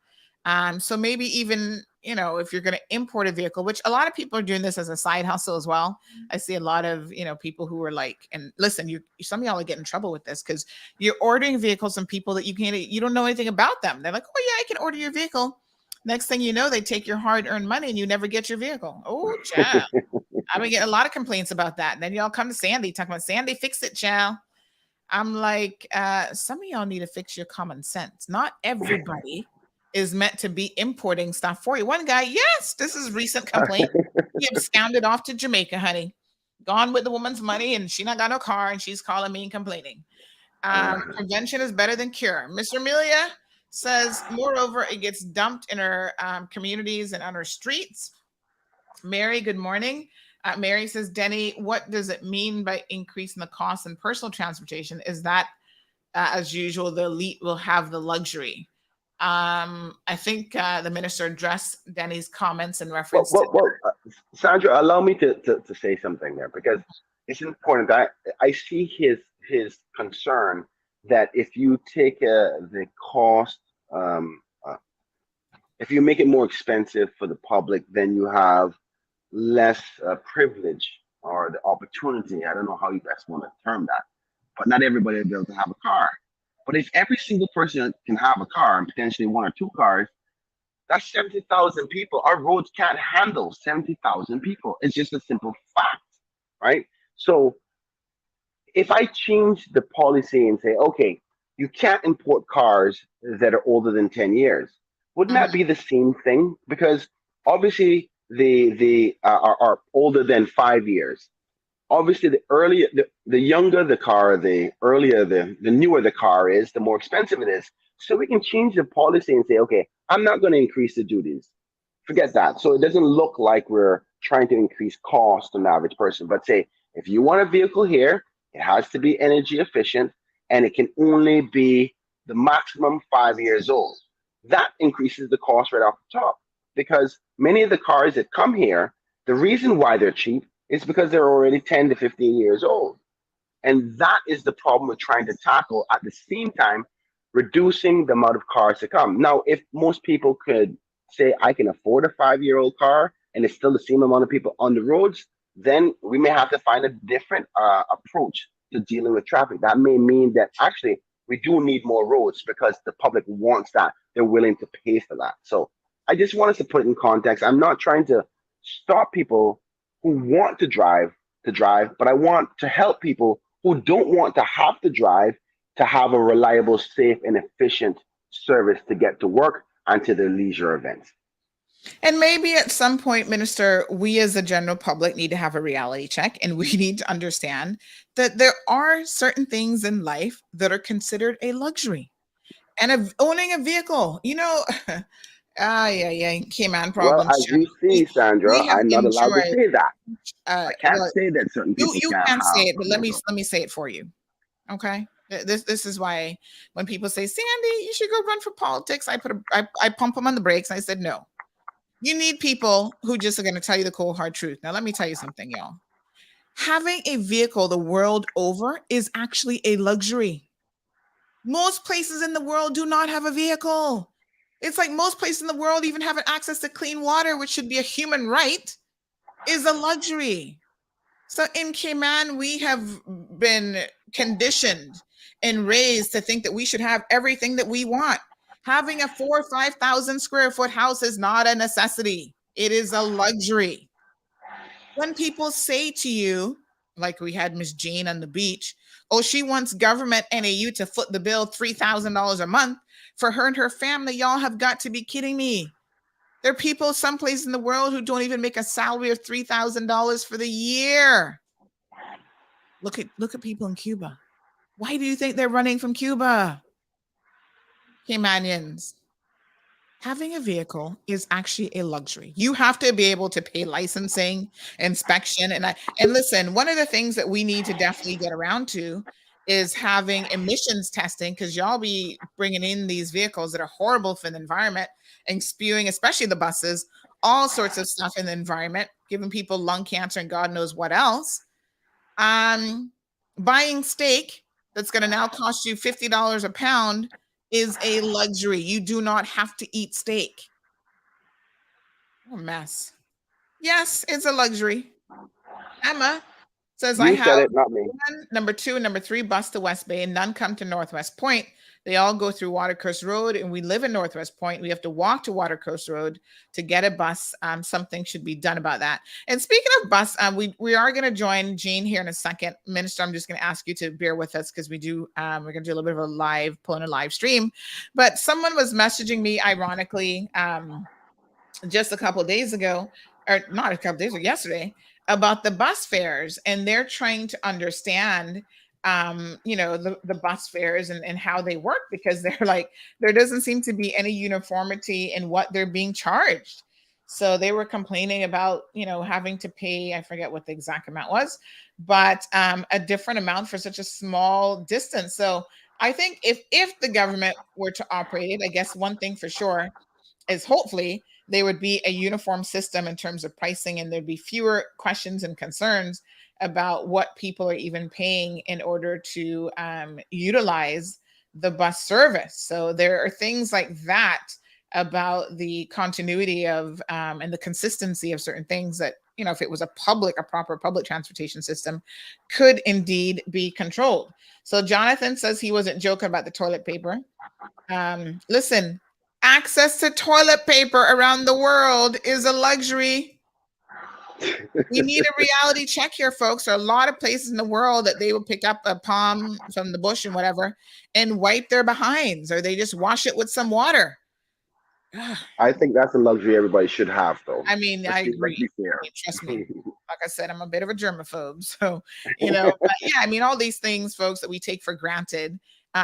So maybe even, if you're going to import a vehicle, which a lot of people are doing this as a side hustle as well. I see a lot of, people who are like, and listen, some of y'all are getting in trouble with this because you're ordering vehicles from people that you don't know anything about them. They're like, oh yeah, I can order your vehicle. Next thing you know, they take your hard-earned money and you never get your vehicle. Oh, child. I've been getting a lot of complaints about that. And then y'all come to Sandy talking about, Sandy, fix it, child. I'm like, some of y'all need to fix your common sense. Not everybody is meant to be importing stuff for you. One guy, yes, this is recent complaint. He absconded off to Jamaica, honey. Gone with the woman's money, and she not got no car, and she's calling me and complaining. Prevention is better than cure. Mr. Amelia says, moreover, it gets dumped in our communities and on our streets. Mary, good morning. Mary says, Denny, what does it mean by increasing the cost in personal transportation? Is that, as usual, the elite will have the luxury? I think the minister addressed Denny's comments in reference to Sandra, allow me to say something there, because it's important. I see his concern that if you take the cost, if you make it more expensive for the public, then you have less privilege or the opportunity. I don't know how you best want to term that, but not everybody will be able to have a car. But if every single person can have a car and potentially one or two cars, that's 70,000 people. Our roads can't handle 70,000 people. It's just a simple fact, right? So if I change the policy and say, okay, you can't import cars that are older than 10 years, wouldn't that be the same thing? Because obviously the are older than 5 years. Obviously, the younger the car, the earlier, the newer the car is, the more expensive it is. So we can change the policy and say, okay, I'm not going to increase the duties. Forget that. So it doesn't look like we're trying to increase cost on the average person, but say, if you want a vehicle here, it has to be energy efficient and it can only be the maximum 5 years old. That increases the cost right off the top, because many of the cars that come here, the reason why they're cheap is because they're already 10 to 15 years old. And that is the problem we're trying to tackle, at the same time reducing the amount of cars to come. Now, if most people could say, I can afford a 5-year-old car and it's still the same amount of people on the roads, then we may have to find a different approach to dealing with traffic. That may mean that actually we do need more roads because the public wants that. They're willing to pay for that. So I just want us to put it in context. I'm not trying to stop people who want to drive, but I want to help people who don't want to have to drive to have a reliable, safe, and efficient service to get to work and to their leisure events. And maybe at some point, Minister, we as the general public need to have a reality check, and we need to understand that there are certain things in life that are considered a luxury. And owning a vehicle, Cayman problems. Well, as you see, Sandra, I'm not allowed to say that. I can't say that certain people you can't can't have say it, but a let me vehicle. say it for you. Okay. This is why when people say, Sandy, you should go run for politics, I pump them on the brakes. And I said, no. You need people who just are going to tell you the cold hard truth. Now, let me tell you something, y'all. Having a vehicle the world over is actually a luxury. Most places in the world do not have a vehicle. It's like most places in the world, even having access to clean water, which should be a human right, is a luxury. So in Cayman, we have been conditioned and raised to think that we should have everything that we want. Having a 4,000 or 5,000 square foot house is not a necessity. It is a luxury. When people say to you, like we had Miss Jane on the beach, oh, she wants government NAU to foot the bill $3,000 a month for her and her family. Y'all have got to be kidding me. There are people someplace in the world who don't even make a salary of $3,000 for the year. Look at people in Cuba. Why do you think they're running from Cuba? Caymanians. Having a vehicle is actually a luxury. You have to be able to pay licensing, inspection, and listen, one of the things that we need to definitely get around to is having emissions testing, because y'all be bringing in these vehicles that are horrible for the environment and spewing, especially the buses, all sorts of stuff in the environment, giving people lung cancer and God knows what else. Buying steak that's going to now cost you $50 a pound is a luxury. You do not have to eat steak. What a mess. Yes, it's a luxury. Emma says, I You have said it, not me. one, number 2, and number 3 bus to West Bay, and none come to Northwest Point. They all go through Watercoast Road, and we live in Northwest Point. We have to walk to Watercoast Road to get a bus. Something should be done about that. And speaking of bus, we are going to join Jean here in a second. Minister, I'm just going to ask you to bear with us because we do. We're going to do a little bit of a live, pulling a live stream. But someone was messaging me, ironically, just a couple of days ago, or not a couple of days ago, yesterday, about the bus fares, and they're trying to understand the bus fares and how they work, because they're like, there doesn't seem to be any uniformity in what they're being charged. So they were complaining about having to pay, I forget what the exact amount was, but a different amount for such a small distance. So I think if the government were to operate it, I guess one thing for sure is hopefully there would be a uniform system in terms of pricing, and there'd be fewer questions and concerns about what people are even paying in order to utilize the bus service. So there are things like that about the continuity of and the consistency of certain things that, if it was a proper public transportation system, could indeed be controlled. So Jonathan says he wasn't joking about the toilet paper. Listen, access to toilet paper around the world is a luxury. We need a reality check here, folks. There are a lot of places in the world that they will pick up a palm from the bush and whatever and wipe their behinds, or they just wash it with some water. I think that's a luxury everybody should have, though. I mean, I agree. Let's be fair. Trust me. Like I said, I'm a bit of a germaphobe. So, but yeah, I mean, all these things, folks, that we take for granted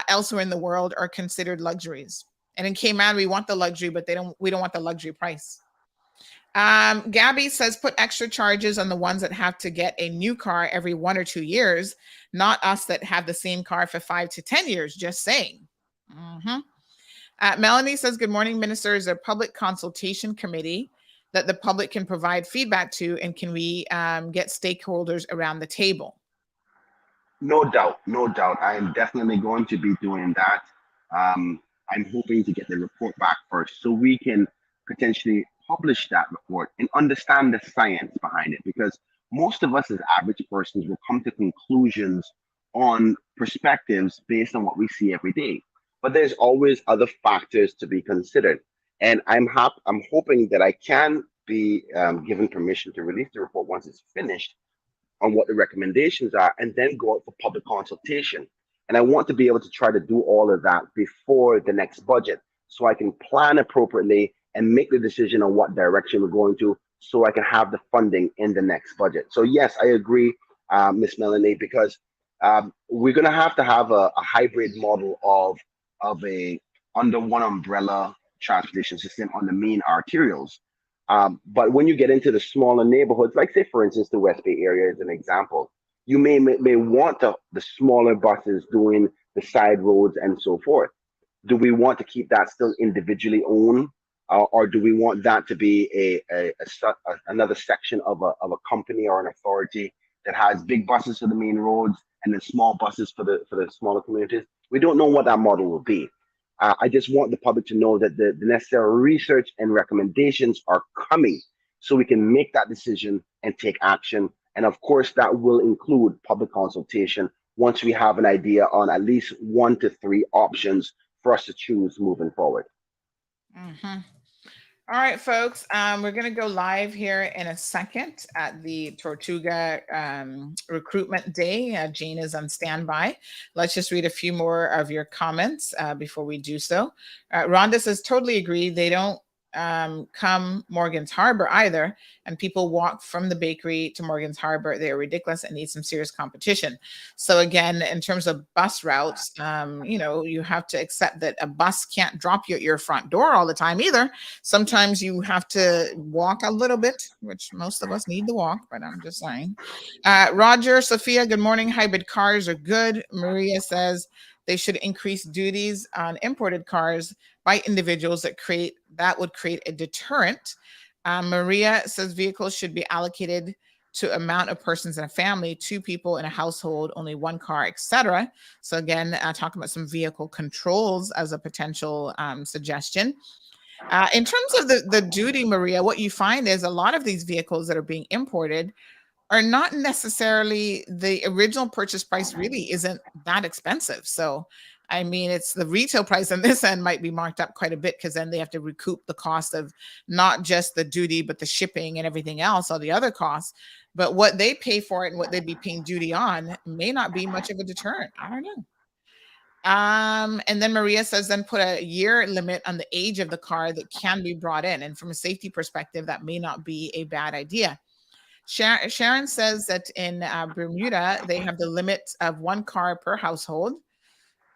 elsewhere in the world are considered luxuries. And in Cayman, we want the luxury, but we don't want the luxury price. Gabby says, put extra charges on the ones that have to get a new car every 1 or 2 years, not us that have the same car for 5 to 10 years, just saying. Melanie says, good morning, Minister. Is there a public consultation committee that the public can provide feedback to, and can we get stakeholders around the table? No doubt. I am definitely going to be doing that. I'm hoping to get the report back first so we can potentially publish that report and understand the science behind it, because most of us as average persons will come to conclusions on perspectives based on what we see every day. But there's always other factors to be considered. And I'm hoping that I can be given permission to release the report once it's finished on what the recommendations are, and then go out for public consultation. And I want to be able to try to do all of that before the next budget, so I can plan appropriately and make the decision on what direction we're going to, so I can have the funding in the next budget. So yes, I agree, Miss Melanie, because we're going to have a hybrid model of a under one umbrella transportation system on the main arterials. But when you get into the smaller neighborhoods, like say for instance the West Bay area is an example, you may want the smaller buses doing the side roads and so forth. Do we want to keep that still individually owned, or do we want that to be another section of a company or an authority that has big buses for the main roads and then small buses for the smaller communities? We don't know what that model will be. I just want the public to know that the necessary research and recommendations are coming, so we can make that decision and take action. And of course, that will include public consultation once we have an idea on at least 1 to 3 options for us to choose moving forward. All right, folks, we're going to go live here in a second at the Tortuga Recruitment Day. Jean is on standby. Let's just read a few more of your comments before we do so. Rhonda says, totally agree. They don't come Morgan's Harbor either, and people walk from the bakery to Morgan's Harbor. They are ridiculous and need some serious competition. So again, in terms of bus routes, you have to accept that a bus can't drop you at your front door all the time either. Sometimes you have to walk a little bit, which most of us need to walk, but I'm just saying. Roger, Sophia, good morning. Hybrid cars are good. Maria says they should increase duties on imported cars by individuals that would create a deterrent. Maria says vehicles should be allocated to amount of persons in a family, 2 people in a household, only 1 car, etc. So again, talking about some vehicle controls as a potential suggestion. In terms of the duty, Maria, what you find is a lot of these vehicles that are being imported are not necessarily the original purchase price really isn't that expensive. So, I mean, it's the retail price on this end might be marked up quite a bit because then they have to recoup the cost of not just the duty, but the shipping and everything else, all the other costs. But what they pay for it and what they'd be paying duty on may not be much of a deterrent. I don't know. And then Maria says, then put a year limit on the age of the car that can be brought in. And from a safety perspective, that may not be a bad idea. Sharon says that in Bermuda, they have the limit of 1 car per household.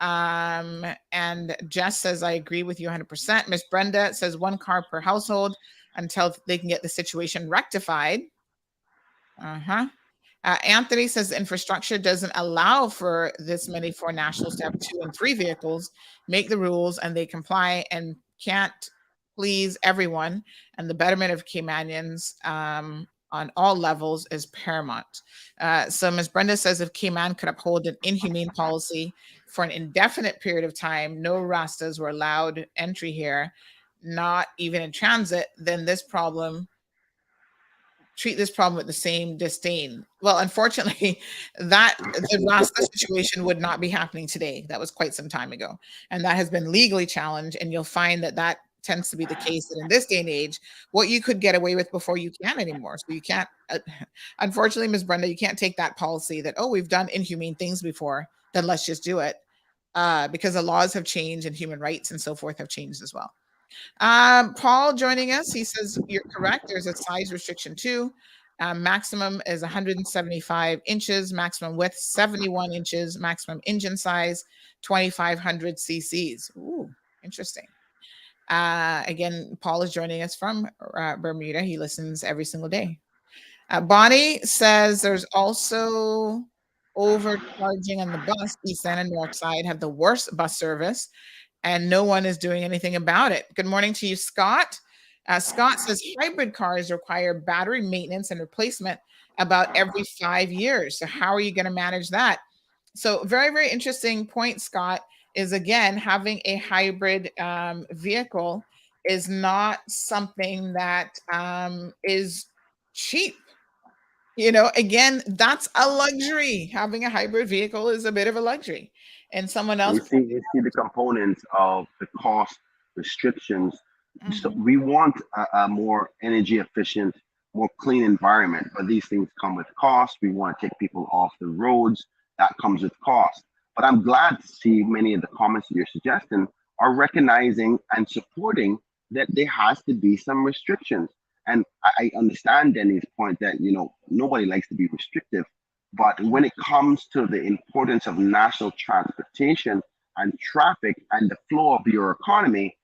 And Jess says, I agree with you 100%. Miss Brenda says 1 car per household until they can get the situation rectified. Anthony says infrastructure doesn't allow for this many foreign nationals to have 2 and 3 vehicles, make the rules and they comply and can't please everyone. And the betterment of Caymanians on all levels is paramount. So Ms. Brenda says if Cayman could uphold an inhumane policy for an indefinite period of time, no Rastas were allowed entry here, not even in transit, then treat this problem with the same disdain. Well, unfortunately, the Rasta situation would not be happening today. That was quite some time ago. And that has been legally challenged. And you'll find that tends to be the case that in this day and age, what you could get away with before you can't anymore. So you can't, unfortunately, Ms. Brenda, you can't take that policy that, oh, we've done inhumane things before, then let's just do it. Because the laws have changed and human rights and so forth have changed as well. Paul joining us, he says, you're correct. There's a size restriction too. Maximum is 175 inches, maximum width 71 inches, maximum engine size 2,500 cc's. Ooh, interesting. Again, Paul is joining us from Bermuda. He listens every single day. Bonnie says there's also overcharging on the bus. East End and North Side have the worst bus service, and no one is doing anything about it. Good morning to you, Scott. Scott says hybrid cars require battery maintenance and replacement about every 5 years. So how are you going to manage that? So very, very interesting point, Scott, is again, having a hybrid vehicle is not something that is cheap. You know, again, that's a luxury. Having a hybrid vehicle is a bit of a luxury. And someone else. You see the components of the cost restrictions. So we want a more energy efficient, more clean environment, but these things come with cost. We want to take people off the roads. That comes with cost. But I'm glad to see many of the comments that you're suggesting are recognizing and supporting that there has to be some restrictions. And I understand Denny's point that, you know, nobody likes to be restrictive, but when it comes to the importance of national transportation and traffic and the flow of your economy,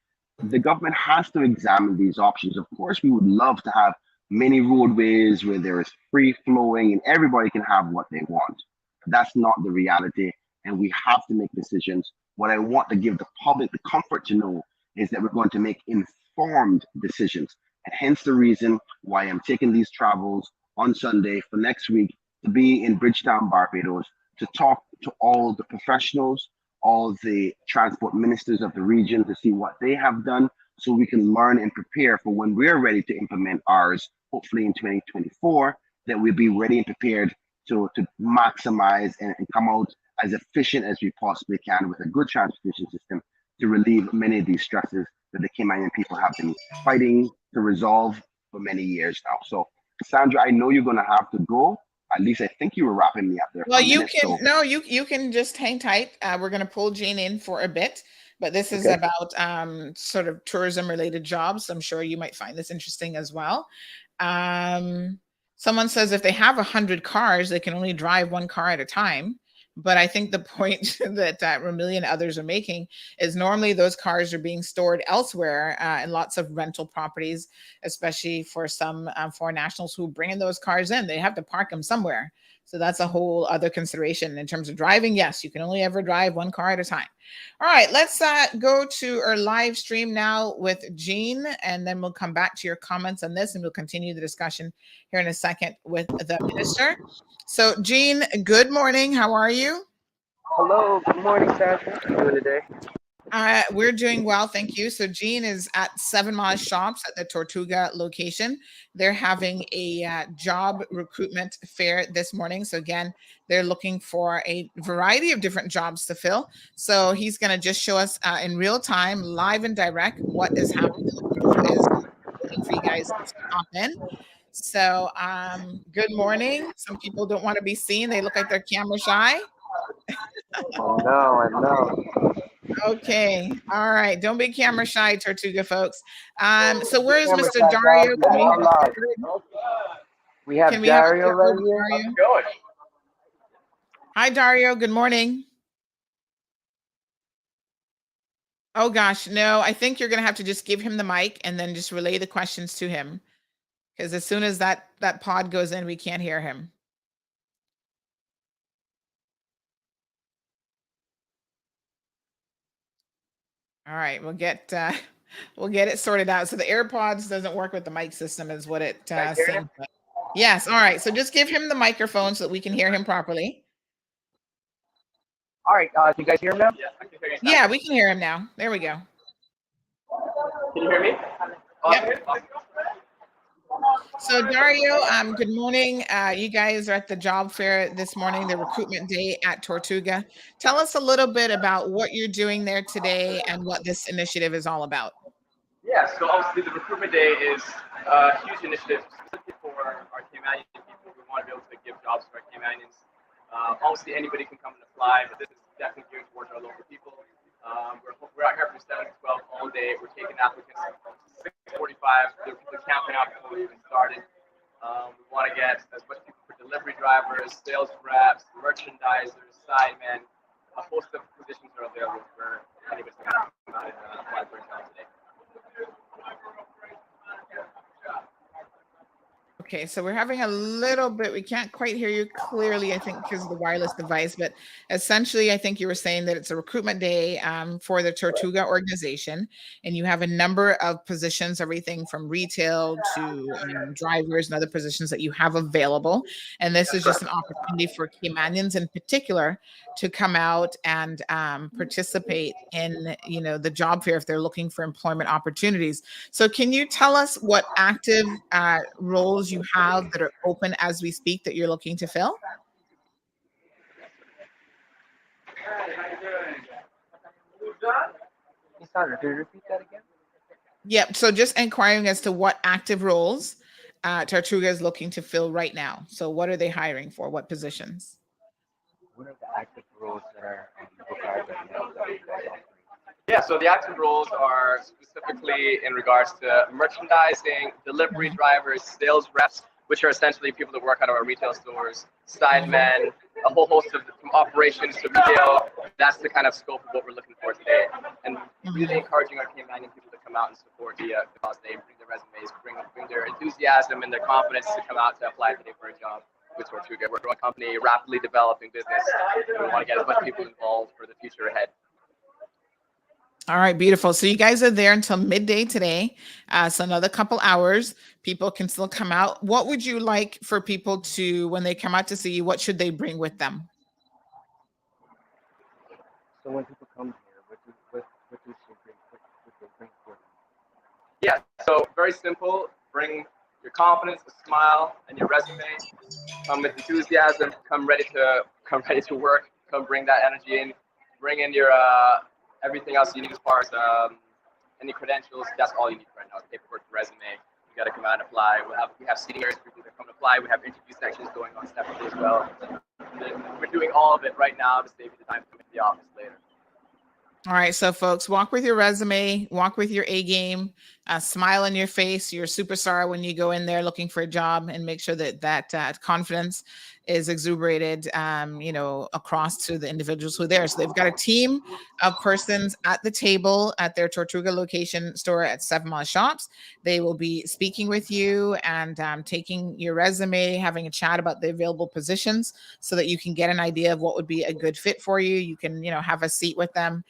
the government has to examine these options. Of course, we would love to have many roadways where there is free flowing and everybody can have what they want. That's not the reality, and we have to make decisions. What I want to give the public the comfort to know is that we're going to make informed decisions. And hence the reason why I'm taking these travels on Sunday for next week to be in Bridgetown, Barbados, to talk to all the professionals, all the transport ministers of the region to see what they have done so we can learn and prepare for when we're ready to implement ours, hopefully in 2024, that we'll be ready and prepared to maximize and come out as efficient as we possibly can with a good transportation system to relieve many of these stresses that the Caymanian people have been fighting to resolve for many years now. So, Sandra, I know you're going to have to go. At least I think you were wrapping me up there. Well, you can just hang tight. We're going to pull Jane in for a bit, but this is about sort of tourism related jobs. I'm sure you might find this interesting as well. Someone says if they have 100 cars, they can only drive 1 car at a time. But I think the point that Ramili and others are making is normally those cars are being stored elsewhere in lots of rental properties, especially for some foreign nationals who bring in those cars in. They have to park them somewhere. So that's a whole other consideration in terms of driving. Yes, you can only ever drive one car at a time. All right, let's go to our live stream now with Jean, and then we'll come back to your comments on this, and we'll continue the discussion here in a second with the minister. So Jean, good morning. How are you? Hello, good morning, Sandra. How are you doing today? We're doing well, thank you. So Jean is at 7 Mile Shops at the Tortuga location. They're having a job recruitment fair this morning. So again, they're looking for a variety of different jobs to fill. So he's going to just show us in real time, live and direct, what is happening. Is looking for you guys to stop in. So good morning. Some people don't want to be seen. They look like they're camera shy. I know. Okay. All right. Don't be camera shy, Tortuga folks. So where's Mr. Dario? We have Dario right here. How's it going? Hi, Dario. Good morning. Oh, gosh. No, I think you're going to have to just give him the mic and then just relay the questions to him. Because as soon as that pod goes in, we can't hear him. All right, we'll get it sorted out. So the AirPods doesn't work with the mic system, is what it seems like. Yes. All right. So just give him the microphone so that we can hear him properly. All right. Can you guys hear him now? Yeah, I can hear you. Yeah, we can hear him now. There we go. Can you hear me? Yep. So Dario, good morning. You guys are at the job fair this morning, the recruitment day at Tortuga. Tell us a little bit about what you're doing there today and what this initiative is all about. Yeah, so obviously the recruitment day is a huge initiative specifically for our Caymanian people. We want to be able to give jobs to our Caymanians. Obviously anybody can come and apply, but this is definitely geared towards our local people. We're out here from 7 to 12 all day. We're taking applicants from 6:45. There are people camping out before we even started. We want to get as much people for delivery drivers, sales reps, merchandisers, sidemen. A host of positions are available for anybody to come out and apply for a job today. Okay, so we're having a little bit, we can't quite hear you clearly, I think, because of the wireless device, but essentially, I think you were saying that it's a recruitment day for the Tortuga organization, and you have a number of positions, everything from retail to drivers and other positions that you have available. And this is just an opportunity for Caymanians in particular to come out and participate in, the job fair if they're looking for employment opportunities. So can you tell us what active roles you have that are open as we speak that you're looking to fill? Sandra, can you repeat that again? Yep. So just inquiring as to what active roles Tortuga is looking to fill right now. So what are they hiring for? What positions? What are the active roles that are required right now that you guys offer? Yeah, so the active roles are specifically in regards to merchandising, delivery drivers, sales reps, which are essentially people that work out of our retail stores, sidemen, a whole host of from operations to retail. That's the kind of scope of what we're looking for today. And really encouraging our Caymanian people to come out and support the cause. They bring their resumes, bring their enthusiasm and their confidence to come out to apply today for a job with Tortuga. We're a growing company, rapidly developing business. We want to get as much people involved for the future ahead. All right, beautiful. So you guys are there until midday today. So another couple hours, people can still come out. What would you like for people to, when they come out to see you, what should they bring with them? So when people come here, what do they bring for them? Yeah, so very simple. Bring your confidence, a smile, and your resume. Come with enthusiasm. Come ready to work. Come bring that energy in. Bring in your everything else you need as far as any credentials. That's all you need right now. Paperwork, resume. You got to come out and apply. We have seating areas for people that come to apply. We have interview sections going on separately as well. We're doing all of it right now to save you the time to come into the office later. All right, so folks, walk with your resume, walk with your A game, a smile on your face. You're a superstar when you go in there looking for a job, and make sure that confidence is exuberated, across to the individuals who are there. So they've got a team of persons at the table at their Tortuga location store at 7 Mile Shops. They will be speaking with you and taking your resume, having a chat about the available positions so that you can get an idea of what would be a good fit for you. You can, have a seat with them.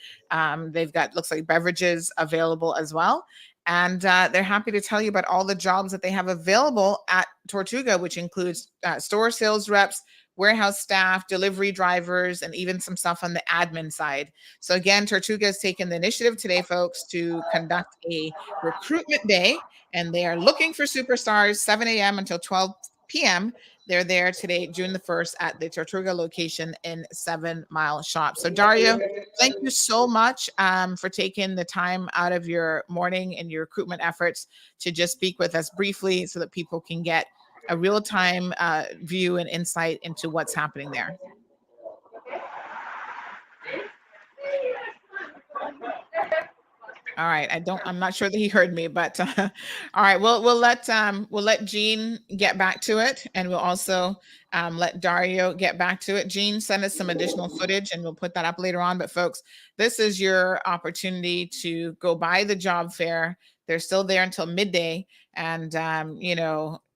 They've got, looks like, beverages available as well. And they're happy to tell you about all the jobs that they have available at Tortuga, which includes store sales reps, warehouse staff, delivery drivers, and even some stuff on the admin side. So again, Tortuga has taken the initiative today, folks, to conduct a recruitment day, and they are looking for superstars 7 a.m. until 12 p.m. They're there today, June the 1st, at the Tortuga location in 7 Mile Shop. So Dario, thank you so much for taking the time out of your morning and your recruitment efforts to just speak with us briefly so that people can get a real-time view and insight into what's happening there. All right, I'm not sure that he heard me, but all right, we'll let Jean get back to it, and we'll also let Dario get back to it. Jean, send us some additional footage, and we'll put that up later on. But folks, this is your opportunity to go by the job fair. They're still there until midday, and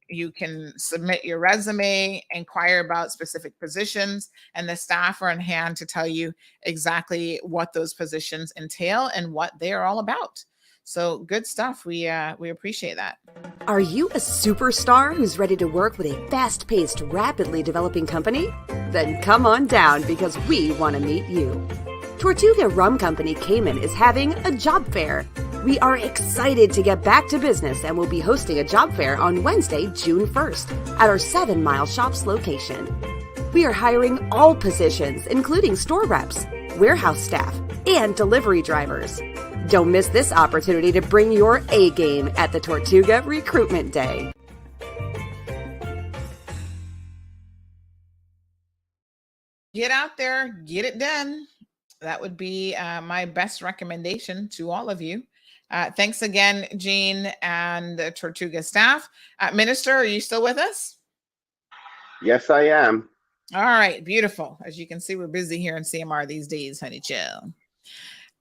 you can submit your resume, inquire about specific positions, and the staff are on hand to tell you exactly what those positions entail and what they are all about. So good stuff. We appreciate that. Are you a superstar who's ready to work with a fast-paced, rapidly developing company? Then come on down because we want to meet you. Tortuga Rum Company Cayman is having a job fair. We are excited to get back to business and will be hosting a job fair on Wednesday, June 1st at our 7 Mile Shops location. We are hiring all positions, including store reps, warehouse staff, and delivery drivers. Don't miss this opportunity to bring your A game at the Tortuga Recruitment Day. Get out there, get it done. That would be my best recommendation to all of you. Thanks again, Jean and the Tortuga staff. Minister, are you still with us? Yes, I am. All right, beautiful. As you can see, we're busy here in CMR these days, honey chill.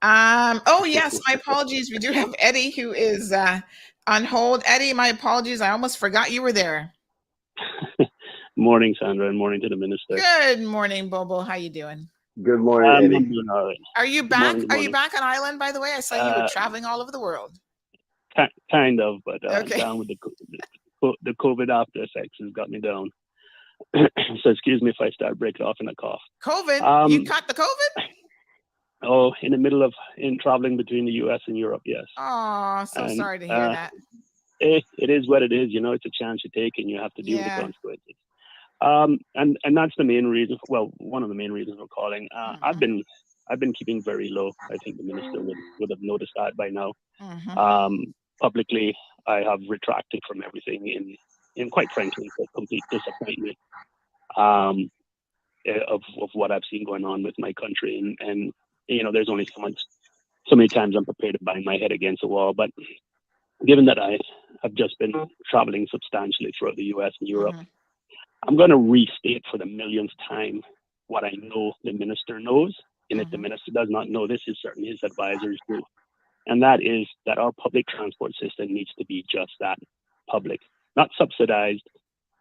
Oh, yes, my apologies. We do have Eddie who is on hold. Eddie, my apologies. I almost forgot you were there. Morning, Sandra, and morning to the minister. Good morning, Bobo. How you doing? Good morning, Eddie. I'm doing all right. Are you Good back? morning, good Are you morning. back on island, by the way? I saw you were traveling all over the world. Kind of, but Okay. down with the COVID after effects has got me down. So excuse me if I start breaking off in a cough. COVID? You caught the COVID? Oh, in the middle of traveling between the U.S. and Europe, yes. Oh, so And, sorry to hear that. It is what it is. It's a chance you take, and you have to deal with the Yeah. consequences. And that's the main reason. Well, one of the main reasons for calling. I've been keeping very low. I think the minister would have noticed that by now. Publicly, I have retracted from everything in quite frankly, a complete disappointment of what I've seen going on with my country. And there's only so many times I'm prepared to bang my head against the wall. But given that I have just been traveling substantially throughout the U.S. and Europe, I'm going to restate for the millionth time what I know the minister knows. And if the minister does not know this, certainly his advisors do. And that is that our public transport system needs to be just that, public, not subsidized,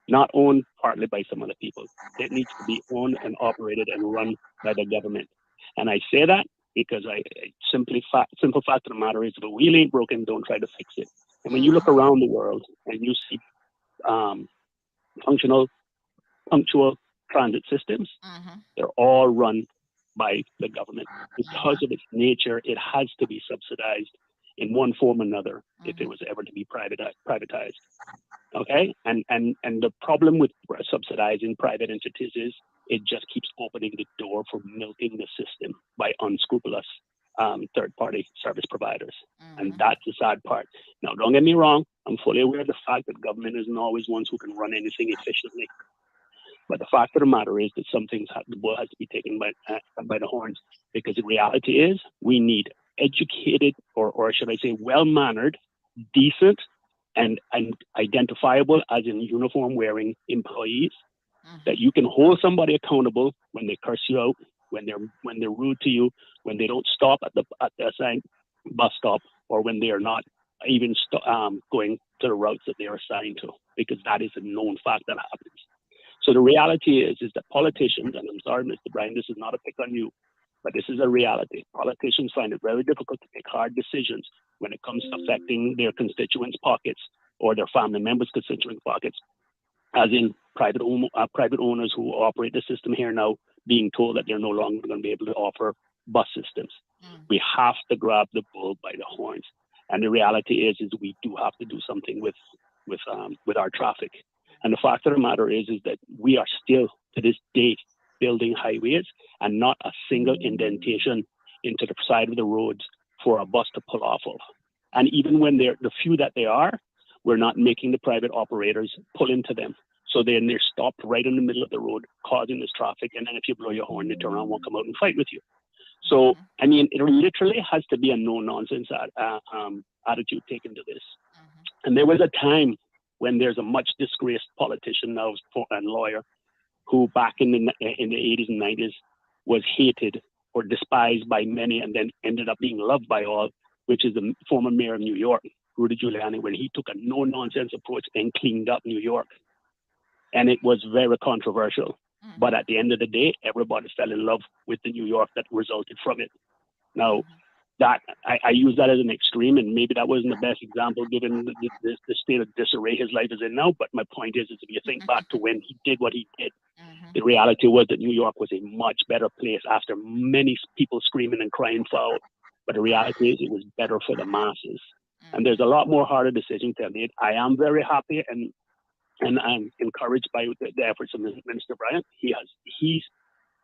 not owned partly by some other people. It needs to be owned and operated and run by the government. And I say that because simple fact of the matter is, if a wheel ain't broken, don't try to fix it. And when you look around the world and you see punctual transit systems, they're all run by the government. Because of its nature, it has to be subsidized in one form or another if it was ever to be privatized. Okay? And the problem with subsidizing private entities is it just keeps opening the door for milking the system by unscrupulous third-party service providers. And that's the sad part. Now, don't get me wrong. I'm fully aware of the fact that government isn't always ones who can run anything efficiently. But the fact of the matter is that some things the bull has to be taken by the horns, because the reality is we need educated, or should I say well-mannered, decent and identifiable as in uniform wearing employees, that you can hold somebody accountable when they curse you out, when they're rude to you, when they don't stop at the assigned bus stop, or when they are not even going to the routes that they are assigned to, because that is a known fact that happens. So the reality is that politicians, and I'm sorry, Mr. Bryan, this is not a pick on you, but this is a reality. Politicians find it very difficult to make hard decisions when it comes to affecting their constituents' pockets or their family members' constituent pockets, as in private owners who operate the system here now being told that they're no longer going to be able to offer bus systems. We have to grab the bull by the horns. And the reality is we do have to do something with our traffic. And the fact of the matter is that we are still, to this day, building highways and not a single indentation into the side of the roads for a bus to pull off of. And even when they're the few that they are, we're not making the private operators pull into them. So then they're stopped right in the middle of the road, causing this traffic. And then if you blow your horn, they turn around and won't come out and fight with you. So, I mean, it literally has to be a no-nonsense attitude taken to this. And there was a time when there's a much disgraced politician now and lawyer who back in the 80s and 90s was hated or despised by many and then ended up being loved by all, which is the former mayor of New York, Rudy Giuliani, when he took a no-nonsense approach and cleaned up New York. And it was very controversial. But at the end of the day, everybody fell in love with the New York that resulted from it. Now, that I use that as an extreme, and maybe that wasn't the best example given the state of disarray his life is in now. But my point is if you think back to when he did what he did, the reality was that New York was a much better place after many people screaming and crying foul. But the reality is it was better for the masses. And there's a lot more harder decisions to be made. I am very happy and I'm encouraged by the efforts of Minister Bryan. He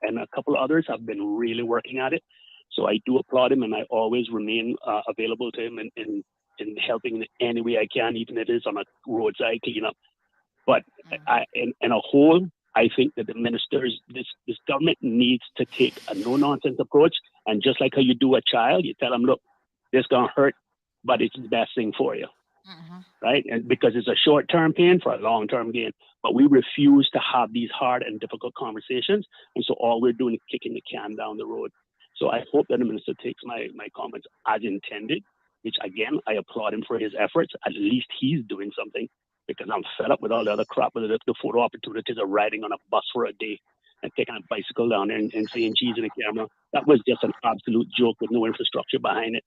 and a couple of others have been really working at it. So I do applaud him, and I always remain available to him in helping in any way I can, even if it is on a roadside cleanup. But in a whole, I think that the ministers, this government needs to take a no-nonsense approach. And just like how you do a child, you tell them, look, this is going to hurt, but it's the best thing for you. Right? And because it's a short-term pain for a long-term gain. But we refuse to have these hard and difficult conversations. And so all we're doing is kicking the can down the road. So I hope that the minister takes my comments as intended, which again, I applaud him for his efforts. At least he's doing something, because I'm fed up with all the other crap with the photo opportunities of riding on a bus for a day and taking a bicycle down there and saying cheese in the camera. That was just an absolute joke with no infrastructure behind it.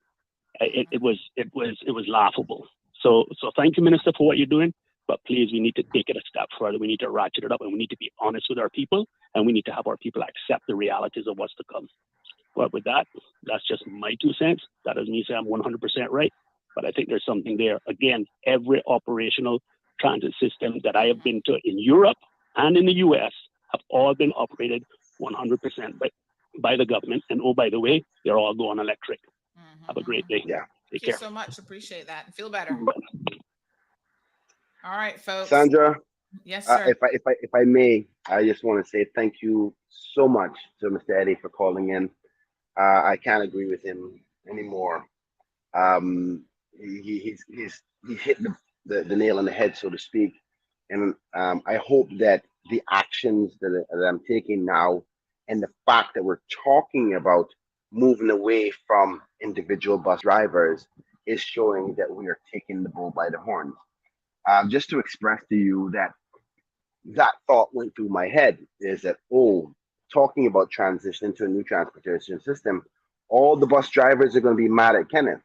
It was laughable. So thank you, Minister, for what you're doing. But please, we need to take it a step further. We need to ratchet it up, and we need to be honest with our people, and we need to have our people accept the realities of what's to come. But with that, that's just my 2 cents. That doesn't mean say I'm 100% right, but I think there's something there. Again, every operational transit system that I have been to in Europe and in the US have all been operated 100% by the government. And oh, by the way, they're all going electric. Have a great day. Yeah. Take Thank you care. so much. Appreciate that. And feel better. All right, folks. Sandra. Yes, sir. If I may, I just want to say thank you so much to Mr. Eddie for calling in. I can't agree with him anymore. He hit the nail on the head, so to speak. And I hope that the actions that I'm taking now, and the fact that we're talking about moving away from individual bus drivers, is showing that we are taking the bull by the horns. Just to express to you that thought went through my head, is that, talking about transitioning to a new transportation system, all the bus drivers are going to be mad at Kenneth.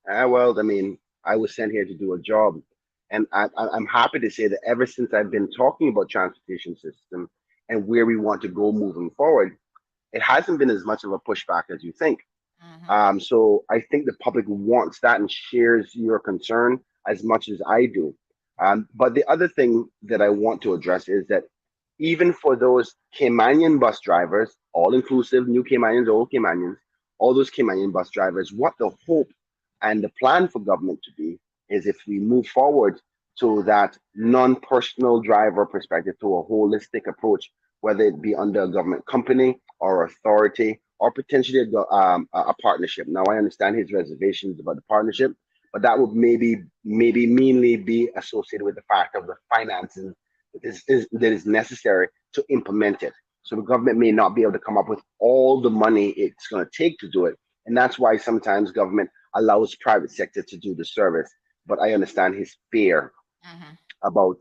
Well, I mean, I was sent here to do a job. And I'm happy to say that ever since I've been talking about transportation system and where we want to go moving forward, it hasn't been as much of a pushback as you think. So I think the public wants that and shares your concern as much as I do. But the other thing that I want to address is that even for those Caymanian bus drivers, all inclusive, new Caymanians, old Caymanians, all those Caymanian bus drivers, what the hope and the plan for government to be is if we move forward to that non-personal driver perspective, to a holistic approach, whether it be under a government company or authority or potentially a partnership. Now, I understand his reservations about the partnership, but that would maybe mainly be associated with the fact of the financing that is necessary to implement it. So the government may not be able to come up with all the money it's going to take to do it, and that's why sometimes government allows private sector to do the service. But I understand his fear about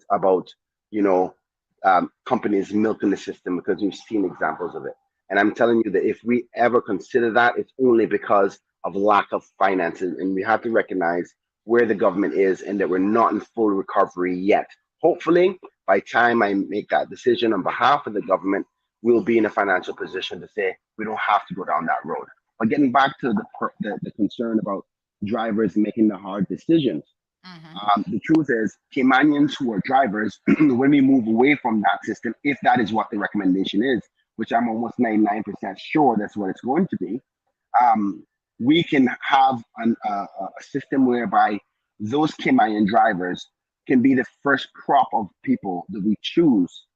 companies milking the system, because we've seen examples of it. And I'm telling you that if we ever consider that, it's only because of lack of finances, and we have to recognize where the government is and that we're not in full recovery yet. Hopefully, by the time I make that decision on behalf of the government, we'll be in a financial position to say we don't have to go down that road. But getting back to the concern about drivers making the hard decisions, the truth is, Caymanians who are drivers, when we move away from that system, if that is what the recommendation is, which I'm almost 99% sure that's what it's going to be, we can have a system whereby those Caymanian drivers can be the first crop of people that we choose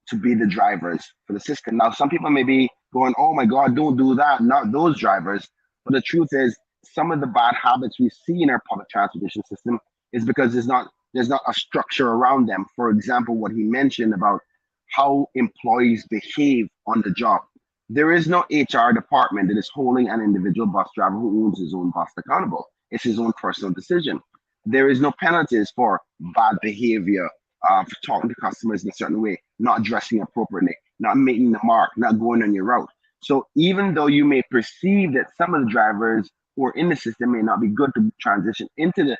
to be the drivers for the system. Now, some people may be going, oh my God, don't do that, not those drivers. But the truth is, some of the bad habits we see in our public transportation system is because there's not a structure around them. For example, what he mentioned about how employees behave on the job. There is no HR department that is holding an individual bus driver who owns his own bus accountable. It's his own personal decision. There is no penalties for bad behavior, for talking to customers in a certain way, not dressing appropriately, not making the mark, not going on your route. So even though you may perceive that some of the drivers who are in the system may not be good to transition into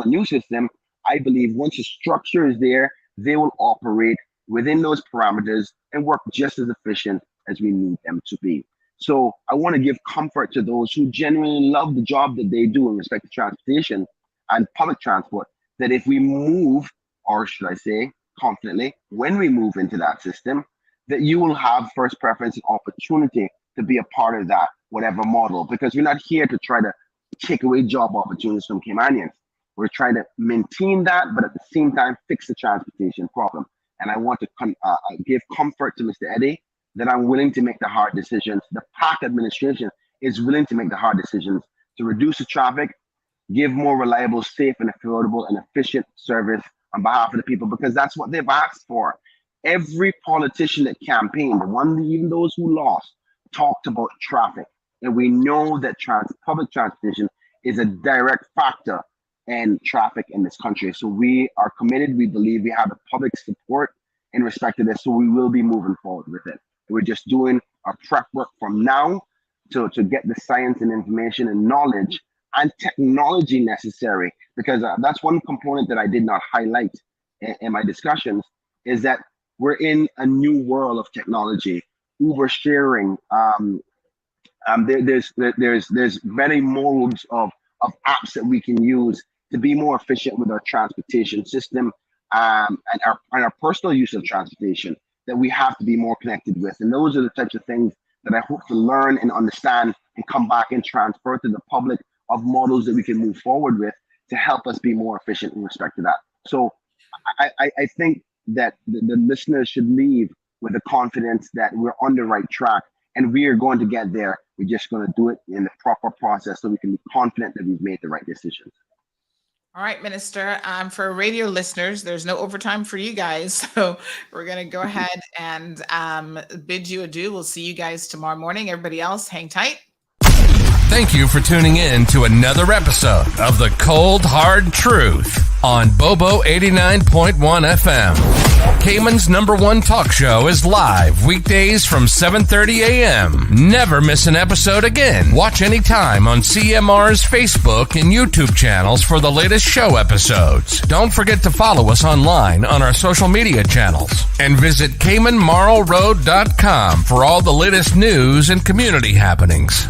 a new system, I believe once the structure is there, they will operate within those parameters and work just as efficient as we need them to be. So I want to give comfort to those who genuinely love the job that they do in respect to transportation and public transport, that if we move, or should I say confidently, when we move into that system, that you will have first preference and opportunity to be a part of that, whatever model, because we're not here to try to take away job opportunities from Caymanians. We're trying to maintain that, but at the same time, fix the transportation problem. And I want to give comfort to Mr. Eddie that I'm willing to make the hard decisions. The PAC administration is willing to make the hard decisions to reduce the traffic, give more reliable, safe, and affordable and efficient service on behalf of the people, because that's what they've asked for. Every politician that campaigned, even those who lost, talked about traffic. And we know that public transportation is a direct factor in traffic in this country. So we are committed. We believe we have the public support in respect to this. So we will be moving forward with it. We're just doing our prep work from now to get the science and information and knowledge and technology necessary, because that's one component that I did not highlight in my discussions, is that we're in a new world of technology. Uber sharing, there's many modes of apps that we can use to be more efficient with our transportation system, and our personal use of transportation that we have to be more connected with. And those are the types of things that I hope to learn and understand and come back and transfer to the public of models that we can move forward with to help us be more efficient in respect to that. So I think that the listeners should leave with the confidence that we're on the right track and we are going to get there. We're just going to do it in the proper process so we can be confident that we've made the right decisions. All right, Minister. For radio listeners, there's no overtime for you guys. So we're going to go ahead and bid you adieu. We'll see you guys tomorrow morning. Everybody else, hang tight. Thank you for tuning in to another episode of The Cold Hard Truth on Bobo 89.1 FM. Cayman's #1 talk show is live weekdays from 7:30 a.m. Never miss an episode again. Watch anytime on CMR's Facebook and YouTube channels for the latest show episodes. Don't forget to follow us online on our social media channels and visit CaymanMarlRoad.com for all the latest news and community happenings.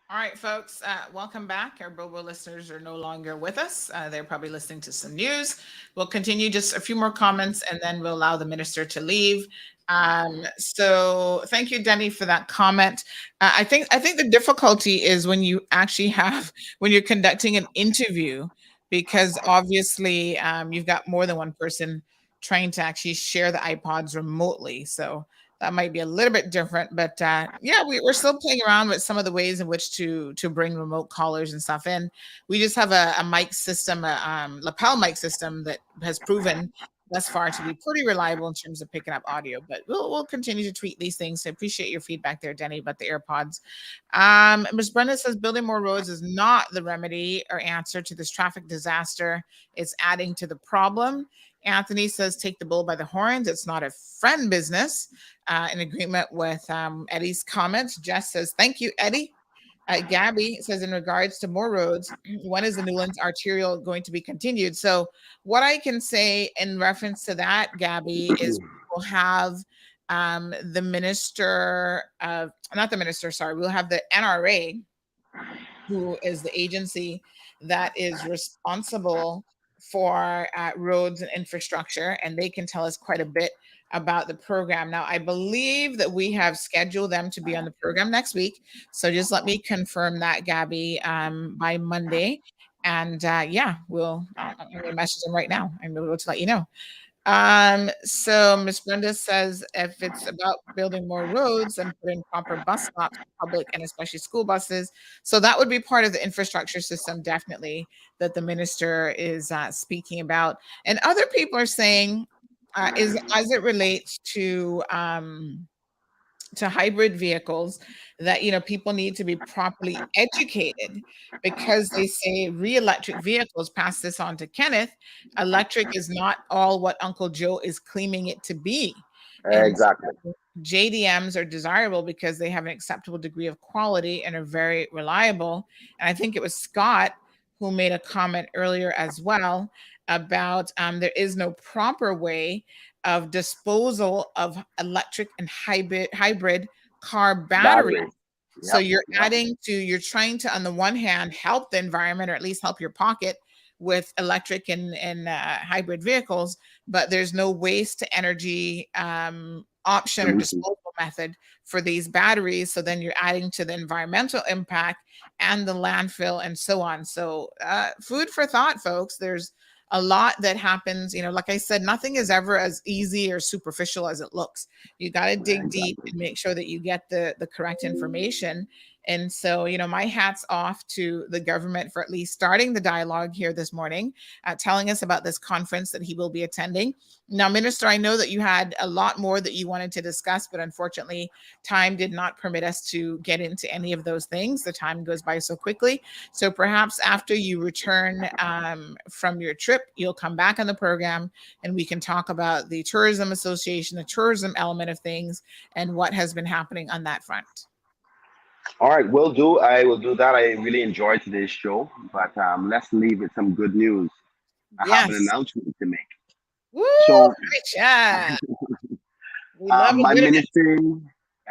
All right, folks, welcome back. Our Bobo listeners are no longer with us. They're probably listening to some news. We'll continue just a few more comments and then we'll allow the minister to leave. So thank you, Denny, for that comment. I think the difficulty is when you actually when you're conducting an interview, because obviously you've got more than one person trying to actually share the iPods remotely. So that might be a little bit different, but yeah, we're still playing around with some of the ways in which to bring remote callers and stuff in. We just have a mic system, lapel mic system that has proven thus far to be pretty reliable in terms of picking up audio, but we'll continue to tweak these things. So appreciate your feedback there, Denny, about the AirPods. Ms. Brenda says building more roads is not the remedy or answer to this traffic disaster. It's adding to the problem. Anthony says take the bull by the horns. It's not a friend business. In agreement with Eddie's comments. Jess says, thank you, Eddie. Gabby says, in regards to more roads, when is the Newlands arterial going to be continued? So what I can say in reference to that, Gabby, is we'll have the minister of, not the minister, sorry, we'll have the NRA, who is the agency that is responsible for roads and infrastructure, and they can tell us quite a bit about the program. Now, I believe that we have scheduled them to be on the program next week. So just let me confirm that, Gabby, by Monday. And yeah, I'm going to message them right now. I'm able to let you know. So Ms. Brenda says if it's about building more roads and putting proper bus stops for public and especially school buses, so that would be part of the infrastructure system, definitely, that the minister is speaking about. And other people are saying is as it relates to hybrid vehicles, that people need to be properly educated, because they say electric vehicles, pass this on to Kenneth, electric is not all what Uncle Joe is claiming it to be. Exactly. And JDMs are desirable because they have an acceptable degree of quality and are very reliable. And I think it was Scott who made a comment earlier as well about there is no proper way of disposal of electric and hybrid car batteries. So you're trying to, on the one hand, help the environment, or at least help your pocket with electric and hybrid vehicles, but there's no waste to energy option or disposal method for these batteries. So then you're adding to the environmental impact and the landfill and so on. So food for thought, folks. There's a lot that happens. Like I said, nothing is ever as easy or superficial as it looks. You got to dig deep and make sure that you get the correct information. And so, my hat's off to the government for at least starting the dialogue here this morning, telling us about this conference that he will be attending. Now, Minister, I know that you had a lot more that you wanted to discuss, but unfortunately, time did not permit us to get into any of those things. The time goes by so quickly. So perhaps after you return from your trip, you'll come back on the program and we can talk about the Tourism Association, the tourism element of things, and what has been happening on that front. All right, will do. I will do that. I really enjoyed today's show, but let's leave with some good news. I have an announcement to make. Woo, so, great job. We love my ministry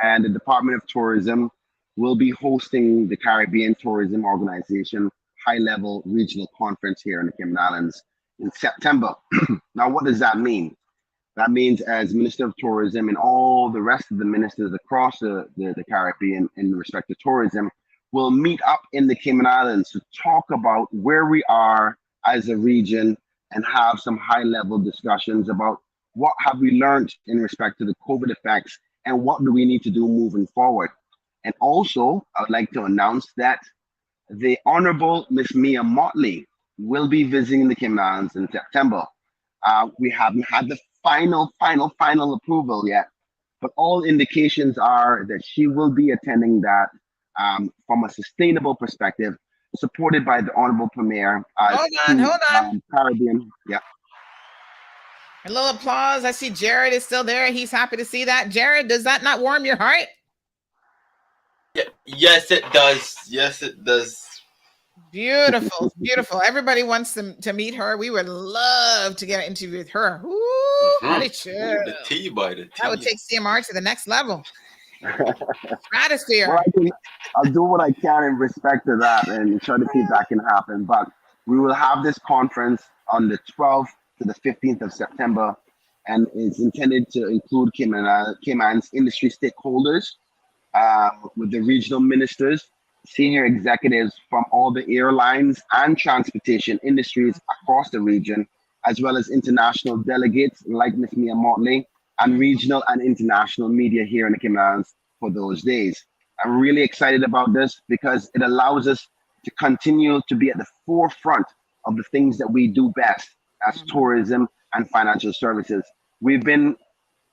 and the Department of Tourism will be hosting the Caribbean Tourism Organization high-level regional conference here in the Cayman Islands in September. Now, what does that mean? That means as Minister of Tourism and all the rest of the ministers across the Caribbean in respect to tourism will meet up in the Cayman Islands to talk about where we are as a region and have some high-level discussions about what have we learned in respect to the COVID effects and what do we need to do moving forward. And also, I would like to announce that the Honorable Miss Mia Motley will be visiting the Cayman Islands in September. We haven't had the final approval yet, but all indications are that she will be attending that from a sustainable perspective, supported by the Honorable Premier. Hold on. Caribbean, yeah. A little applause. I see Jared is still there. He's happy to see that. Jared, does that not warm your heart? Yes, it does. Yes, it does. Beautiful, beautiful. Everybody wants to meet her. We would love to get an interview with her. Ooh, The tea, boy. The tea. That would take CMR to the next level. Stratosphere. Well, I'll do what I can in respect to that and try to see if that can happen. But we will have this conference on the 12th to the 15th of September, and it's intended to include Cayman's industry stakeholders, with the regional ministers, senior executives from all the airlines and transportation industries across the region, as well as international delegates like Miss Mia Motley, and regional and international media here in the Cayman Islands for those days. I'm really excited about this because it allows us to continue to be at the forefront of the things that we do best as tourism and financial services. We've been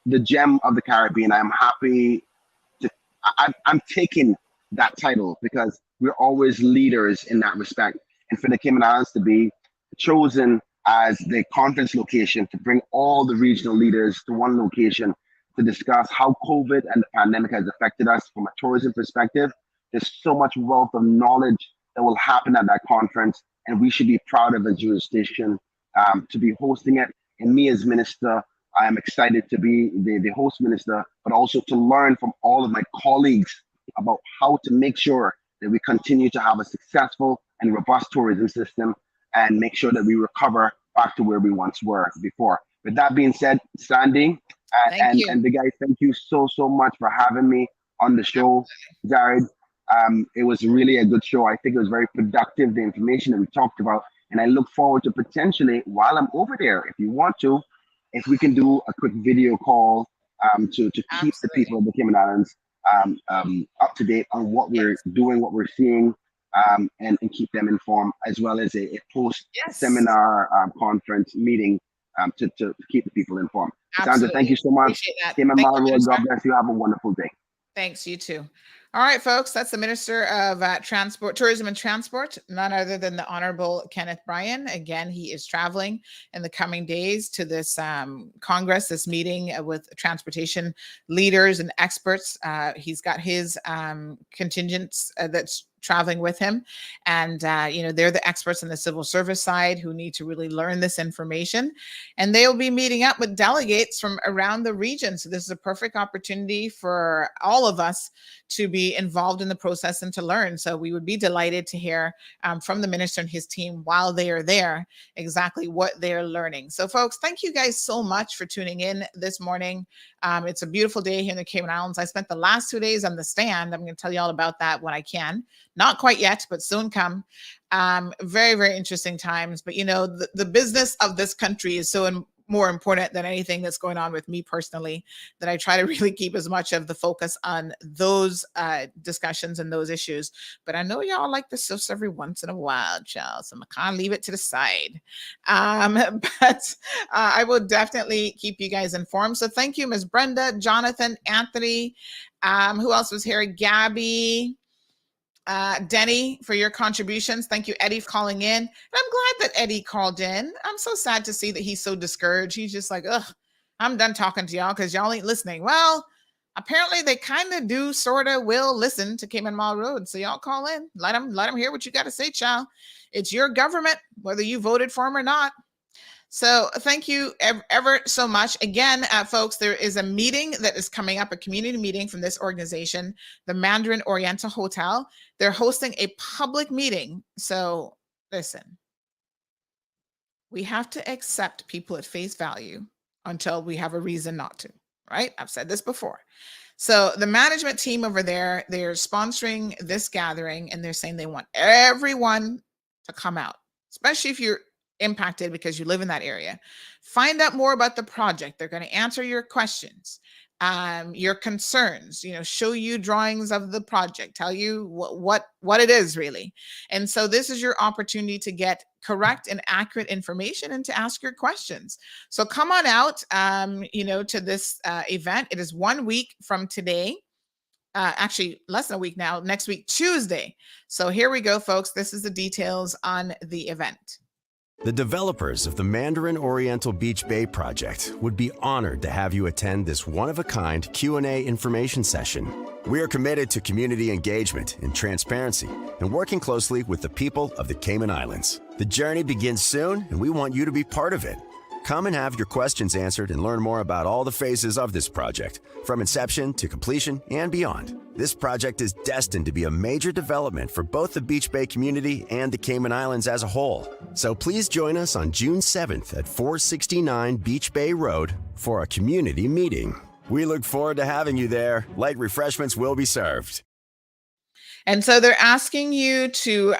the gem of the Caribbean. I'm happy to, I'm taking that title because we're always leaders in that respect. And for the Cayman Islands to be chosen as the conference location to bring all the regional leaders to one location to discuss how COVID and the pandemic has affected us from a tourism perspective. There's so much wealth of knowledge that will happen at that conference, and we should be proud of a jurisdiction to be hosting it. And me as minister, I am excited to be the host minister, but also to learn from all of my colleagues about how to make sure that we continue to have a successful and robust tourism system and make sure that we recover back to where we once were before. With that being said, Sandy and the guys, thank you so much for having me on the show, Jared. It was really a good show. I think it was very productive, the information that we talked about, and I look forward to potentially, while I'm over there, if you want to, if we can do a quick video call to keep the people of the Cayman Islands up to date on what we're doing, what we're seeing, and keep them informed, as well as a post-seminar conference meeting to keep the people informed. Sandra, thank you so much. Cayman Islands, God bless you. Have a wonderful day. Thanks, you too. All right, folks, that's the Minister of Tourism and Transport, none other than the Honorable Kenneth Bryan. Again, he is traveling in the coming days to this Congress, this meeting with transportation leaders and experts. He's got his contingents that's traveling with him. And, they're the experts on the civil service side who need to really learn this information. And they'll be meeting up with delegates from around the region. So this is a perfect opportunity for all of us to be involved in the process and to learn. So we would be delighted to hear from the minister and his team while they are there, exactly what they're learning. So folks, thank you guys so much for tuning in this morning. It's a beautiful day here in the Cayman Islands. I spent the last 2 days on the stand. I'm going to tell you all about that when I can. Not quite yet, but soon come. Very, very interesting times. But, the business of this country is so more important than anything that's going on with me personally, that I try to really keep as much of the focus on those discussions and those issues. But I know y'all like the SIFs every once in a while, child, so I can't leave it to the side. But I will definitely keep you guys informed. So thank you, Ms. Brenda, Jonathan, Anthony. Who else was here? Gabby. Denny, for your contributions. Thank you, Eddie, for calling in. And I'm glad that Eddie called in. I'm so sad to see that he's so discouraged. He's just like, ugh, I'm done talking to y'all because y'all ain't listening. Well, apparently they kind of do, sort of will listen to Cayman Mall Road. So y'all call in. Let them hear what you got to say, child. It's your government, whether you voted for him or not. So thank you ever so much. Again, folks, there is a meeting that is coming up, a community meeting from this organization, the Mandarin Oriental Hotel. They're hosting a public meeting. So listen, we have to accept people at face value until we have a reason not to, right? I've said this before. So the management team over there, they're sponsoring this gathering, and they're saying they want everyone to come out, especially if you're impacted because you live in that area. Find out more about the project. They're going to answer your questions, your concerns, show you drawings of the project, tell you what it is really. And so this is your opportunity to get correct and accurate information and to ask your questions. So come on out, to this event. It is 1 week from today. Actually less than a week now, next week, Tuesday. So here we go, folks. This is the details on the event. The developers of the Mandarin Oriental Beach Bay project would be honored to have you attend this one-of-a-kind Q&A information session. We are committed to community engagement and transparency and working closely with the people of the Cayman Islands. The journey begins soon, and we want you to be part of it. Come and have your questions answered and learn more about all the phases of this project, from inception to completion and beyond. This project is destined to be a major development for both the Beach Bay community and the Cayman Islands as a whole. So please join us on June 7th at 469 Beach Bay Road for a community meeting. We look forward to having you there. Light refreshments will be served. And so they're asking you to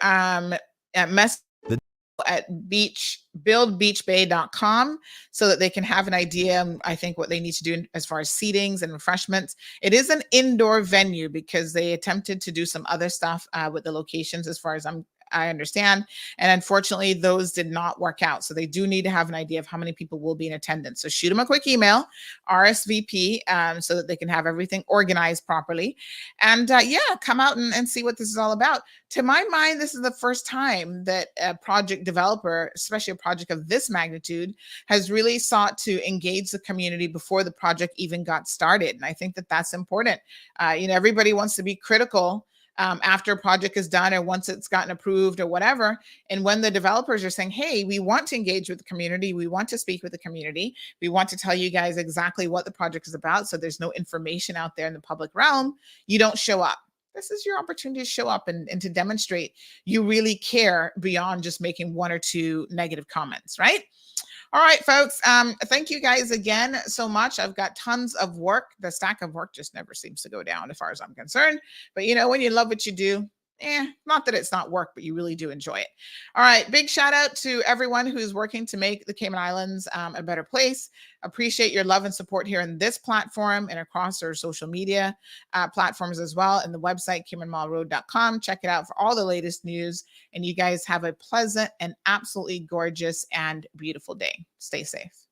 at buildbeachbay.com so that they can have an idea, I think, what they need to do as far as seatings and refreshments. It is an indoor venue because they attempted to do some other stuff with the locations as far as I understand. And unfortunately, those did not work out. So they do need to have an idea of how many people will be in attendance. So shoot them a quick email, RSVP, so that they can have everything organized properly. And yeah, come out and see what this is all about. To my mind, this is the first time that a project developer, especially a project of this magnitude, has really sought to engage the community before the project even got started. And I think that that's important. Everybody wants to be critical after a project is done or once it's gotten approved or whatever. And when the developers are saying, hey, we want to engage with the community, we want to speak with the community, we want to tell you guys exactly what the project is about, so there's no information out there in the public realm, you don't show up. This is your opportunity to show up and to demonstrate you really care beyond just making one or two negative comments, right? All right, folks. Thank you guys again so much. I've got tons of work. The stack of work just never seems to go down as far as I'm concerned. But when you love what you do, not that it's not work, but you really do enjoy it. All right. Big shout out to everyone who's working to make the Cayman Islands a better place. Appreciate your love and support here in this platform and across our social media platforms as well. And the website, CaymanMallRoad.com. Check it out for all the latest news. And you guys have a pleasant and absolutely gorgeous and beautiful day. Stay safe.